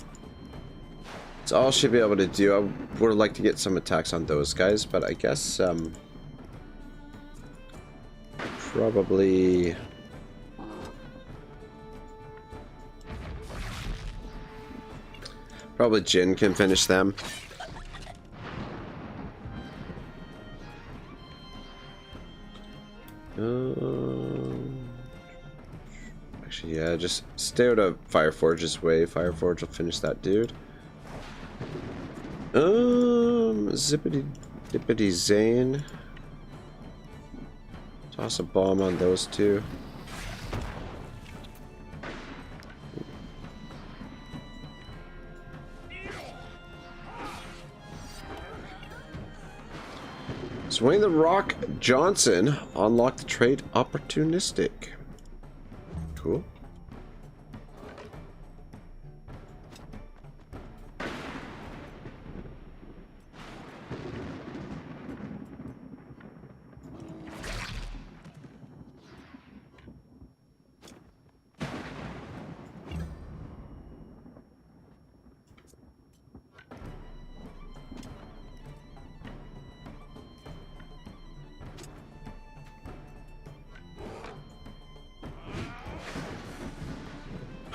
all she'll be able to do. I would like to get some attacks on those guys, but I guess probably Jin can finish them. Actually, yeah, just stay out of Fireforge's way. Fireforge will finish that dude. Zippity Dippity Zane. Toss a bomb on those two. Swing the Rock Johnson. Unlock the trait Opportunistic. Cool.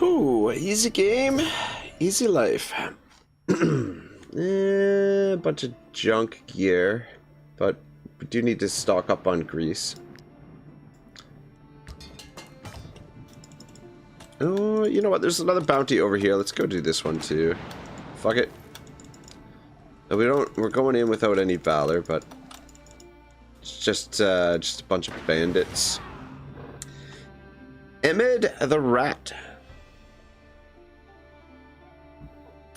Ooh, easy game, easy life. A bunch of junk gear, but we do need to stock up on grease. Oh, you know what? There's another bounty over here. Let's go do this one too. Fuck it. We're going in without any valor, but it's just a bunch of bandits. Emid the Rat.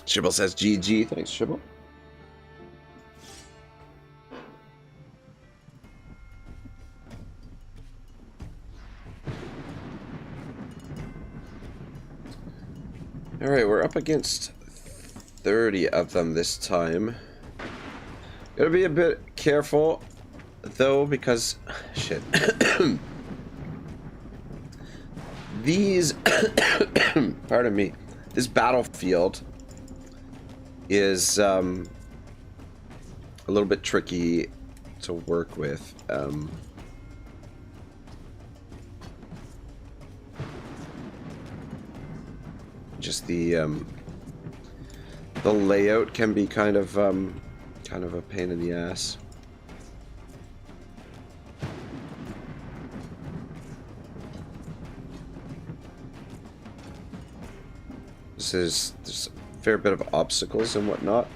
Shibble says GG. Thanks, Shibble. Alright, we're up against 30 of them this time. Gotta be a bit careful, though, because... shit. These... pardon me. This battlefield is a little bit tricky to work with. Just the layout can be kind of a pain in the ass. There's a fair bit of obstacles and whatnot.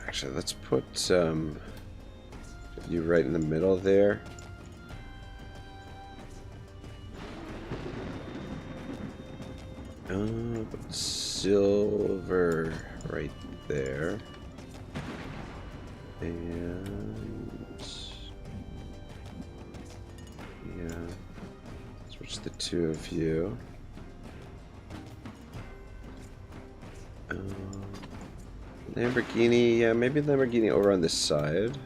Actually, let's put you right in the middle there. Silver right there. And yeah, switch the two of you. Lamborghini, yeah, maybe Lamborghini over on this side.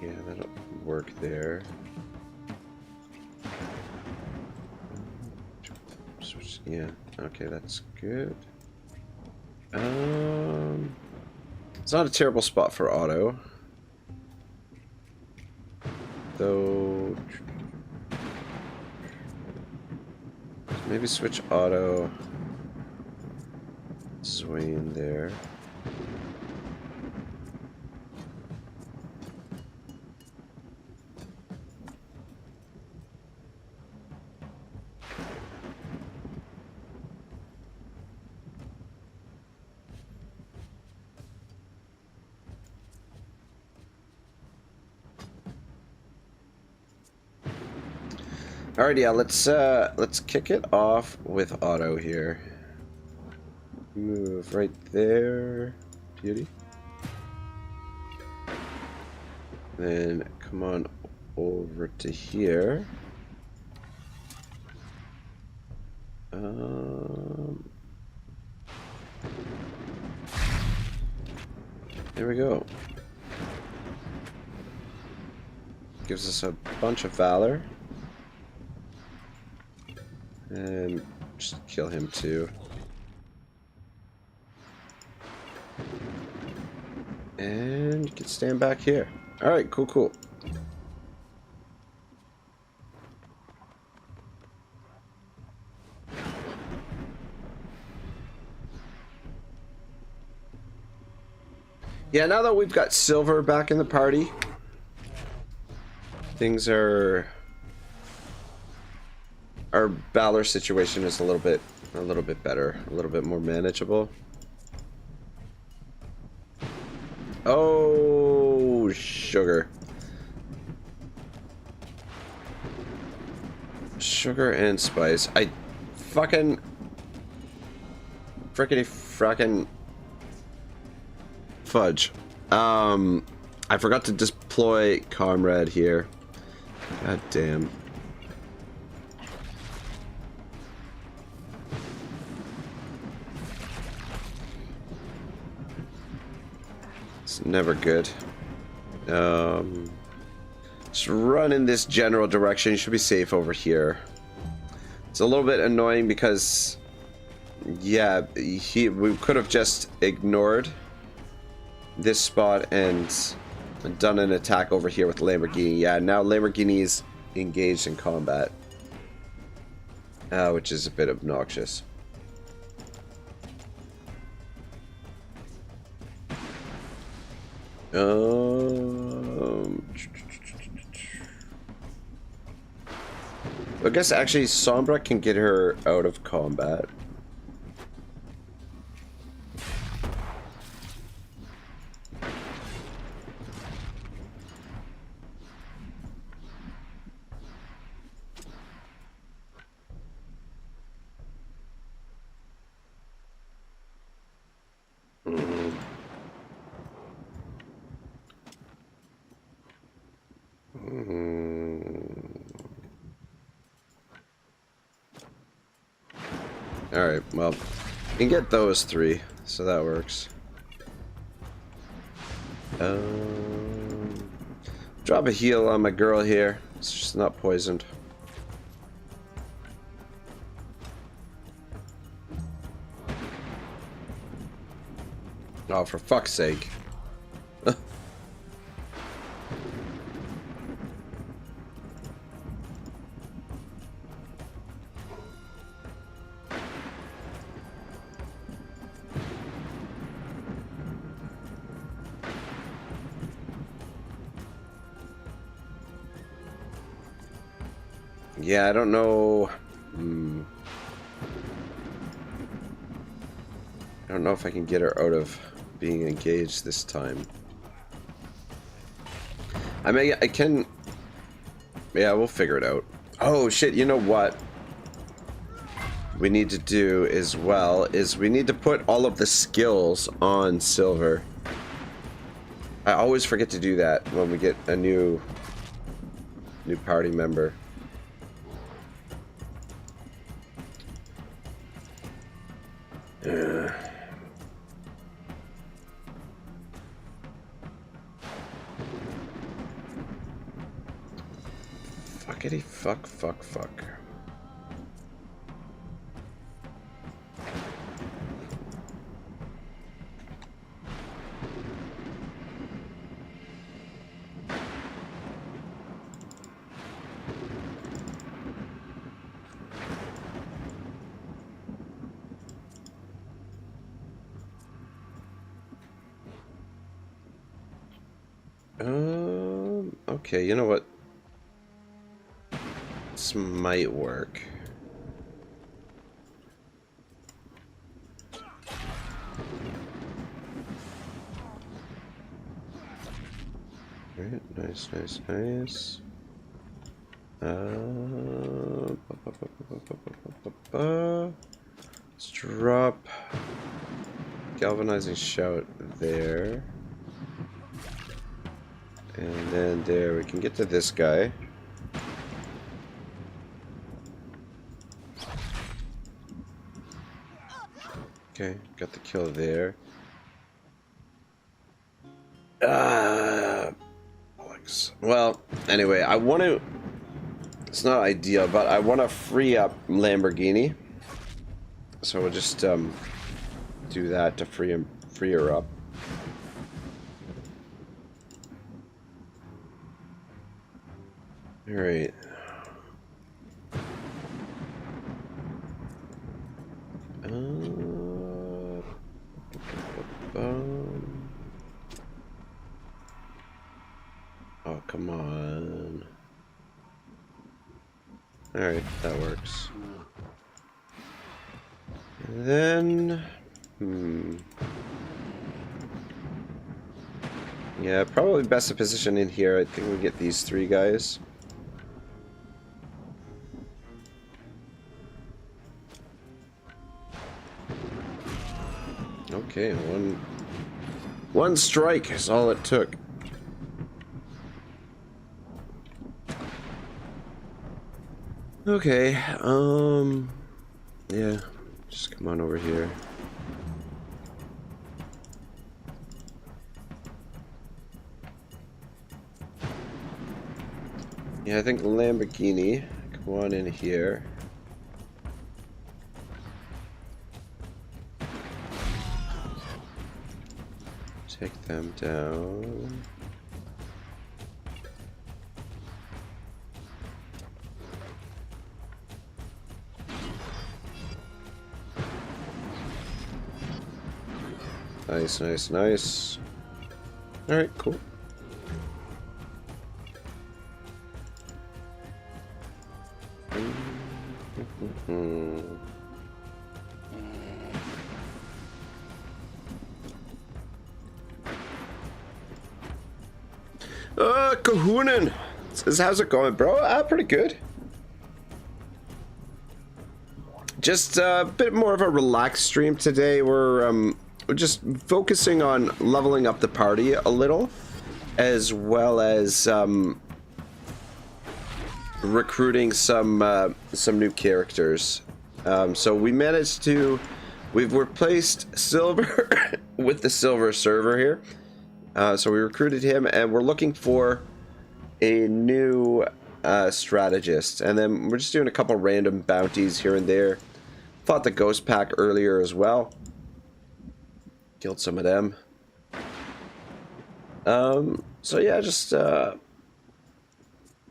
Yeah, that'll work there. Switch, yeah, okay, that's good. It's not a terrible spot for Otto. Though maybe switch Otto Swain there. Alright, yeah, let's kick it off with Otto here. Move right there, beauty. Then come on over to here. There we go. Gives us a bunch of valor. And just kill him too. And you can stand back here. Alright, cool, cool. Yeah, now that we've got Silver back in the party, things are... Our Valor situation is a little bit better, a little bit more manageable. Oh, sugar. Sugar and spice. I fucking frickin' fudge. I forgot to deploy Comrade here. God damn. Never good. Just run in this general direction. You should be safe over here. It's a little bit annoying because, yeah, we could have just ignored this spot and done an attack over here with Lamborghini. Yeah, now Lamborghini is engaged in combat, which is a bit obnoxious. I guess actually Sombra can get her out of combat. Alright, well, you can get those three, so that works. Drop a heal on my girl here. It's just not poisoned. Oh, for fuck's sake. Yeah, I don't know. I don't know if I can get her out of being engaged this time. I mean, I can... Yeah, we'll figure it out. Oh, shit, you know what? We need to do as well is we need to put all of the skills on Silver. I always forget to do that when we get a new party member. Fuckity fuck. Okay, you know what? This might work. Alright, nice. Let's drop galvanizing shout there. And then there, we can get to this guy. Okay, got the kill there. Well, anyway, I want to... It's not ideal, but I want to free up Lamborghini. So we'll just do that to free her up. All right. Oh, come on. All right, that works. And then, yeah, probably best to position in here. I think we get these three guys. Okay, one strike is all it took. Okay, yeah, just come on over here. Yeah, I think Lamborghini, come on in here. Take them down. Nice. All right, cool. Kahoonin! Says, how's it going, bro? Pretty good. Just a bit more of a relaxed stream today. We're just focusing on leveling up the party a little, as well as recruiting some new characters. So we managed to, we've replaced Silver with the Silver server here. So we recruited him, and we're looking for a new strategist. And then we're just doing a couple random bounties here and there. Fought the ghost pack earlier as well. Killed some of them. So yeah, just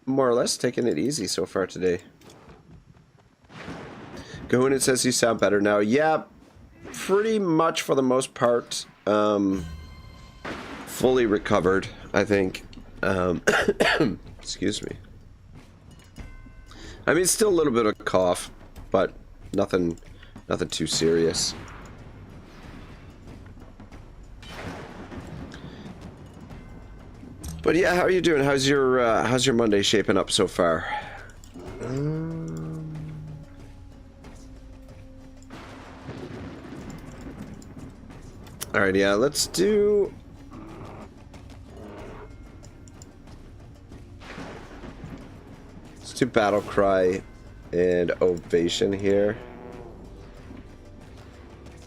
more or less taking it easy so far today. Kahuna says you sound better now. Yeah, pretty much for the most part. Fully recovered, I think. Excuse me. I mean, still a little bit of a cough, but nothing too serious. But yeah, how are you doing? How's your Monday shaping up so far? Alright, yeah, let's do... Let's do Battle Cry and Ovation here.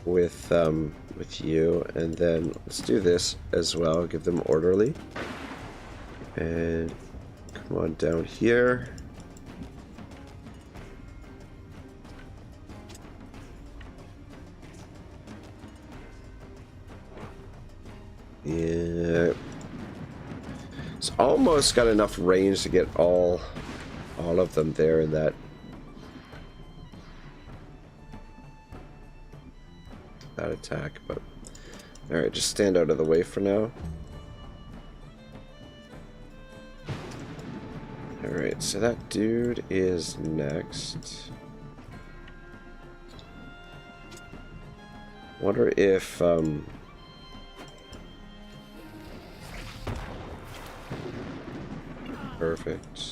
With you, and then let's do this as well. Give them Orderly. And come on down here. Yeah. It's almost got enough range to get all of them there in that attack, but alright, just stand out of the way for now. Alright, so that dude is next. Wonder if perfect.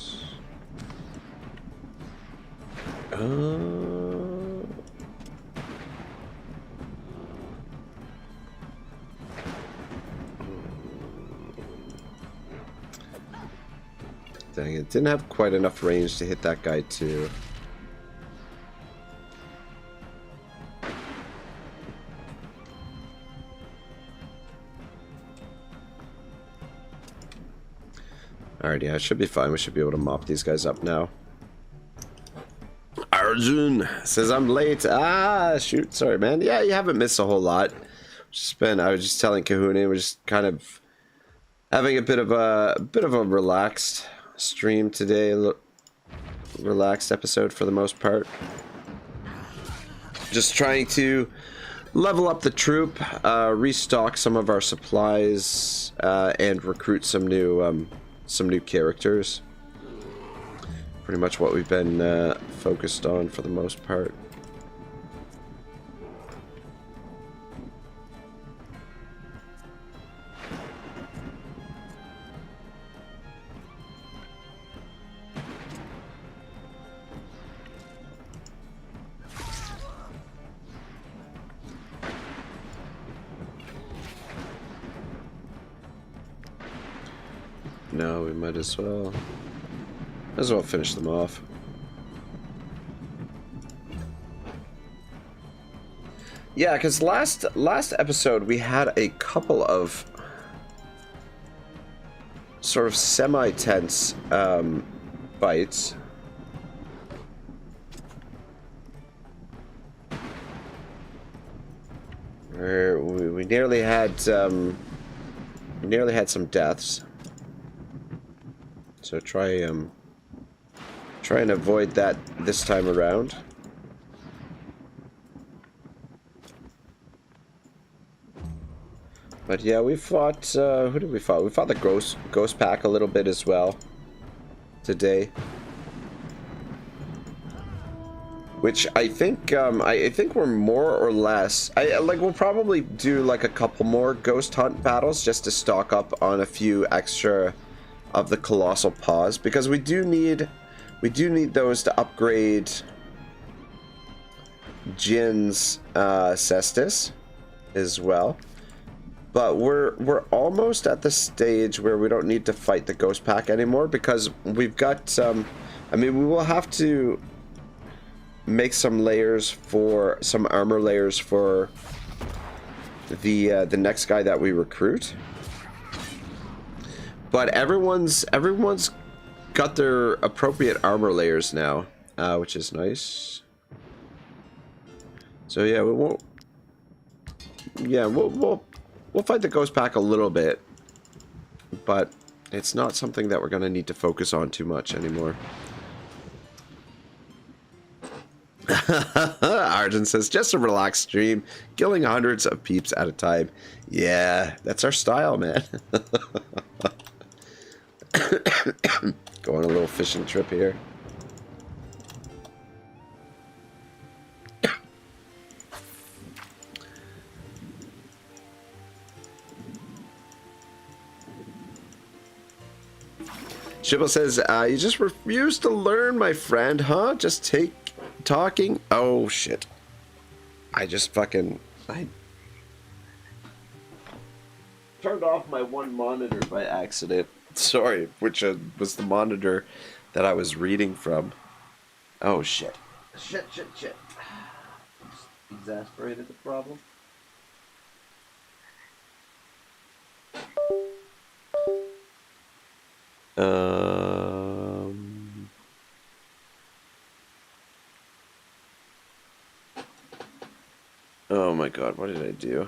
Dang it, didn't have quite enough range to hit that guy too. Alright, yeah, it should be fine. We should be able to mop these guys up now. Arjun says I'm late. Ah, shoot, sorry, man. Yeah, you haven't missed a whole lot. I was just telling Kahuna, we're just kind of having a bit of a relaxed stream today, a relaxed episode for the most part. Just trying to level up the troop, restock some of our supplies, and recruit some new characters. Pretty much what we've been focused on for the most part. No, we might as well finish them off. Yeah, because last episode we had a couple of sort of semi-tense fights. Where we nearly had some deaths. So try and avoid that this time around. But yeah, we fought, who did we fight? We fought the Ghost Pack a little bit as well today. Which I think we're more or less, we'll probably do like a couple more Ghost Hunt battles just to stock up on a few extra of the Colossal Paws, because we do need those to upgrade Jin's Cestus as well. But we're almost at the stage where we don't need to fight the Ghost Pack anymore, because we've got I mean, we will have to make some armor layers for the next guy that we recruit. But everyone's got their appropriate armor layers now, which is nice. So yeah, we'll fight the Ghost Pack a little bit, but it's not something that we're gonna need to focus on too much anymore. Arjun says, just a relaxed stream, killing hundreds of peeps at a time. Yeah, that's our style, man. Go on a little fishing trip here. Shibble says, you just refuse to learn, my friend, huh? Just take talking. Oh, shit. I turned off my one monitor by accident. Sorry, which was the monitor that I was reading from. Oh, shit. Shit. Exasperated the problem. Oh my god, what did I do?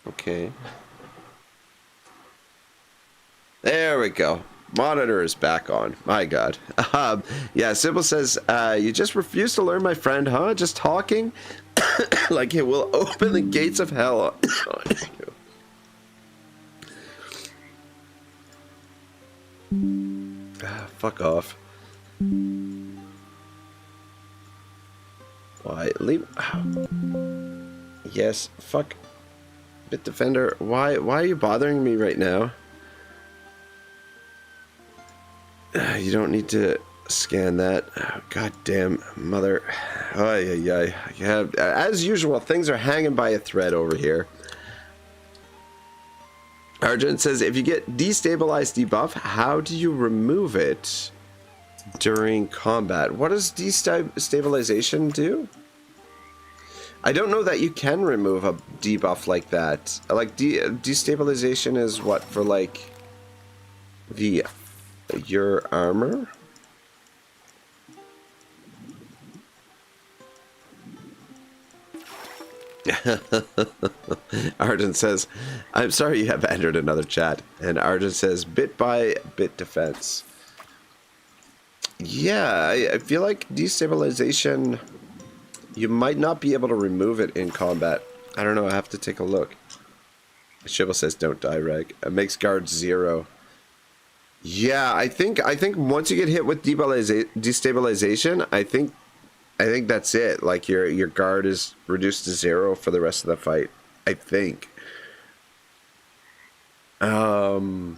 Okay. There we go. Monitor is back on. My god. Yeah, Sybil says, you just refuse to learn, my friend, huh? Just talking like it will open the gates of hell. Fuck off. Why? Leave. Yes, fuck. Bit Defender, why are you bothering me right now? You don't need to scan that. Oh, god damn mother. Oh, yeah. As usual, things are hanging by a thread over here. Argent says, if you get destabilized debuff, how do you remove it during combat? What does destabilization do? I don't know that you can remove a debuff like that. Like, destabilization is what, for like your armor? Argent says, I'm sorry you have entered another chat. And Argent says, bit by bit defense. Yeah, I feel like destabilization, you might not be able to remove it in combat. I don't know, I have to take a look. Shibble says, don't die, Reg. It makes guard 0. Yeah, I think once you get hit with destabilization, I think that's it. Like your guard is reduced to 0 for the rest of the fight. I think. Oh,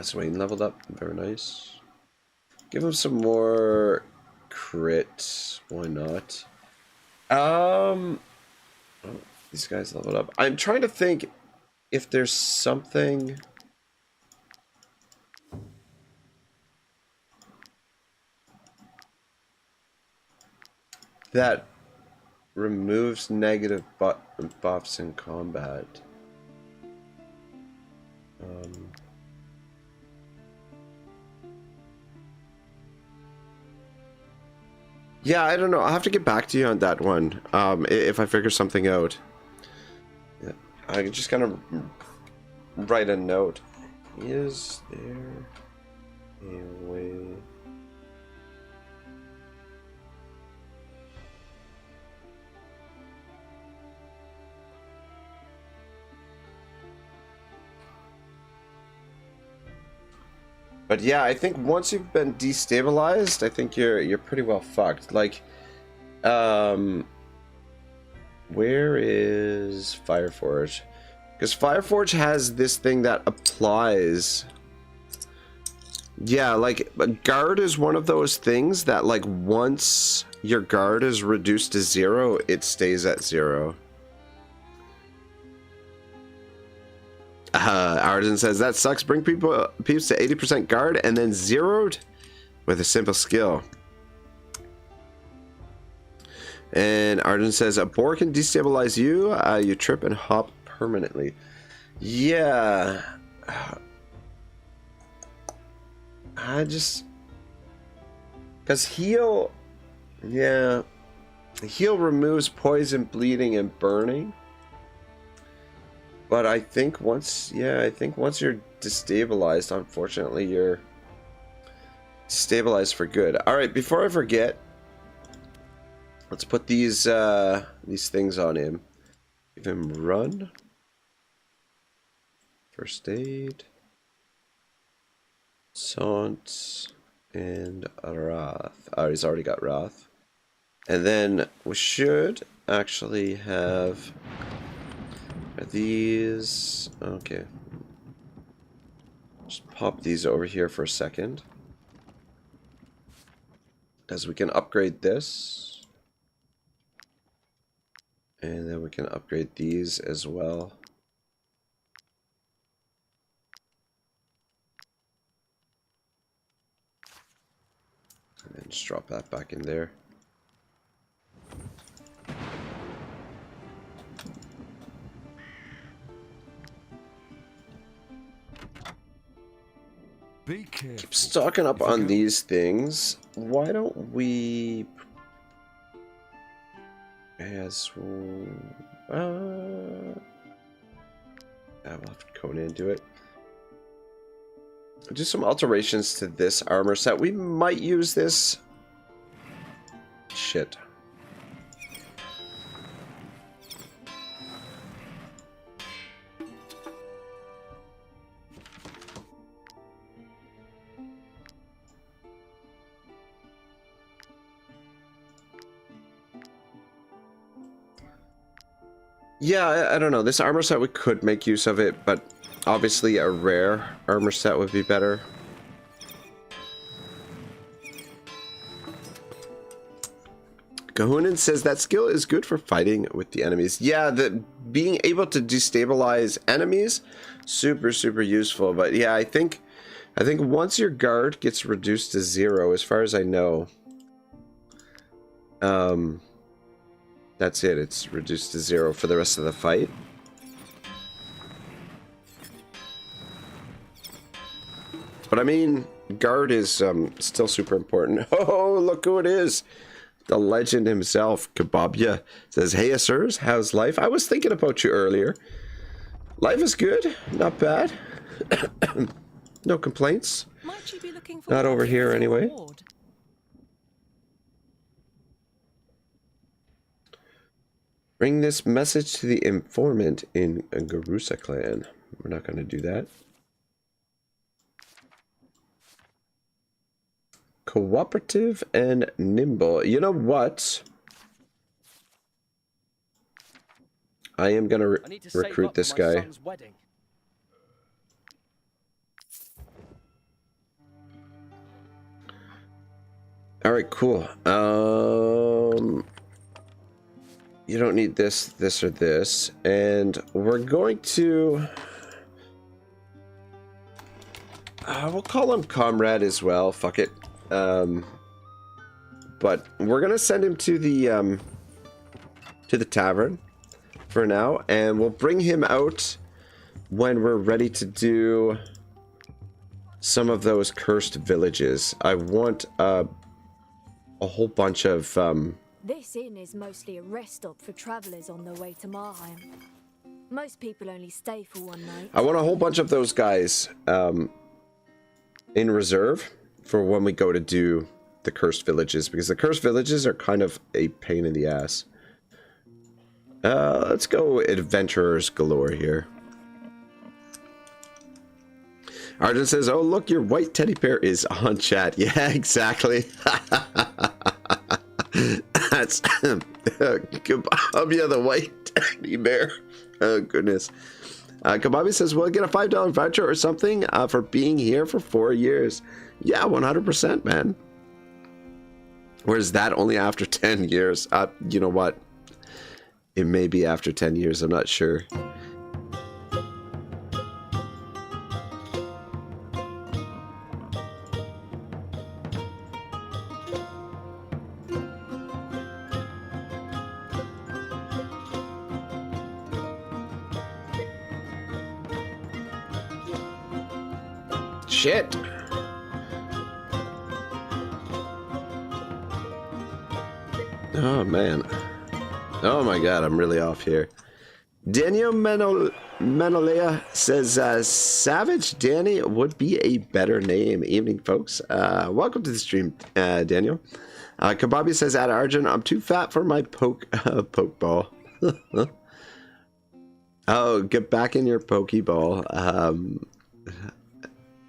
Swain leveled up. Very nice. Give him some more crit. Why not? Oh, these guys leveled up. I'm trying to think if there's something that removes negative buffs in combat. Yeah, I don't know. I'll have to get back to you on that one if I figure something out. Yeah, I just kind of write a note. Is there a way? But yeah, I think once you've been destabilized, I think you're pretty well fucked. Like, where is Fireforge? Because Fireforge has this thing that applies. Yeah, like guard is one of those things that, like, once your guard is reduced to 0, it stays at 0. Arden says, that sucks. Bring peeps to 80% guard and then 0'd with a simple skill. And Arden says, a boar can destabilize you. You trip and hop permanently. Yeah. I just... Because heal... Yeah. Heal removes poison, bleeding, and burning. But I think once you're destabilized, unfortunately, you're stabilized for good. All right, before I forget, let's put these things on him. Give him run, first aid, Saunt, and Wrath. Oh, he's already got Wrath. And then we should actually have these. Okay. Just pop these over here for a second. As we can upgrade this. And then we can upgrade these as well. And then just drop that back in there. Be careful. Keep stocking up on these things. Why don't we... As we'll have Conan do it. Do some alterations to this armor set. We might use this. Shit. Yeah, I don't know. This armor set, we could make use of it, but obviously a rare armor set would be better. Kahunan says that skill is good for fighting with the enemies. Yeah, being able to destabilize enemies, super useful. But yeah, I think once your guard gets reduced to 0, as far as I know, that's it. It's reduced to 0 for the rest of the fight. But I mean, guard is still super important. Oh, look who it is. The legend himself, Kebabia, says, "Hey, sirs, how's life? I was thinking about you earlier. Life is good, not bad. No complaints. Might you be looking for Not over here anyway. reward? Bring this message to the informant in Garusa clan." We're not going to do that. Cooperative and nimble. You know what? I am going to recruit this guy. All right, cool. You don't need this, this, or this. And we're going to... we'll call him Comrade as well. Fuck it. But we're going to send him to the tavern for now. And we'll bring him out when we're ready to do some of those cursed villages. I want a whole bunch of... This inn is mostly a rest stop for travellers on their way to Marheim. Most people only stay for one night. I want a whole bunch of those guys in reserve for when we go to do the cursed villages, because the cursed villages are kind of a pain in the ass. Let's go adventurers galore here. Arden says, "Oh look, your white teddy bear is on chat." Yeah, exactly. That's Kebabia the white teddy bear. Oh goodness. Kebabia says, "We'll get a $5 voucher or something for being here for 4 years." Yeah, 100%, man. Or is that only after 10 years? You know what? It may be after 10 years. I'm not sure. Shit. Oh man. Oh my god, I'm really off here. Daniel Menolea says, "Savage Danny would be a better name." Evening, folks. Welcome to the stream, Daniel. Kababi says, "At Arjun, I'm too fat for my pokeball." Oh, get back in your pokeball.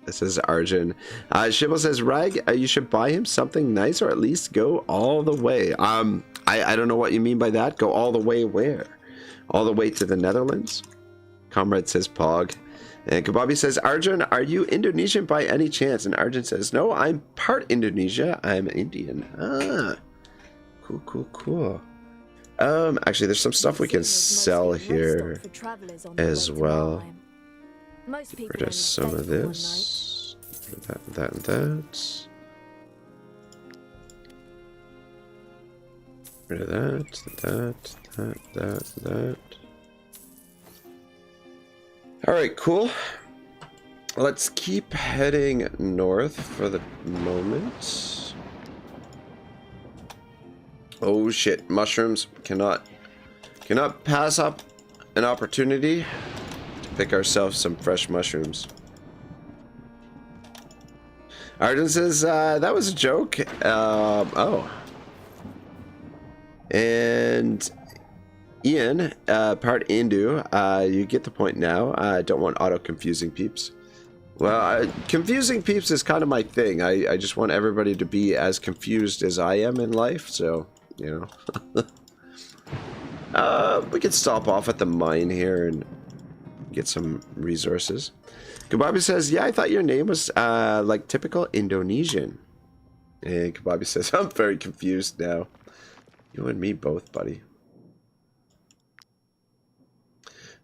This is Arjun. Shibble says, "Rag, you should buy him something nice, or at least go all the way." I don't know what you mean by that. Go all the way where? All the way to the Netherlands? Comrade says Pog. And Kababi says, Arjun, are you Indonesian by any chance? And Arjun says, no, I'm part Indonesia. I'm Indian. Ah. Cool, cool, cool. Actually, there's some stuff we can sell here as well. Get rid of some of this. That, and that. Rid of that. Alright, cool. Let's keep heading north for the moment. Oh shit, mushrooms. Cannot pass up an opportunity to pick ourselves some fresh mushrooms. Arden says, that was a joke. Oh. And Ian, part Indu, you get the point now. I don't want Otto confusing peeps. Well, confusing peeps is kind of my thing. I just want everybody to be as confused as I am in life, so, you know. We can stop off at the mine here and get some resources. Kababi says, yeah, I thought your name was, like, typical Indonesian. And Kababi says, I'm very confused now. You and me both, buddy.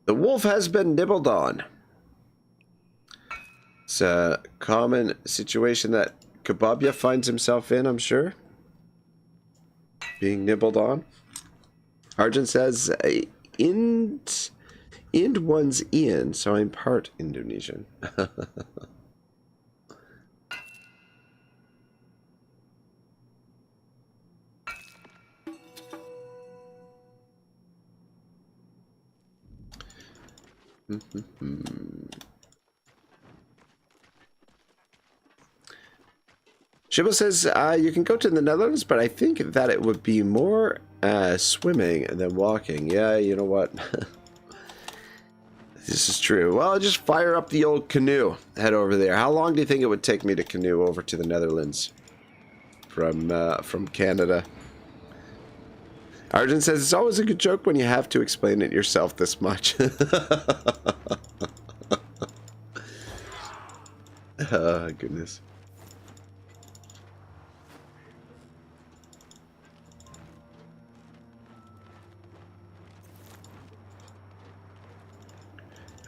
The wolf has been nibbled on. It's a common situation that Kababia finds himself in, I'm sure. Being nibbled on. Arjun says, Ind one's Ian, so I'm part Indonesian. Shibbo says, you can go to the Netherlands, but I think that it would be more swimming than walking. Yeah, you know what? This is true. Well, just fire up the old canoe. Head over there. How long do you think it would take me to canoe over to the Netherlands from Canada? Arjun says, it's always a good joke when you have to explain it yourself this much. Oh, goodness.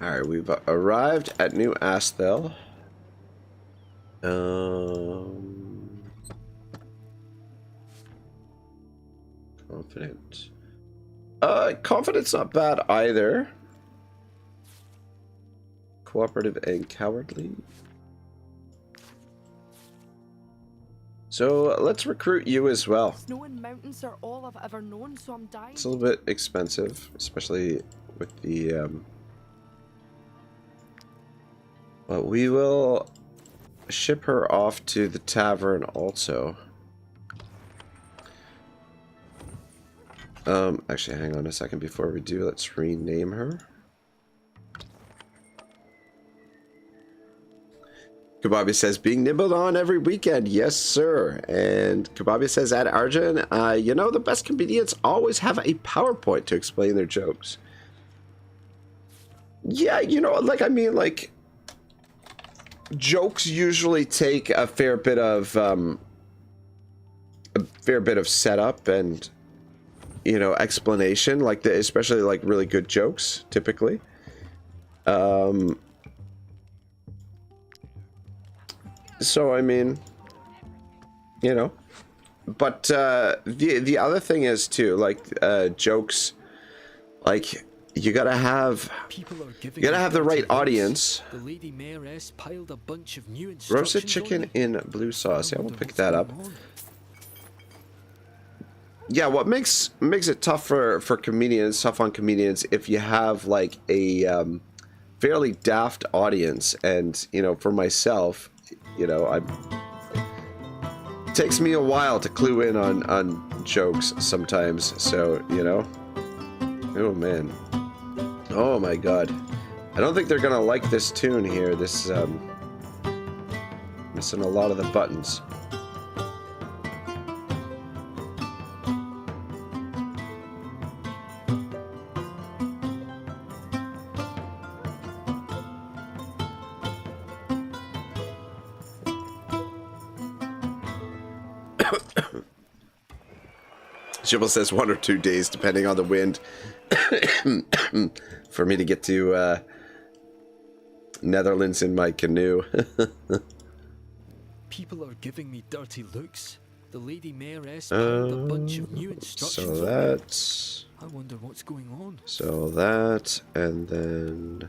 Alright, we've arrived at New Astel. Confident. Confident's not bad either. Cooperative and cowardly. So let's recruit you as well. Snow and mountains are all I've ever known, so I'm dying. It's a little bit expensive, especially with the but we will ship her off to the tavern also. Actually, hang on a second before we do. Let's rename her. Kababi says, being nibbled on every weekend. Yes, sir. And Kababi says, at Arjun, you know, the best comedians always have a PowerPoint to explain their jokes. Yeah, you know, like, I mean, like, jokes usually take a fair bit of setup and, you know, explanation, like especially like really good jokes typically. So I mean, you know, but the other thing is too, like jokes, like you gotta have the right audience. The Lady Mayoress piled a bunch of new Roasted chicken in blue sauce. Yeah, we'll pick that up. Yeah, what makes it tough for comedians, tough on comedians, if you have like a fairly daft audience, and you know, for myself, you know, it takes me a while to clue in on jokes sometimes. So you know, oh man. Oh my god. I don't think they're gonna like this tune here. This missing a lot of the buttons. Shibble says 1 or 2 days, depending on the wind, for me to get to Netherlands in my canoe. People are giving me dirty looks. The Lady Mayoress piled a bunch of new instructions So that's... I wonder what's going on. So that, and then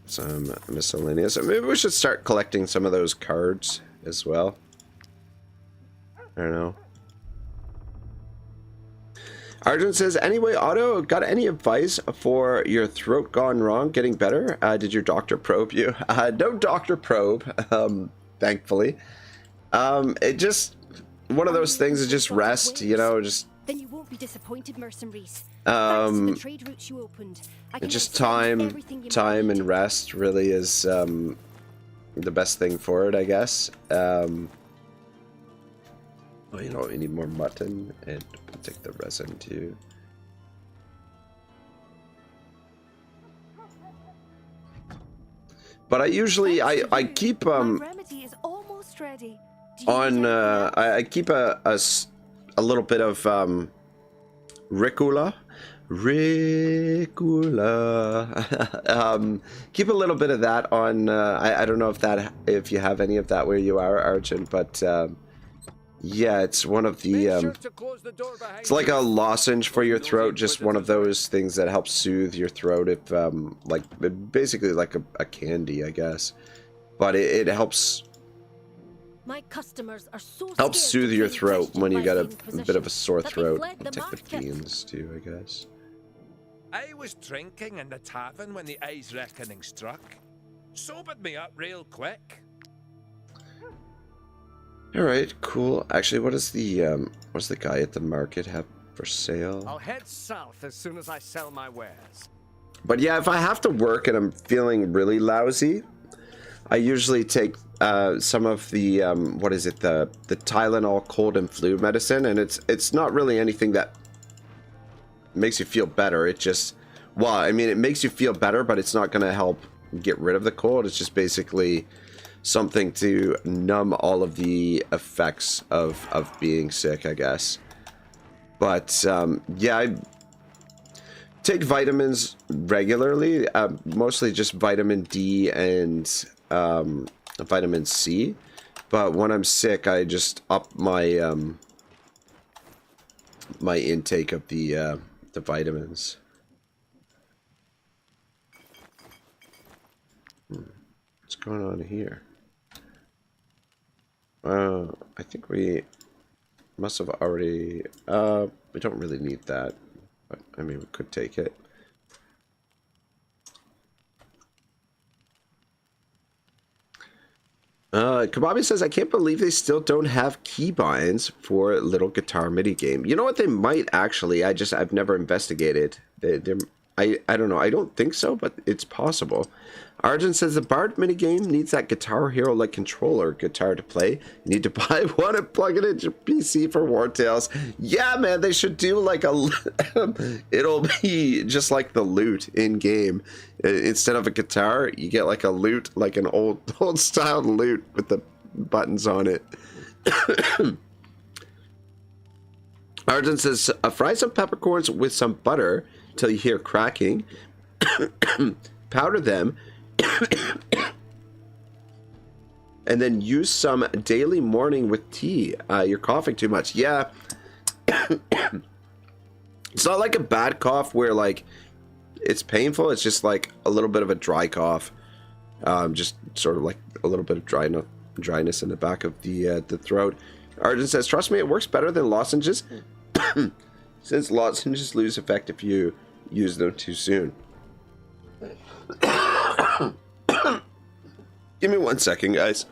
some miscellaneous. Maybe we should start collecting some of those cards as well. I don't know. Arjun says, anyway, Otto, got any advice for your throat gone wrong getting better? Did your doctor probe you? No doctor probe, thankfully. It just, one of those things is just rest, you know, just... Then you won't be disappointed, mercenaries. Um, The trade routes you opened. I can just now sell you time everything you and rest really is the best thing for it, I guess. Well, you know, we need more mutton, and we'll take the resin too. But I usually I keep remedy is almost ready. on I keep a little bit of ricula. Keep a little bit of that on. I don't know if you have any of that where you are, Arjun, but yeah, it's one of the it's like a lozenge for your throat, just one of those things that helps soothe your throat if like basically like a candy, I guess, but it helps My customers are so helps scared soothe to your pay throat attention when you by got being a bit of a sore that they've throat. fled the I'll take the market. beans too, I guess. I was drinking in the tavern when the Eye's reckoning struck. Sobered me up real quick. All right, cool. Actually, what's the guy at the market have for sale? I'll head south as soon as I sell my wares. But yeah, if I have to work and I'm feeling really lousy, I usually take some of the what is it, the Tylenol cold and flu medicine, and it's not really anything that makes you feel better. It just, well, I mean, it makes you feel better, but it's not going to help get rid of the cold. It's just basically something to numb all of the effects of being sick, I guess. But yeah, I take vitamins regularly, mostly just vitamin D and vitamin C. But when I'm sick, I just up my my intake of the vitamins. What's going on here? I think we must have already... we don't really need that. But, I mean, we could take it. Kababi says, I can't believe they still don't have keybinds for Little Guitar Mini Game. You know what? They might actually. I've never investigated. I don't know. I don't think so, but it's possible. Arjun says the Bard minigame needs that Guitar Hero-like controller guitar to play. You need to buy one and plug it into your PC for Wartales. Yeah, man, they should do like a... It'll be just like the lute in-game. Instead of a guitar, you get like a lute, like an old-style lute with the buttons on it. Arjun says, fry some peppercorns with some butter till you hear cracking. Powder them. And then use some daily morning with tea. You're coughing too much. Yeah. It's not like a bad cough where like it's painful. It's just like a little bit of a dry cough. Just sort of like a little bit of dryness in the back of the throat. Arjun says, trust me, it works better than lozenges. Since lozenges lose effect if you use them too soon. Give me 1 second, guys.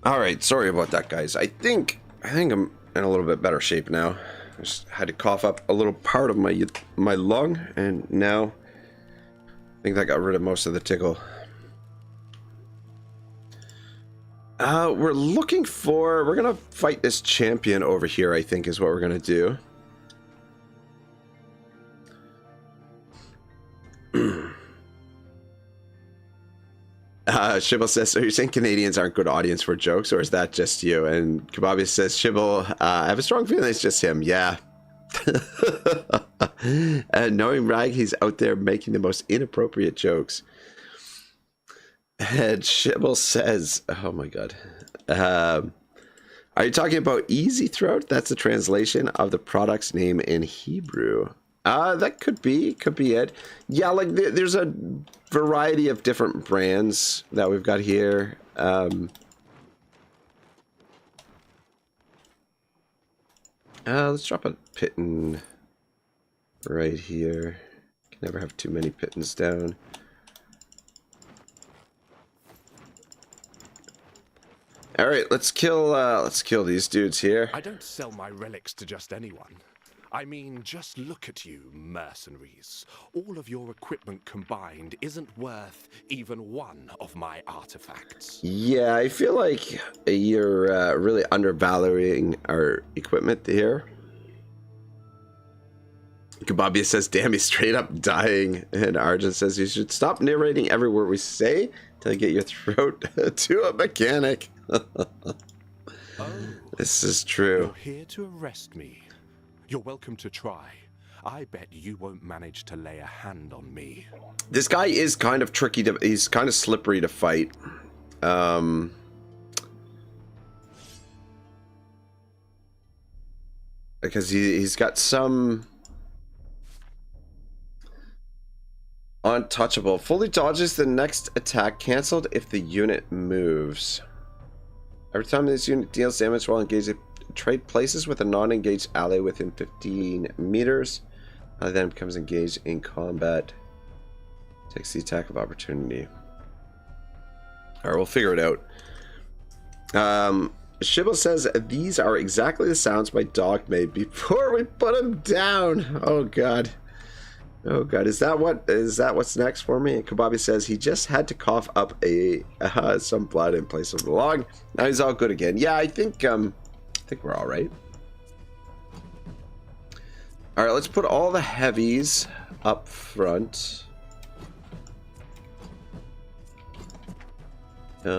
All right, sorry about that, guys. I think I'm in a little bit better shape now. I just had to cough up a little part of my lung, and now I think that got rid of most of the tickle. We're gonna fight this champion over here, I think is what we're gonna do. Shibble says, so you're saying Canadians aren't good audience for jokes, or is that just you? And Kababi says, Shibble, I have a strong feeling it's just him. Yeah. And knowing Rag, he's out there making the most inappropriate jokes. And Shibble says, oh my god. Are you talking about Easy Throat? That's the translation of the product's name in Hebrew. That could be it. Yeah, like there's a variety of different brands that we've got here. Let's drop a piton right here. Can never have too many pitons down. All right, let's kill these dudes here. I don't sell my relics to just anyone. I mean, just look at you, mercenaries. All of your equipment combined isn't worth even one of my artifacts. Yeah, I feel like you're really undervaluing our equipment here. Kababi says, damn, he's straight up dying. And Arjun says, you should stop narrating every word we say till you get your throat to a mechanic. This is true. You're here to arrest me. You're welcome to try. I bet you won't manage to lay a hand on me. This guy is kind of tricky to... He's kind of slippery to fight. Because he's got some... Untouchable. Fully dodges the next attack. Cancelled if the unit moves. Every time this unit deals damage while engaged, trade places with a non-engaged ally within 15 meters. Then becomes engaged in combat. Takes the attack of opportunity. Alright, we'll figure it out. Shibble says, these are exactly the sounds my dog made before we put him down. Oh god. Oh god, is that what's next for me? And Kababi says he just had to cough up some blood in place of the lung. Now he's all good again. Yeah, I think we're all right. All right, let's put all the heavies up front. Put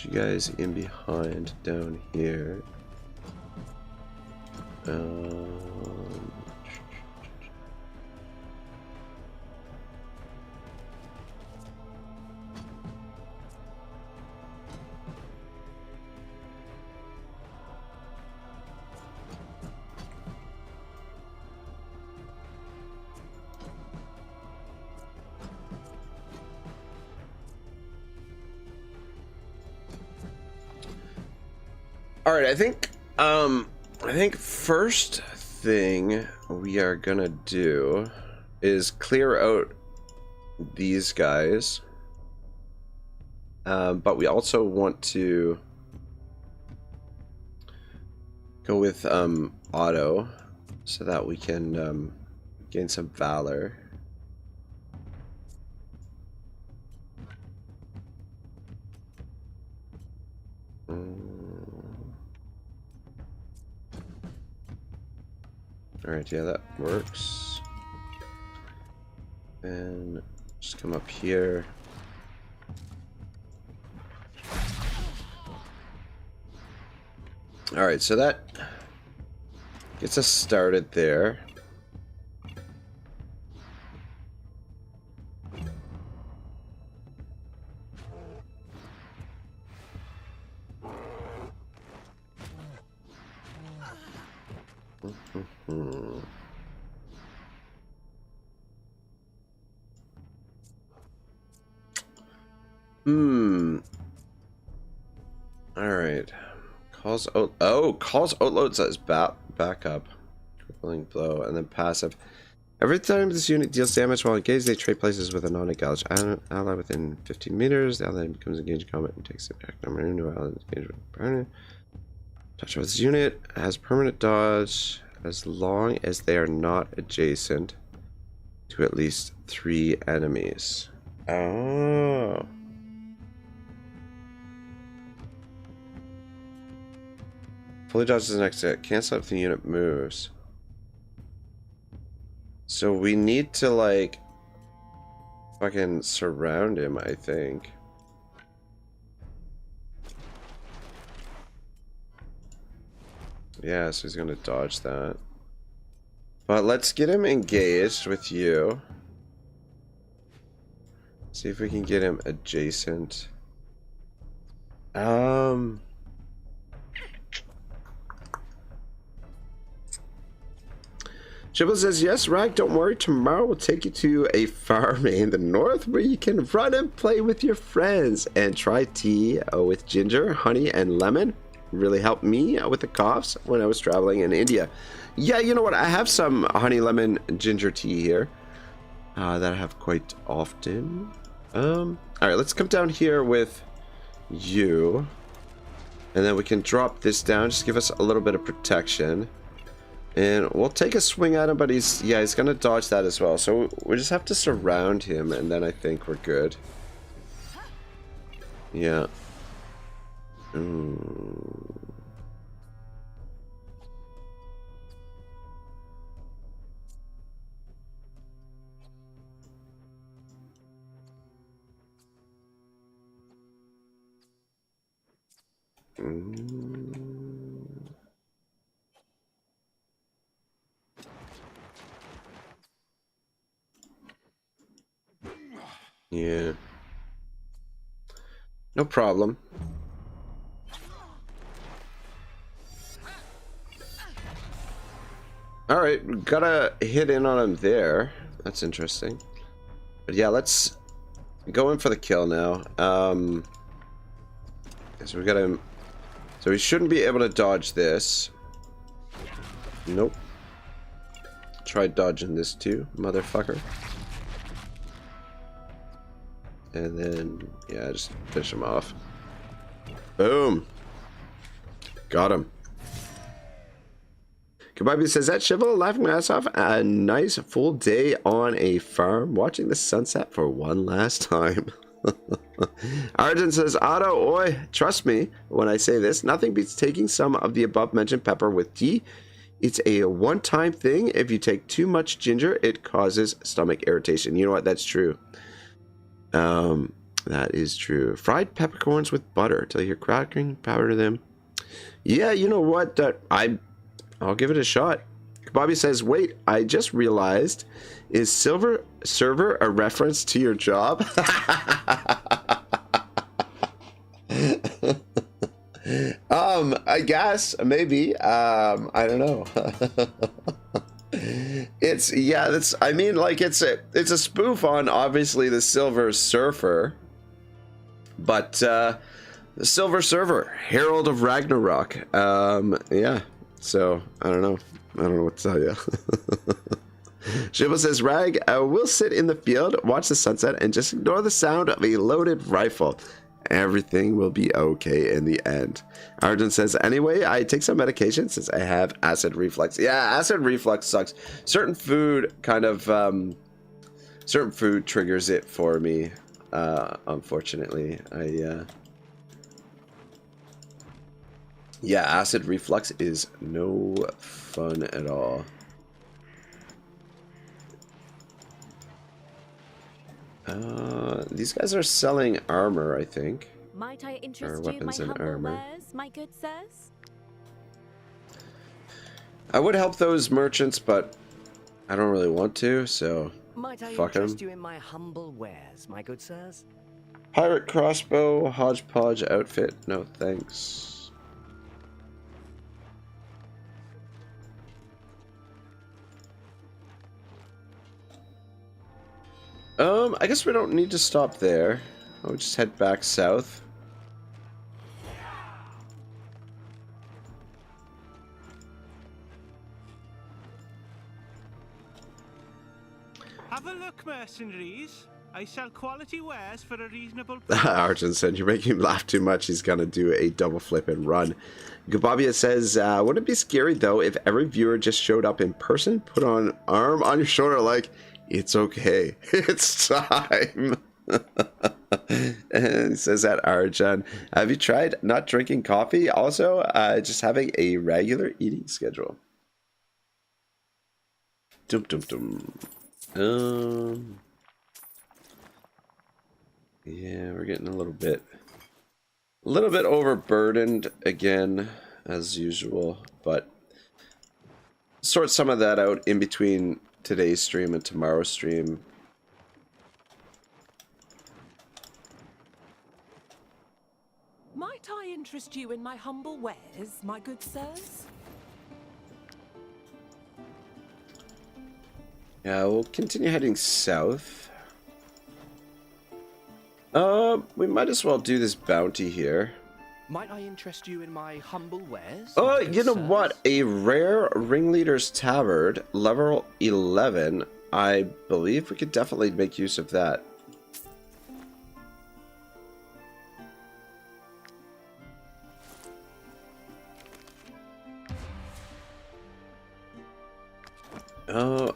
you guys in behind down here. All right, I think first thing we are gonna do is clear out these guys, but we also want to go with Otto so that we can gain some valor. Alright, yeah, that works. And just come up here. Alright, so that gets us started there. Alright. Calls out. Oh, calls outloads as backup. Crippling blow, and then passive. Every time this unit deals damage while engaged, they trade places with a non-engaged ally within 15 meters. The ally becomes engaged in combat and takes an act number. New ally engaged with a partner. Touch with this unit has permanent dodge as long as they are not adjacent to at least 3 enemies. Oh. Fully dodges the next hit. Cancel if the unit moves. So we need to, like, fucking surround him, I think. Yeah, so he's gonna dodge that. But let's get him engaged with you. See if we can get him adjacent. Shibble says, yes, Rag, don't worry. Tomorrow we'll take you to a farm in the north where you can run and play with your friends and try tea with ginger, honey, and lemon. Really helped me with the coughs when I was traveling in India. Yeah, you know what? I have some honey, lemon, ginger tea here that I have quite often. All right, let's come down here with you. And then we can drop this down. Just give us a little bit of protection. And we'll take a swing at him, but he's gonna dodge that as well. So we just have to surround him, and then I think we're good. Yeah. Yeah. No problem. Alright, gotta hit in on him there. That's interesting. But yeah, let's go in for the kill now. So we got him. So he shouldn't be able to dodge this. Nope. Try dodging this too, motherfucker. And then, yeah, just finish him off. Boom. Got him. Kababi says, that Shivel laughing my ass off. A nice full day on a farm, watching the sunset for one last time. Arjun says, Otto, oi, trust me when I say this, nothing beats taking some of the above mentioned pepper with tea. It's a one-time thing. If you take too much ginger, it causes stomach irritation. You know what? That's true. That is true. Fried peppercorns with butter till you're cracking, powder them. Yeah, you know what? I'll give it a shot. Bobby says, wait, I just realized, is Silver Server a reference to your job? I guess, maybe. I don't know. I mean, like, it's a spoof on, obviously, the Silver Surfer. But, the Silver Server, Herald of Ragnarok. Yeah. So, I don't know. I don't know what to tell you. Shiva says, Rag, we'll sit in the field, watch the sunset, and just ignore the sound of a loaded rifle. Everything will be okay in the end. Arjun says, anyway, I take some medication since I have acid reflux. Yeah, acid reflux sucks. Certain food certain food triggers it for me. Unfortunately, yeah, acid reflux is no fun at all. These guys are selling armor, I think. Might I Or interest you in my weapons and humble armor. wares, my good sirs? I would help those merchants, but I don't really want to, so Might I fuck 'em. interest you in my humble wares, my good sirs? Pirate crossbow, hodgepodge outfit. No thanks. I guess we don't need to stop there. I'll just head back south. luck, mercenaries. I sell quality wares for a reasonable price. Arjun said, you're making him laugh too much. He's going to do a double flip and run. Gababia says, wouldn't it be scary, though, if every viewer just showed up in person, put on arm on your shoulder like, it's okay, it's time. And he says that, Arjun. Have you tried not drinking coffee? Also, just having a regular eating schedule. Dum dum dum. Yeah, we're getting a little bit overburdened again, as usual, but sort some of that out in between today's stream and tomorrow's stream. Might I interest you in my humble wares, my good sirs? Yeah, we'll continue heading south. We might as well do this bounty here. Might I interest you in my humble wares? Oh, you know what? A rare Ringleader's Tavern, level 11. I believe we could definitely make use of that.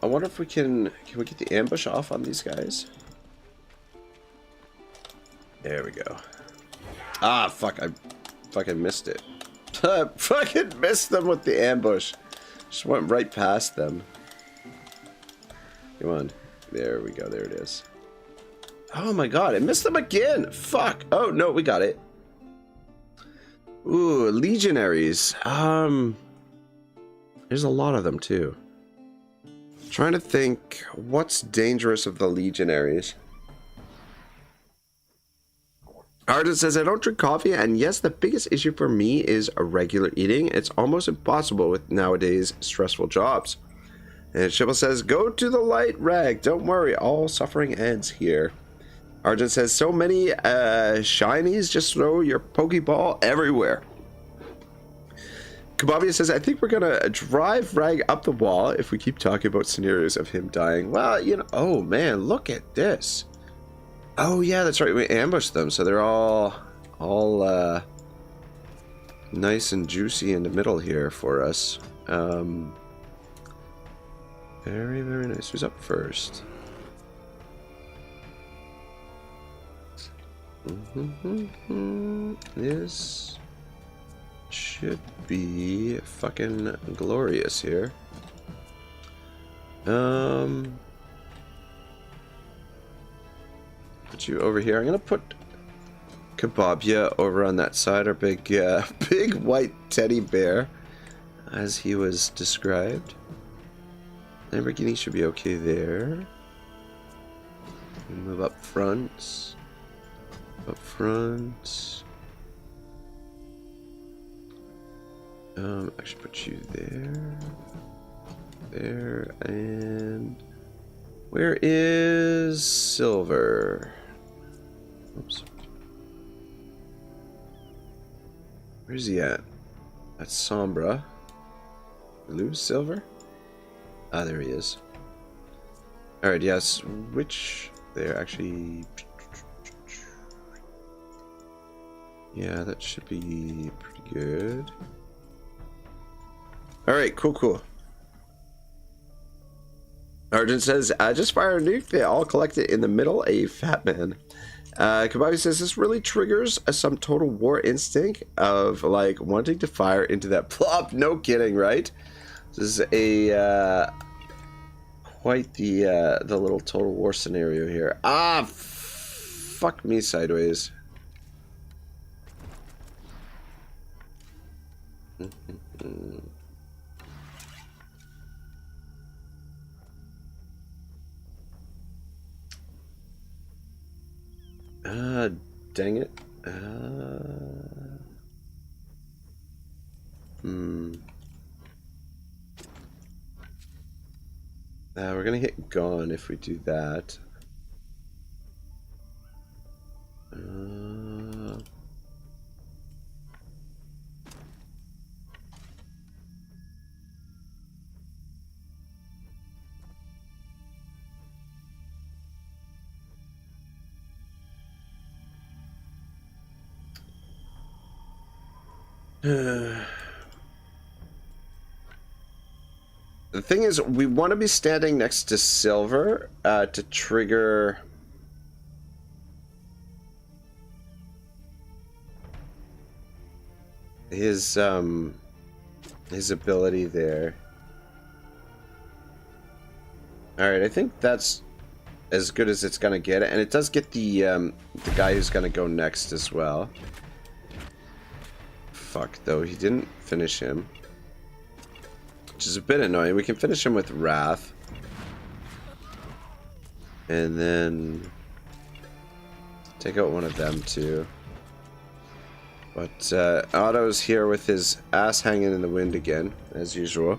I wonder if we can we get the ambush off on these guys? There we go. Ah, fuck, I fucking missed it. I fucking missed them with the ambush. Just went right past them. Come on. There we go, there it is. Oh my god, I missed them again! Fuck! Oh, no, we got it. Ooh, Legionaries. There's a lot of them, too. Trying to think, what's dangerous of the Legionaries? Arden says, I don't drink coffee, and yes, the biggest issue for me is regular eating. It's almost impossible with nowadays stressful jobs. And Shibble says, go to the light, Rag. Don't worry, all suffering ends here. Arjun says, so many shinies, just throw your Pokeball everywhere. Kababia says, I think we're going to drive Rag up the wall if we keep talking about scenarios of him dying. Well, you know, oh man, look at this. Oh yeah, that's right, we ambushed them, so they're all nice and juicy in the middle here for us. Very, very nice. Who's up first? This should be fucking glorious here. Put you over here. I'm gonna put Kababia over on that side, our big big white teddy bear, as he was described. Lamborghini should be okay there. Move up front. Up front. I should put you there. There, and where is Silver? Oops. Where's he at? That's Sombra. Blue, Silver? Ah, there he is. Alright, yes. Which... There, actually... Yeah, that should be pretty good. Alright, cool. Arjun says, just fire a nuke. They all collect it in the middle. A fat man. Kababi says, this really triggers some total war instinct of, like, wanting to fire into that plop. No kidding, right? This is a, quite the little total war scenario here. Ah, fuck me sideways. Dang it. We're gonna hit gone if we do that. The thing is, we want to be standing next to Silver to trigger his ability there. Alright, I think that's as good as it's gonna get, and it does get the guy who's gonna go next as well. Fuck, though, he didn't finish him, which is a bit annoying. We can finish him with Wrath, and then take out one of them too. But Otto's here with his ass hanging in the wind again, as usual.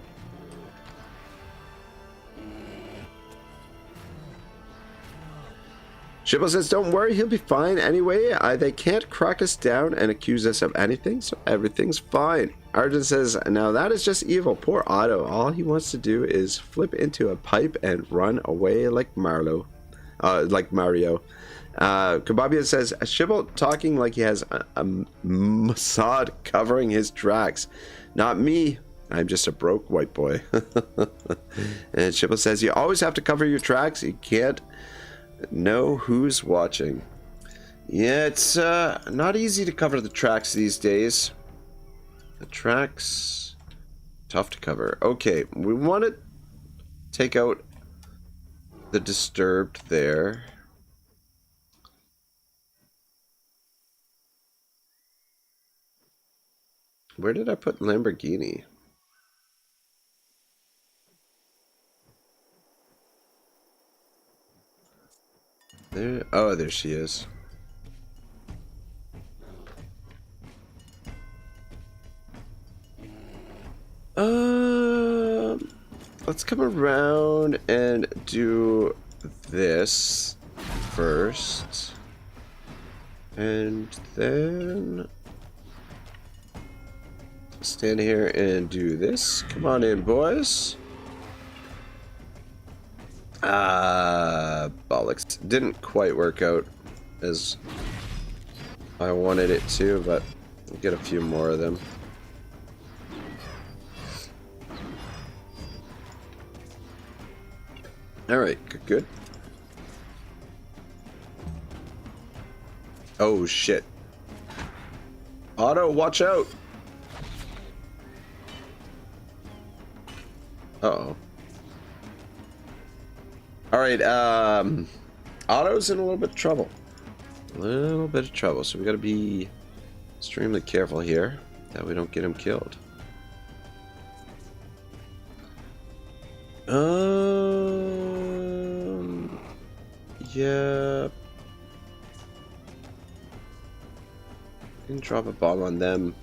Shibble says, don't worry, he'll be fine anyway. They can't crack us down and accuse us of anything, so everything's fine. Arjun says, now that is just evil. Poor Otto. All he wants to do is flip into a pipe and run away like Mario. Kababia says, Shibble talking like he has a Mossad covering his tracks. Not me. I'm just a broke white boy. And Shibble says, you always have to cover your tracks. You can't know who's watching. Yeah, it's not easy to cover the tracks these days. The tracks, tough to cover. Okay, we want to take out the disturbed there. Where did I put Lamborghini? There. Oh, there she is. Let's come around and do this first, and then stand here and do this. Come on in, boys. Bollocks. Didn't quite work out as I wanted it to, but we'll get a few more of them. Alright, good. Oh shit. Otto, watch out! Uh-oh. Alright, Otto's in a little bit of trouble. So we gotta be extremely careful here that we don't get him killed. Yeah. Can drop a bomb on them.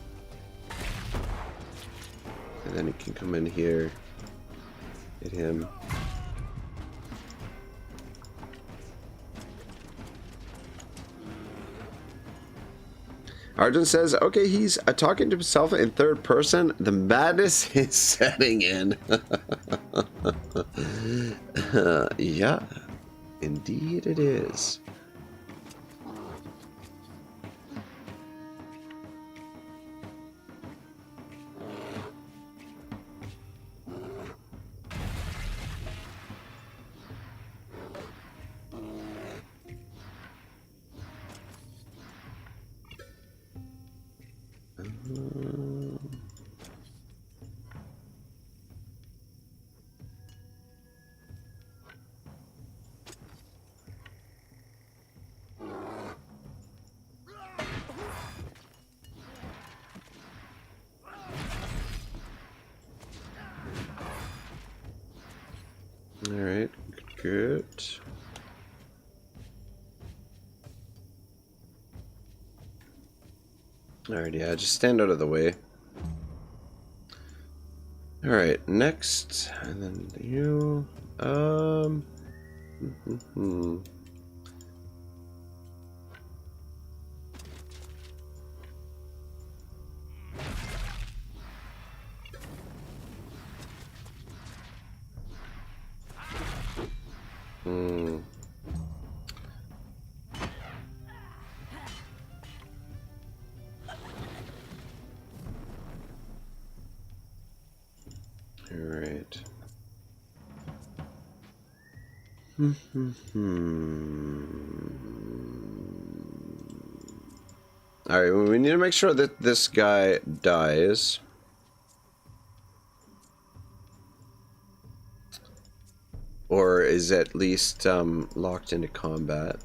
And then he can come in here. Hit him. Arjun says, okay, he's talking to himself in third person. The madness is setting in. Yeah, indeed it is. Alright, good. Alright, yeah, just stand out of the way. Alright, next, and then you, Alright. Alright, well, we need to make sure that this guy dies. Or is at least locked into combat.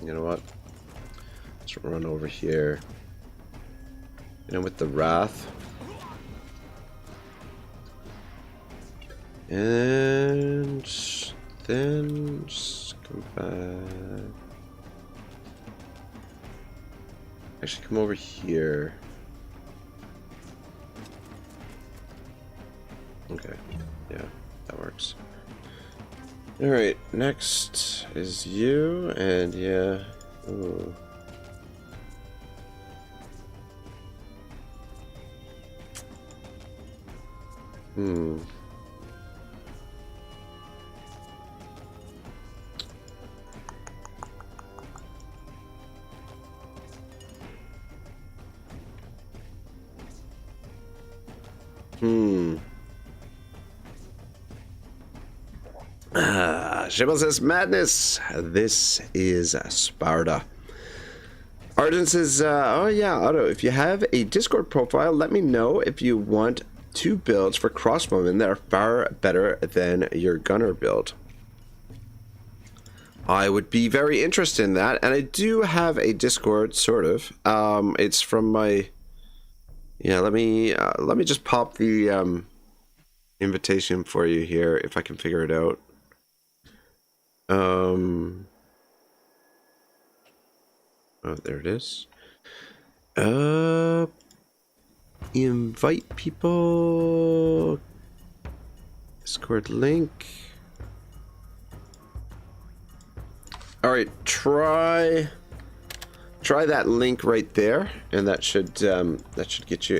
You know what? Let's run over here. And with the wrath. And then just come back. Actually, come over here. Okay, yeah, that works. Alright, next is you, and yeah. Ooh. Shibble says, madness. This is Sparta. Arden says, oh yeah, Otto, if you have a Discord profile, let me know if you want 2 builds for crossbowmen that are far better than your gunner build. I would be very interested in that, and I do have a Discord, sort of. It's from my... Yeah, let me just pop the invitation for you here, if I can figure it out. Oh, there it is. Invite people. Discord link. All right, try that link right there, and that should get you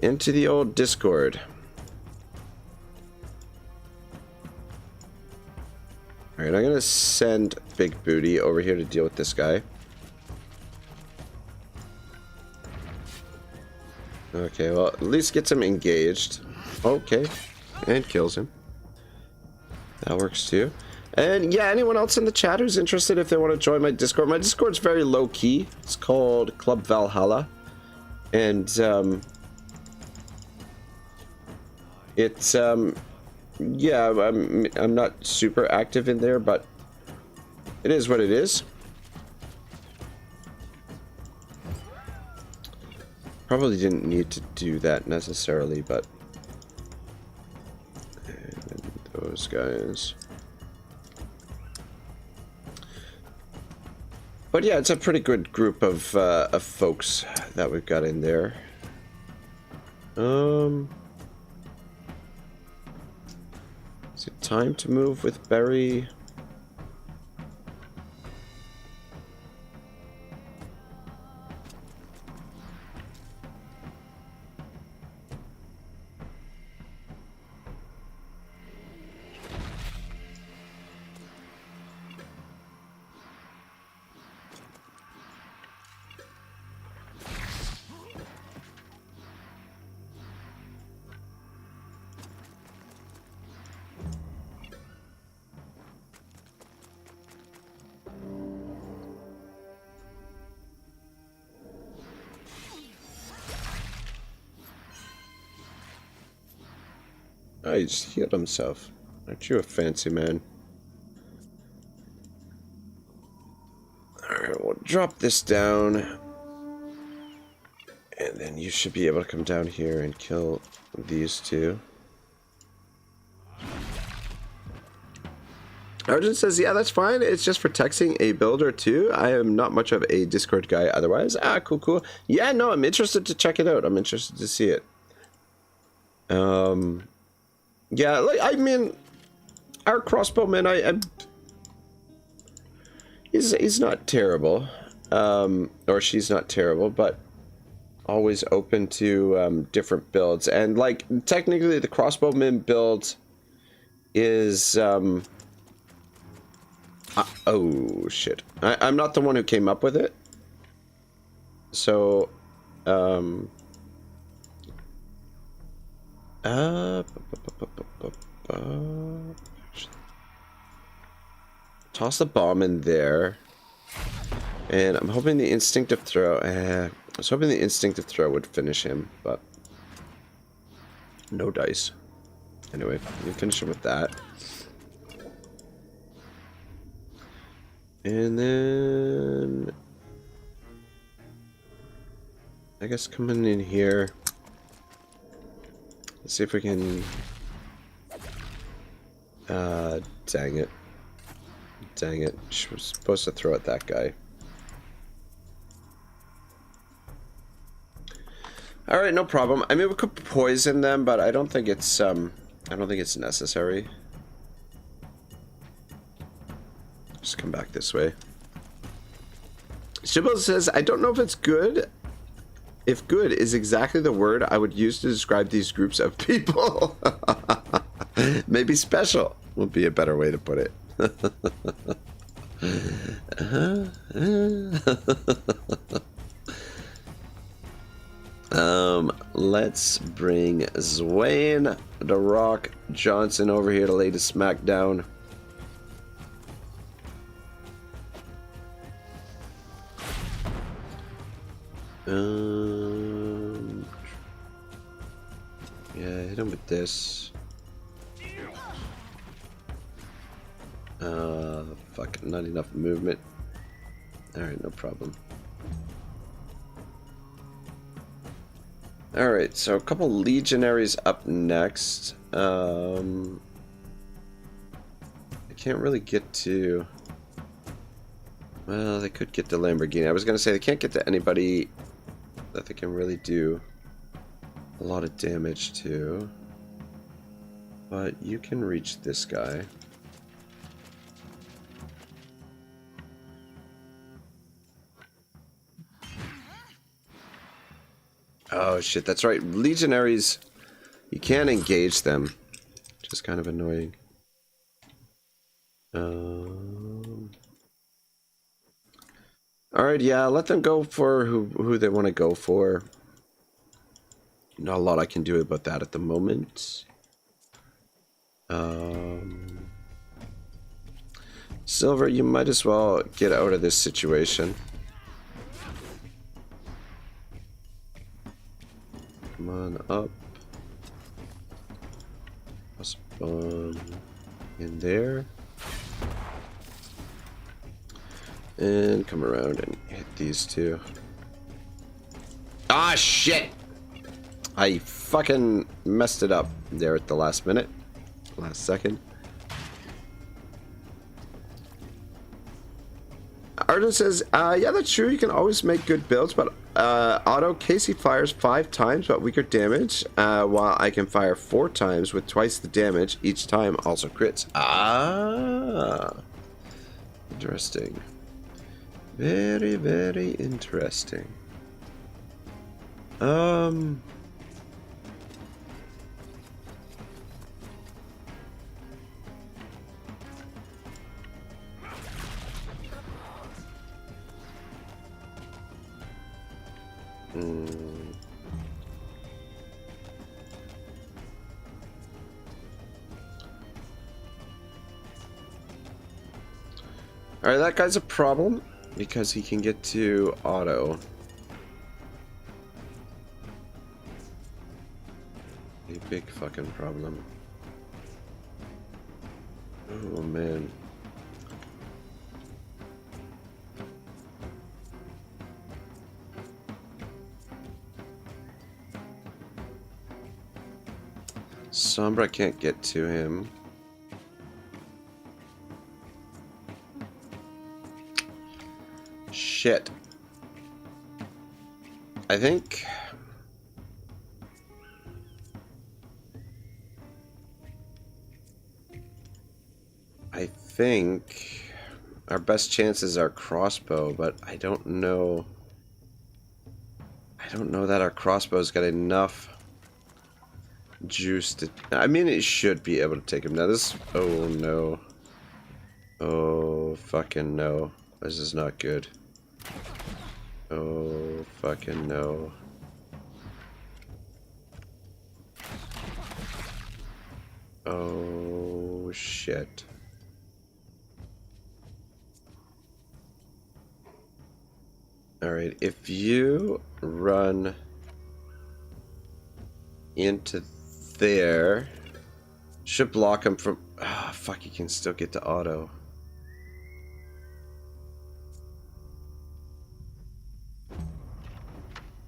into the old Discord. All right, I'm gonna send Big Booty over here to deal with this guy. Okay, well, at least gets him engaged. Okay, and kills him. That works too. And yeah, anyone else in the chat who's interested, if they want to join my Discord's very low key. It's called Club Valhalla, and it's yeah, I'm not super active in there, but it is what it is. Probably didn't need to do that necessarily, but and those guys. But yeah, it's a pretty good group of folks that we've got in there. Is it time to move with Barry? Oh, he just healed himself. Aren't you a fancy man? Alright, we'll drop this down. And then you should be able to come down here and kill these two. Arjun says, yeah, that's fine. It's just for texting a build or two. I am not much of a Discord guy otherwise. Ah, cool, cool. Yeah, no, I'm interested to check it out. I'm interested to see it. Yeah, like, I mean, our crossbowman, he's not terrible. or she's not terrible, but always open to different builds. And like technically the crossbowman build is oh shit, I'm not the one who came up with it, so toss the bomb in there, and I'm hoping the instinctive throw. I was hoping the instinctive throw would finish him, but no dice. Anyway, we finish him with that, and then I guess coming in here. Let's see if we can. Dang it. Dang it. She was supposed to throw at that guy. Alright, no problem. I mean, we could poison them, but I don't think it's necessary. Just come back this way. Shibble says, I don't know if it's good. If good is exactly the word I would use to describe these groups of people. Maybe special would be a better way to put it. Let's bring Zwain the Rock Johnson over here to lay the smack down. Yeah, hit him with this. Fuck, not enough movement. Alright, no problem. Alright, so a couple legionaries up next. I can't really get to... Well, they could get to Lamborghini. I was gonna say they can't get to anybody that they can really do a lot of damage to. But you can reach this guy. Oh shit, that's right. Legionaries, you can't engage them, which is kind of annoying. Alright, yeah, let them go for who they want to go for. Not a lot I can do about that at the moment. Silver, you might as well get out of this situation. Come on up. Spawn in there. And come around and hit these two. Ah, shit! I fucking messed it up there at the last minute. Last second. Arden says, yeah, that's true. You can always make good builds, but Otto, Casey fires 5 times but weaker damage, while I can fire 4 times with twice the damage each time, also crits. Ah, interesting. Very, very interesting. Alright, that guy's a problem because he can get to Otto. A big fucking problem. Oh man. Sombra can't get to him. Shit. I think our best chances are crossbow, but I don't know. I don't know that our crossbow's got enough juice to... I mean, it should be able to take him down. This... Oh, no. Oh, fucking no. This is not good. Oh, fucking no. Oh, shit. Alright, if you run into there, should block him from... Ah, fuck, he can still get to Otto.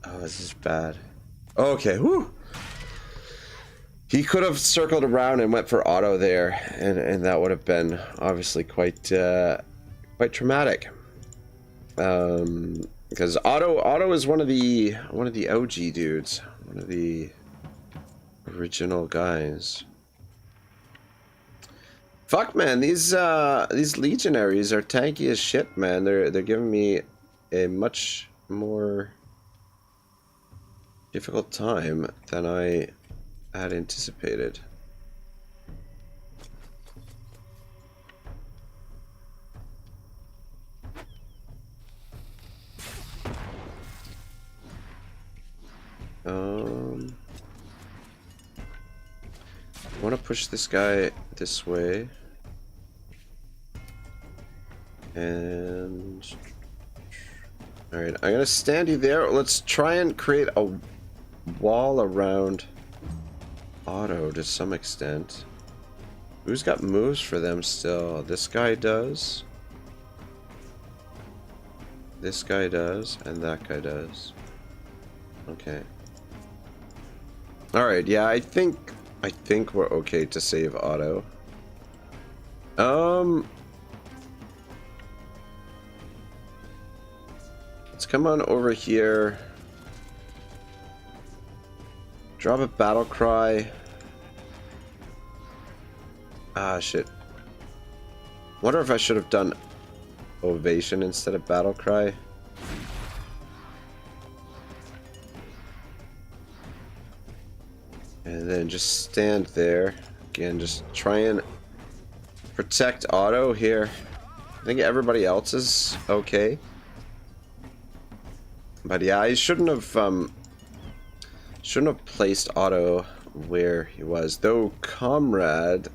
Oh, this is bad. Okay, whew. He could have circled around and went for Otto there, and that would have been obviously quite traumatic. Because Otto is one of the OG dudes, one of the original guys. Fuck, man, these legionaries are tanky as shit, man. They're giving me a much more difficult time than I had anticipated. I want to push this guy this way. And alright, I'm gonna stand you there. Let's try and create a wall around Otto to some extent. Who's got moves for them still? This guy does. This guy does, and that guy does. Okay. Alright, yeah, I think we're okay to save Otto. Let's come on over here. Drop a battle cry. Ah, shit. Wonder if I should have done ovation instead of battle cry. And then just stand there. Again, just try and protect Otto here. I think everybody else is okay. But yeah, I shouldn't have placed Otto where he was. Though Comrade,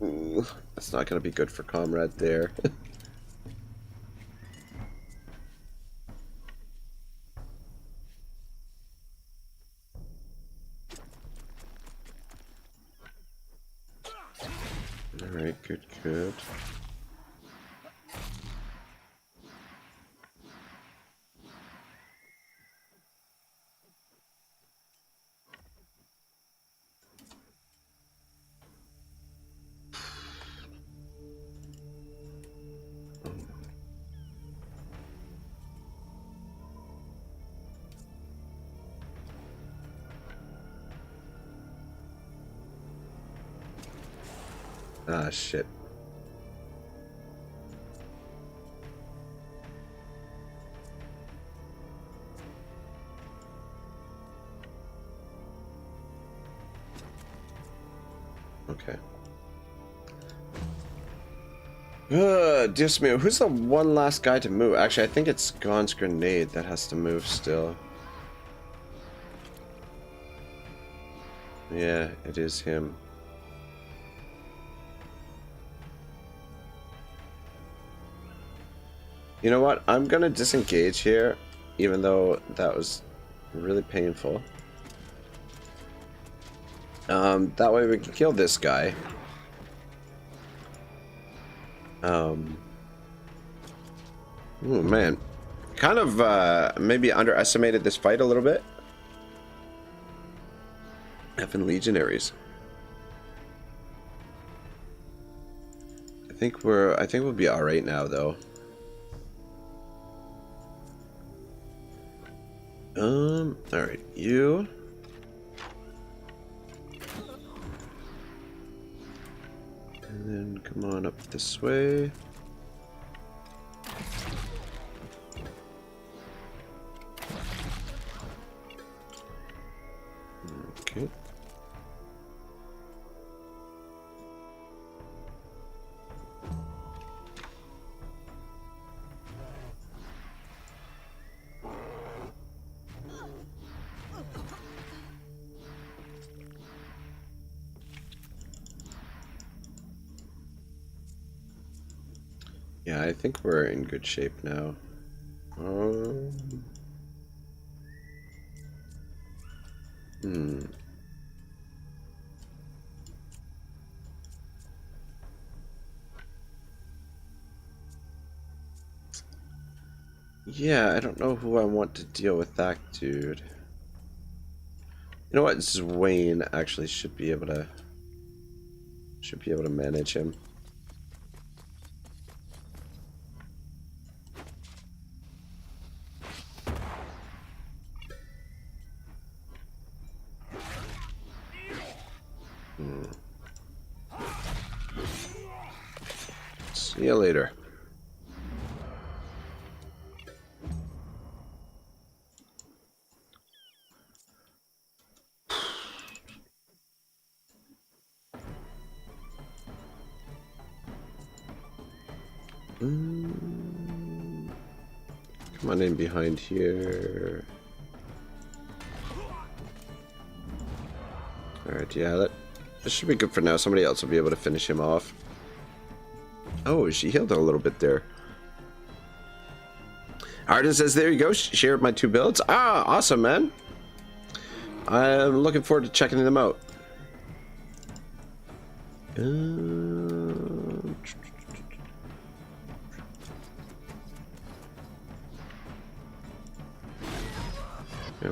that's not gonna be good for Comrade there. Alright, good, good. Ah, shit. Okay. Just me. Who's the one last guy to move? Actually, I think it's Gon's grenade that has to move still. Yeah, it is him. You know what? I'm gonna disengage here, even though that was really painful. That way we can kill this guy. Oh man, kind of maybe underestimated this fight a little bit. Effing legionaries. I think we'll be all right now, though. All right, you. And then come on up this way. Yeah, I think we're in good shape now. Yeah, I don't know who I want to deal with that dude. You know what? Zwain actually should be able to manage him. See you later. Come on in behind here. Alright, yeah, this should be good for now. Somebody else will be able to finish him off. Oh, she healed a little bit there. Arden says, there you go, share my 2 builds. Ah, awesome, man. I'm looking forward to checking them out. There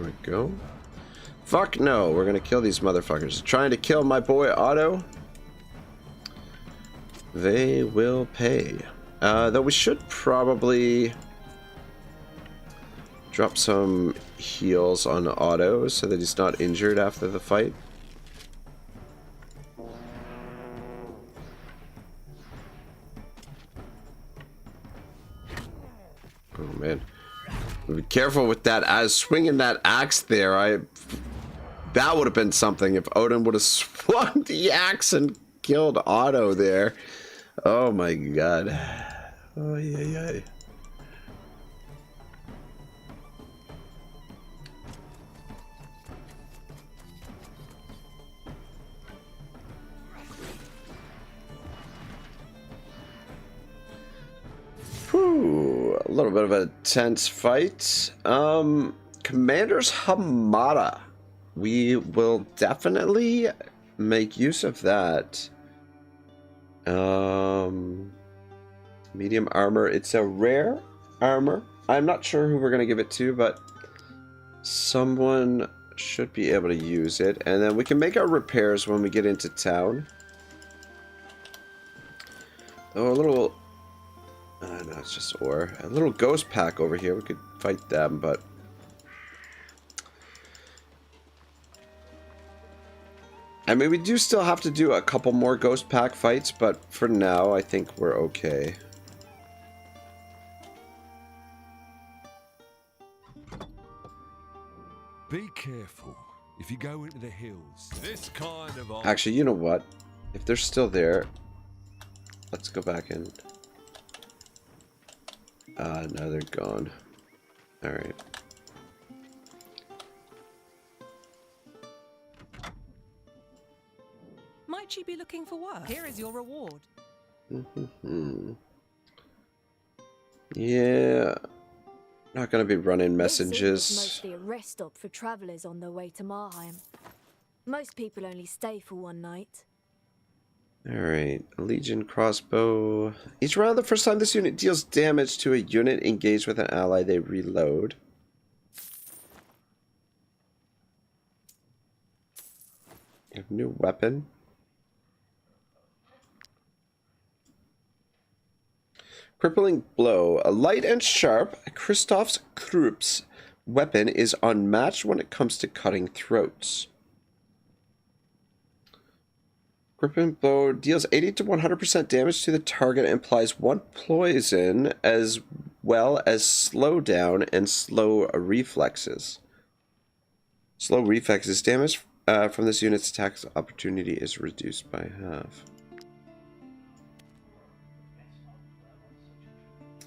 we go. Fuck no, we're gonna kill these motherfuckers. Trying to kill my boy Otto. They will pay. Though we should probably drop some heals on Otto so that he's not injured after the fight. Oh man. Be careful with that. I was swinging that axe there. That would have been something if Odin would have swung the axe and killed Otto there. Oh my god. Oh yeah. Whew, a little bit of a tense fight. Commander's Hamada. We will definitely make use of that. Medium armor. It's a rare armor. I'm not sure who we're going to give it to, but someone should be able to use it. And then we can make our repairs when we get into town. Oh, a little... no, it's just ore. A little ghost pack over here. We could fight them, but... I mean, we do still have to do a couple more ghost pack fights, but for now, I think we're okay. Be careful if you go into the hills. This kind of... Actually, you know what? If they're still there, let's go back in. No, they're gone. Alright. Might you be looking for work? Here is your reward. Yeah. Not gonna be running This inn messages. is mostly a rest stop for travellers on their way to Marheim. Most people only stay for one night. Alright, Legion crossbow. Each round, the first time this unit deals damage to a unit engaged with an ally, they reload. You have a new weapon. Crippling blow. A light and sharp, Christoph's Krupp's weapon is unmatched when it comes to cutting throats. Crippling blow deals 80 to 100% damage to the target and applies 1 poison as well as slowdown and slow reflexes. Slow reflexes damage from this unit's attack opportunity is reduced by half.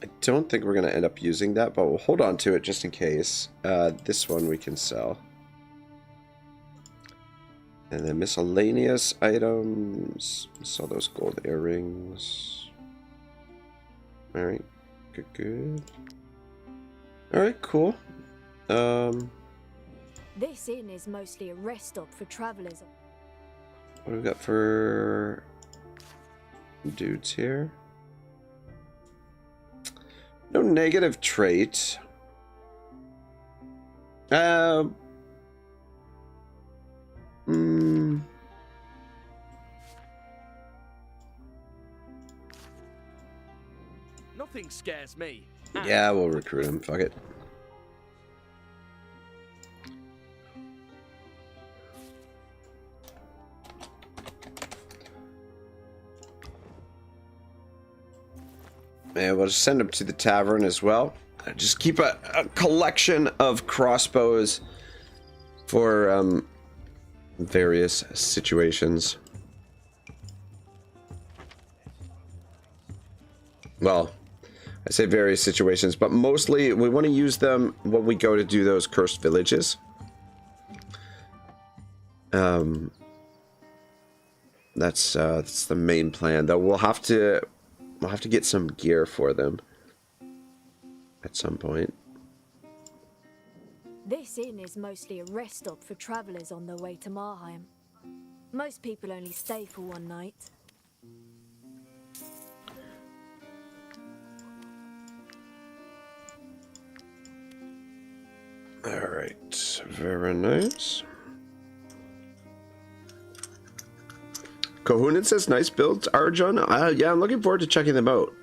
I don't think we're going to end up using that, but we'll hold on to it just in case. This one we can sell. And then miscellaneous items. Sell those gold earrings. Alright. Good, good. Alright, cool. This inn is mostly a rest stop for travellers. What do we got for dudes here? No negative trait. Nothing scares me. Yeah, we'll recruit him. Fuck it. And we'll just send him to the tavern as well. Just keep a collection of crossbows for various situations. Well, I say various situations, but mostly we want to use them when we go to do those cursed villages. That's the main plan. Though we'll have to get some gear for them at some point. This inn is mostly a rest stop for travellers on their way to Marheim. Most people only stay for one night. Alright, very nice. Kohunin says, nice builds, Arjun. Yeah, I'm looking forward to checking them out.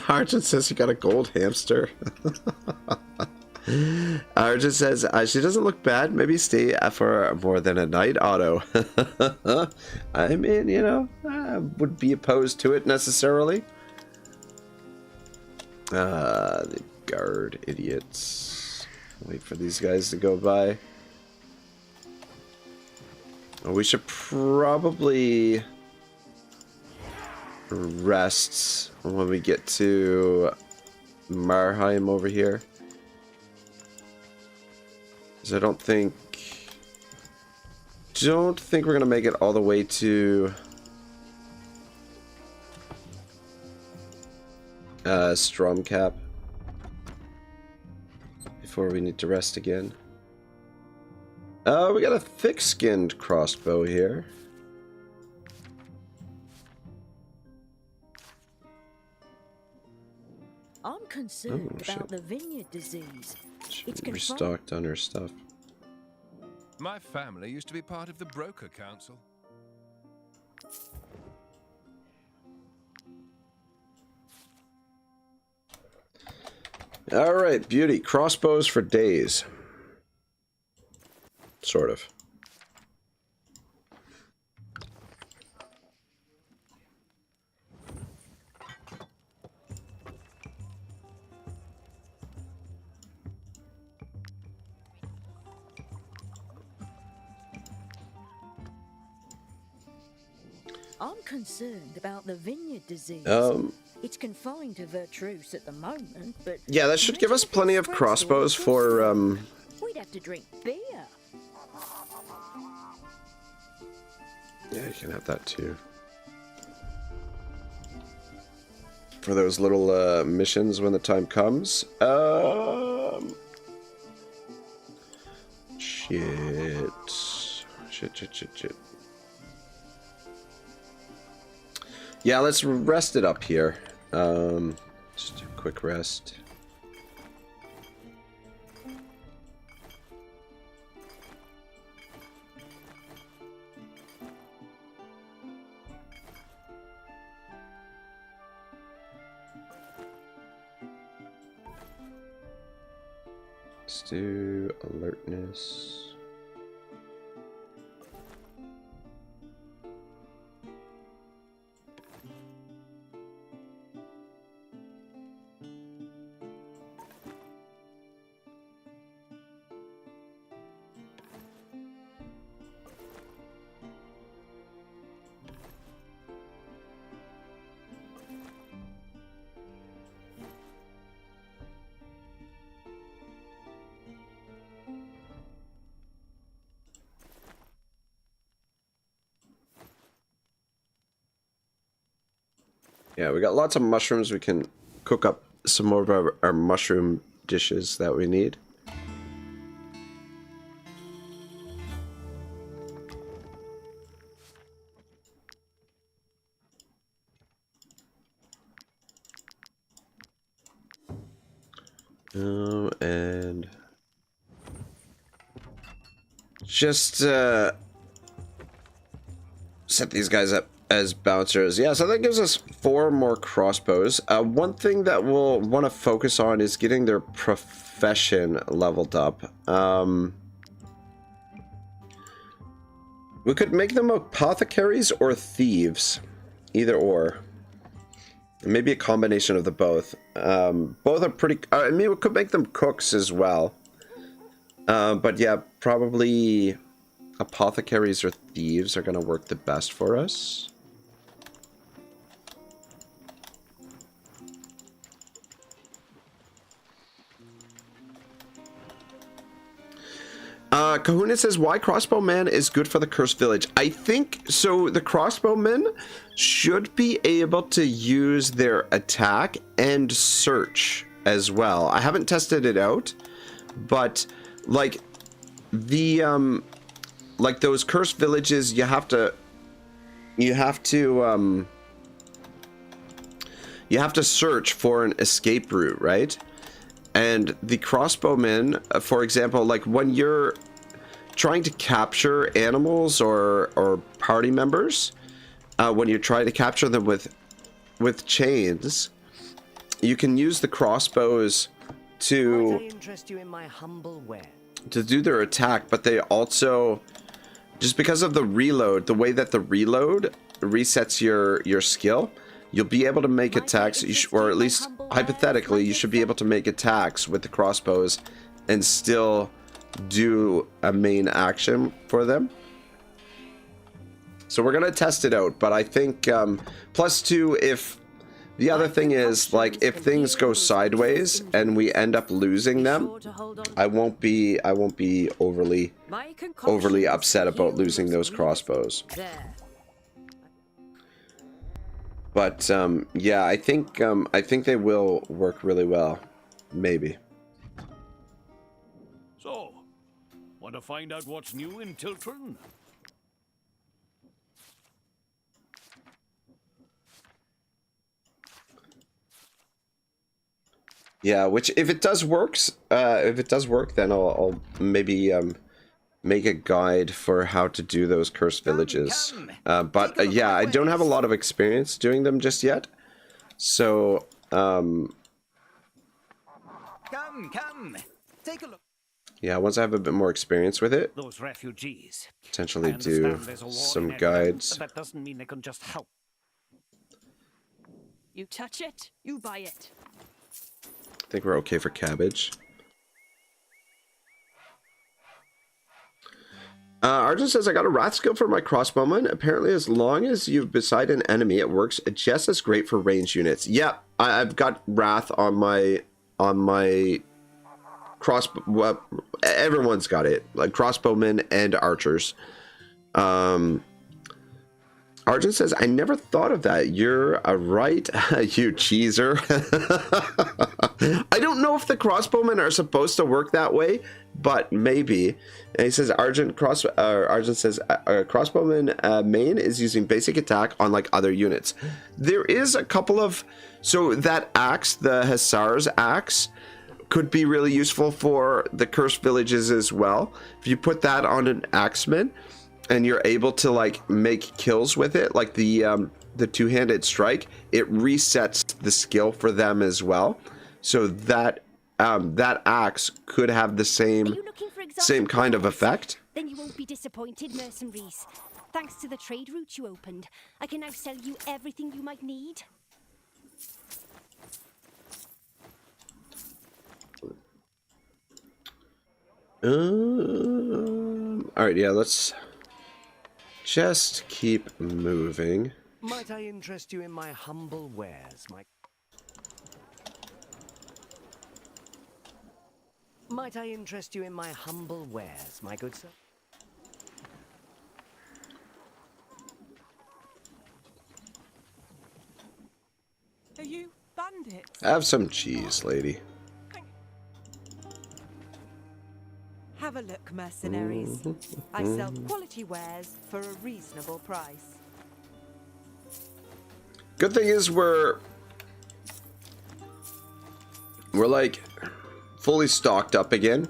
Arjun says he got a gold hamster. Arjun says, she doesn't look bad. Maybe stay for more than a night, Otto. I mean, you know, I would be opposed to it necessarily. The guard idiots. Wait for these guys to go by. We should probably rest when we get to Marheim over here. Because I don't think we're gonna make it all the way to Stromcap before we need to rest again. We got a thick-skinned crossbow here. I'm concerned about the vineyard disease. It's restocked on her stuff. My family used to be part of the broker council. All right, beauty. Crossbows for days. Sort of. I'm concerned about the vineyard disease. It's confined to Vertruce at the moment, but yeah, that should give us plenty of crossbows for we'd have to drink beer. Yeah, you can have that too. For those little missions when the time comes. Shit. Shit. Yeah, let's rest it up here. Just a quick rest. Let's do alertness. Yeah, we got lots of mushrooms. We can cook up some more of our mushroom dishes that we need. And just set these guys up as bouncers. Yeah, so that gives us 4 more crossbows. One thing that we'll want to focus on is getting their profession leveled up. We could make them apothecaries or thieves, either or. Maybe a combination of the both. Both are pretty... I mean, we could make them cooks as well. But yeah, probably apothecaries or thieves are going to work the best for us. Kahuna says, why crossbowman is good for the cursed village? I think, so the crossbowmen should be able to use their attack and search as well. I haven't tested it out, but like the, like those cursed villages, you have to search for an escape route, right? And the crossbowmen, for example, like when you're trying to capture animals or party members, when you're trying to capture them with chains, you can use the crossbows to Might I interest you in my humble ware? To do their attack, but they also, just because of the reload, the way that the reload resets your skill, you'll be able to make attacks, or at least hypothetically, you should be able to make attacks with the crossbows and still do a main action for them. So we're gonna test it out, but I think +2, if the other thing is, like, if things go sideways and we end up losing them, I won't be overly upset about losing those crossbows. But yeah, I think they will work really well. Maybe. So, want to find out what's new in Tiltron? Yeah, which if it does work, then I'll maybe make a guide for how to do those cursed villages. But yeah, I don't have a lot of experience doing them just yet. So Come, take a look. yeah, once I have a bit more experience with it, Those refugees. potentially I do understand there's a war some in Edinburgh, guides. but that doesn't mean they can just help. You touch it, you buy it. I think we're okay for cabbage. Arjun says, I got a wrath skill for my crossbowman. Apparently, as long as you're beside an enemy, it works just as great for ranged units. Yeah, I've got wrath on my crossbow. Well, everyone's got it, like crossbowmen and archers. Arjun says, I never thought of that. You're right, you cheeser. I don't know if the crossbowmen are supposed to work that way, but maybe. And he says, Arjun says, crossbowman main is using basic attack on like other units. There is a couple of, so that axe, the Hussar's axe, could be really useful for the cursed villages as well. If you put that on an axeman, and you're able to like make kills with it, like the two-handed strike, it resets the skill for them as well. So that that axe could have the same kind of effect. Then you won't be disappointed, mercenaries. Thanks to the trade route you opened, I can now sell you everything you might need. All right, yeah, let's just keep moving. Might I interest you in my humble wares, Might I interest you in my humble wares, my good sir? Are you bandits? Have some cheese, lady. Have a look, mercenaries. I sell quality wares for a reasonable price. Good thing is we're like fully stocked up again.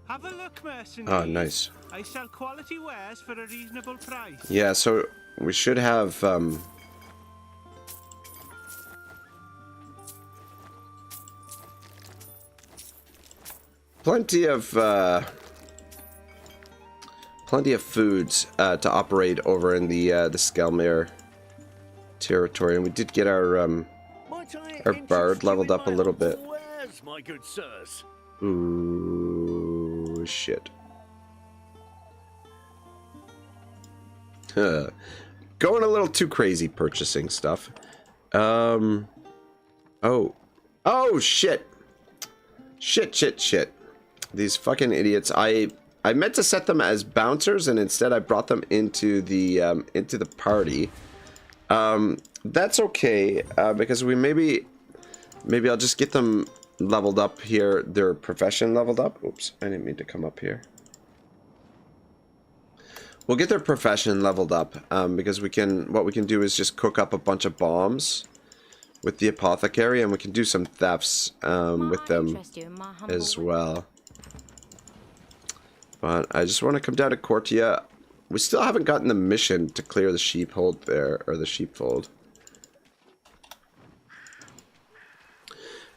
Have a look, mercenaries. Oh, nice. I sell quality wares for a reasonable price. Yeah, so we should have plenty of foods to operate over in the Skelmere territory, and we did get our bard leveled up a little bit. Wares, my good sirs. Ooh, shit. Going a little too crazy purchasing stuff. Oh, shit. Shit. These fucking idiots. I meant to set them as bouncers, and instead I brought them into the party. That's okay, because we maybe I'll just get them leveled up here, their profession leveled up. Oops, I didn't mean to come up here. We'll get their profession leveled up, because what we can do is just cook up a bunch of bombs with the apothecary, and we can do some thefts with them as well. But I just want to come down to Cortia. We still haven't gotten the mission to clear the sheepfold there, or the sheepfold.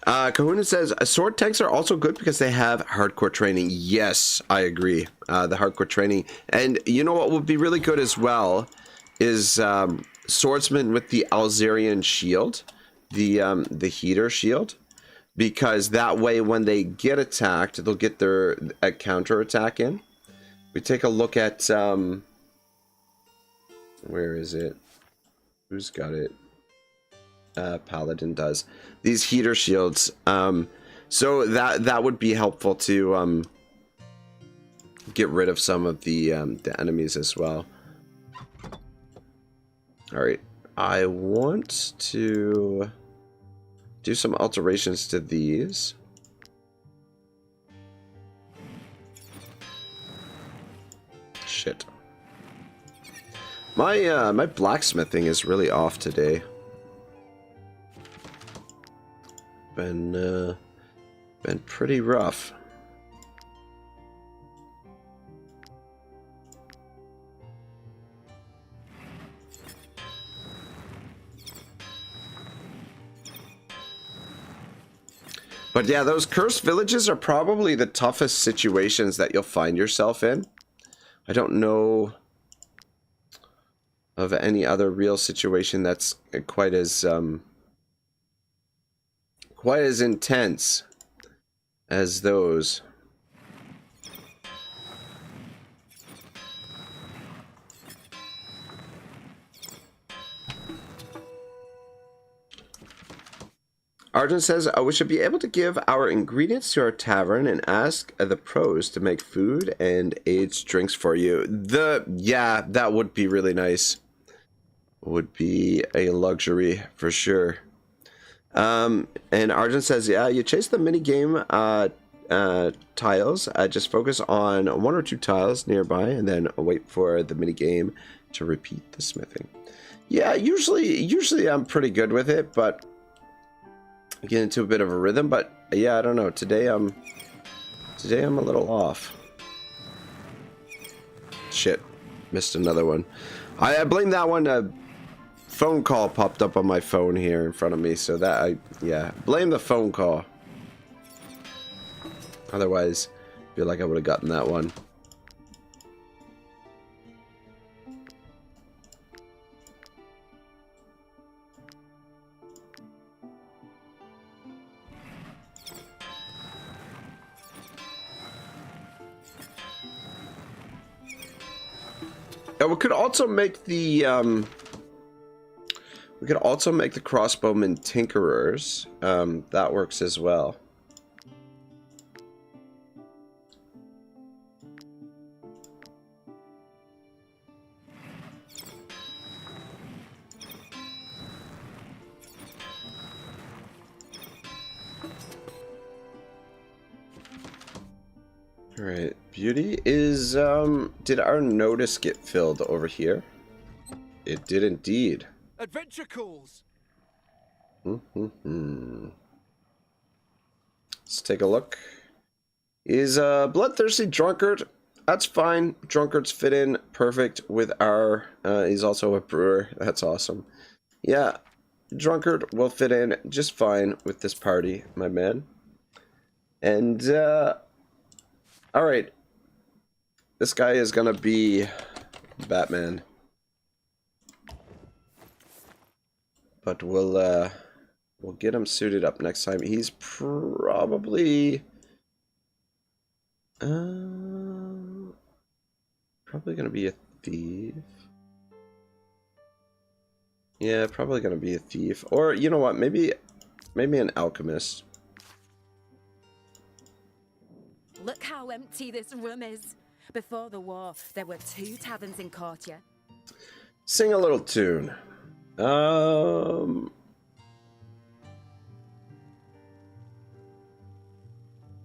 Kahuna says, sword tanks are also good because they have hardcore training. Yes, I agree. The hardcore training. And you know what would be really good as well is swordsmen with the Alzerian shield, the heater shield. Because that way when they get attacked, they'll get their counter attack in. We take a look at... where is it? Who's got it? Paladin does. These heater shields. So that would be helpful to get rid of some of the enemies as well. Alright. I want to do some alterations to these. Shit. My blacksmithing is really off today. Been pretty rough. But yeah, those cursed villages are probably the toughest situations that you'll find yourself in. I don't know of any other real situation that's quite as intense as those. Arjun says, we should be able to give our ingredients to our tavern and ask the pros to make food and aged drinks for you. Yeah, that would be really nice. Would be a luxury for sure. And Arjun says, yeah, you chase the minigame tiles. Just focus on 1 or 2 tiles nearby and then wait for the minigame to repeat the smithing. Yeah, usually I'm pretty good with it, but I get into a bit of a rhythm. But yeah, I don't know. Today I'm a little off. Shit, missed another one. I blame that one. A phone call popped up on my phone here in front of me, so that yeah, blame the phone call. Otherwise, I feel like I would have gotten that one. Yeah, we could also make the crossbowmen tinkerers. That works as well. Alright, beauty is, did our notice get filled over here? It did indeed. Adventure calls! Let's take a look. Is bloodthirsty drunkard? That's fine. Drunkards fit in perfect with our, he's also a brewer. That's awesome. Yeah, drunkard will fit in just fine with this party, my man. And, alright. This guy is gonna be Batman. But we'll get him suited up next time. He's probably... probably gonna be a thief. Yeah, probably gonna be a thief. Or, you know what, maybe an alchemist. Look how empty this room is. Before the war, there were 2 taverns in Courtier. Sing a little tune.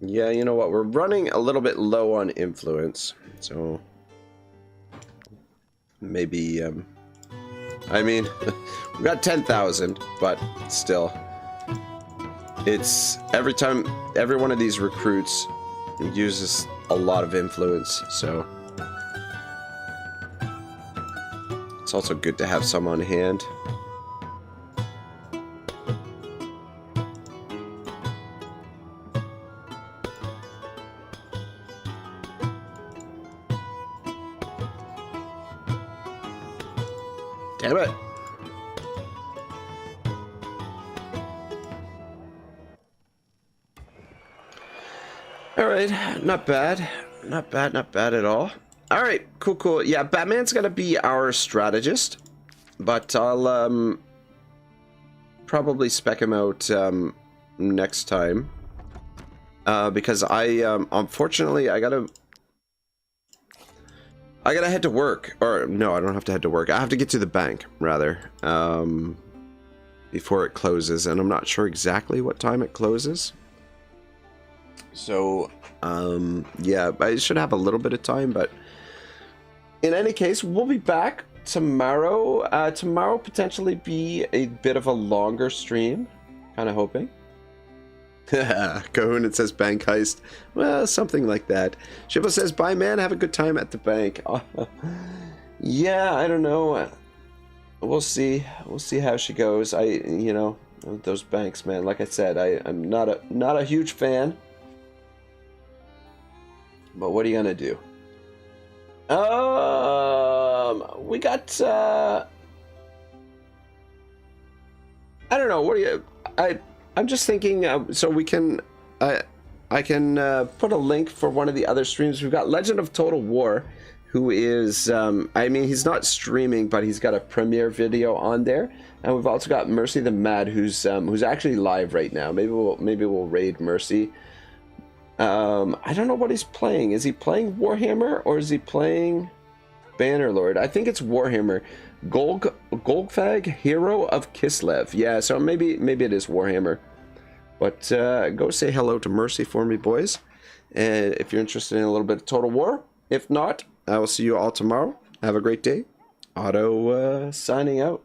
Yeah, you know what? We're running a little bit low on influence, so maybe. I mean, we got 10,000, but still, it's every one of these recruits uses a lot of influence, so it's also good to have some on hand. Damn it. Alright, not bad. Not bad, not bad at all. Alright, cool, cool. Yeah, Batman's gonna be our strategist. But I'll, probably spec him out, next time. Because unfortunately, I gotta head to work. Or, no, I don't have to head to work. I have to get to the bank, rather. Before it closes. And I'm not sure exactly what time it closes. So, yeah, I should have a little bit of time, but in any case, we'll be back tomorrow. Tomorrow potentially be a bit of a longer stream, kind of hoping. Cahoon, it says bank heist. Well, something like that. Shiva says, bye man, have a good time at the bank. Yeah, I don't know. We'll see. We'll see how she goes. You know, those banks, man. Like I said, I'm not a huge fan. But what are you gonna do? We got I don't know. What do you? I'm just thinking. So we can. I can put a link for one of the other streams. We've got Legend of Total War, who is. I mean, he's not streaming, but he's got a premiere video on there. And we've also got Mercy the Mad, who's actually live right now. Maybe we'll raid Mercy. I don't know what he's playing. Is he playing Warhammer or is he playing Bannerlord? I think it's Warhammer. Golgfag, Hero of Kislev. Yeah, so maybe it is Warhammer. But go say hello to Mercy for me, boys. And if you're interested in a little bit of Total War. If not, I will see you all tomorrow. Have a great day. Otto signing out.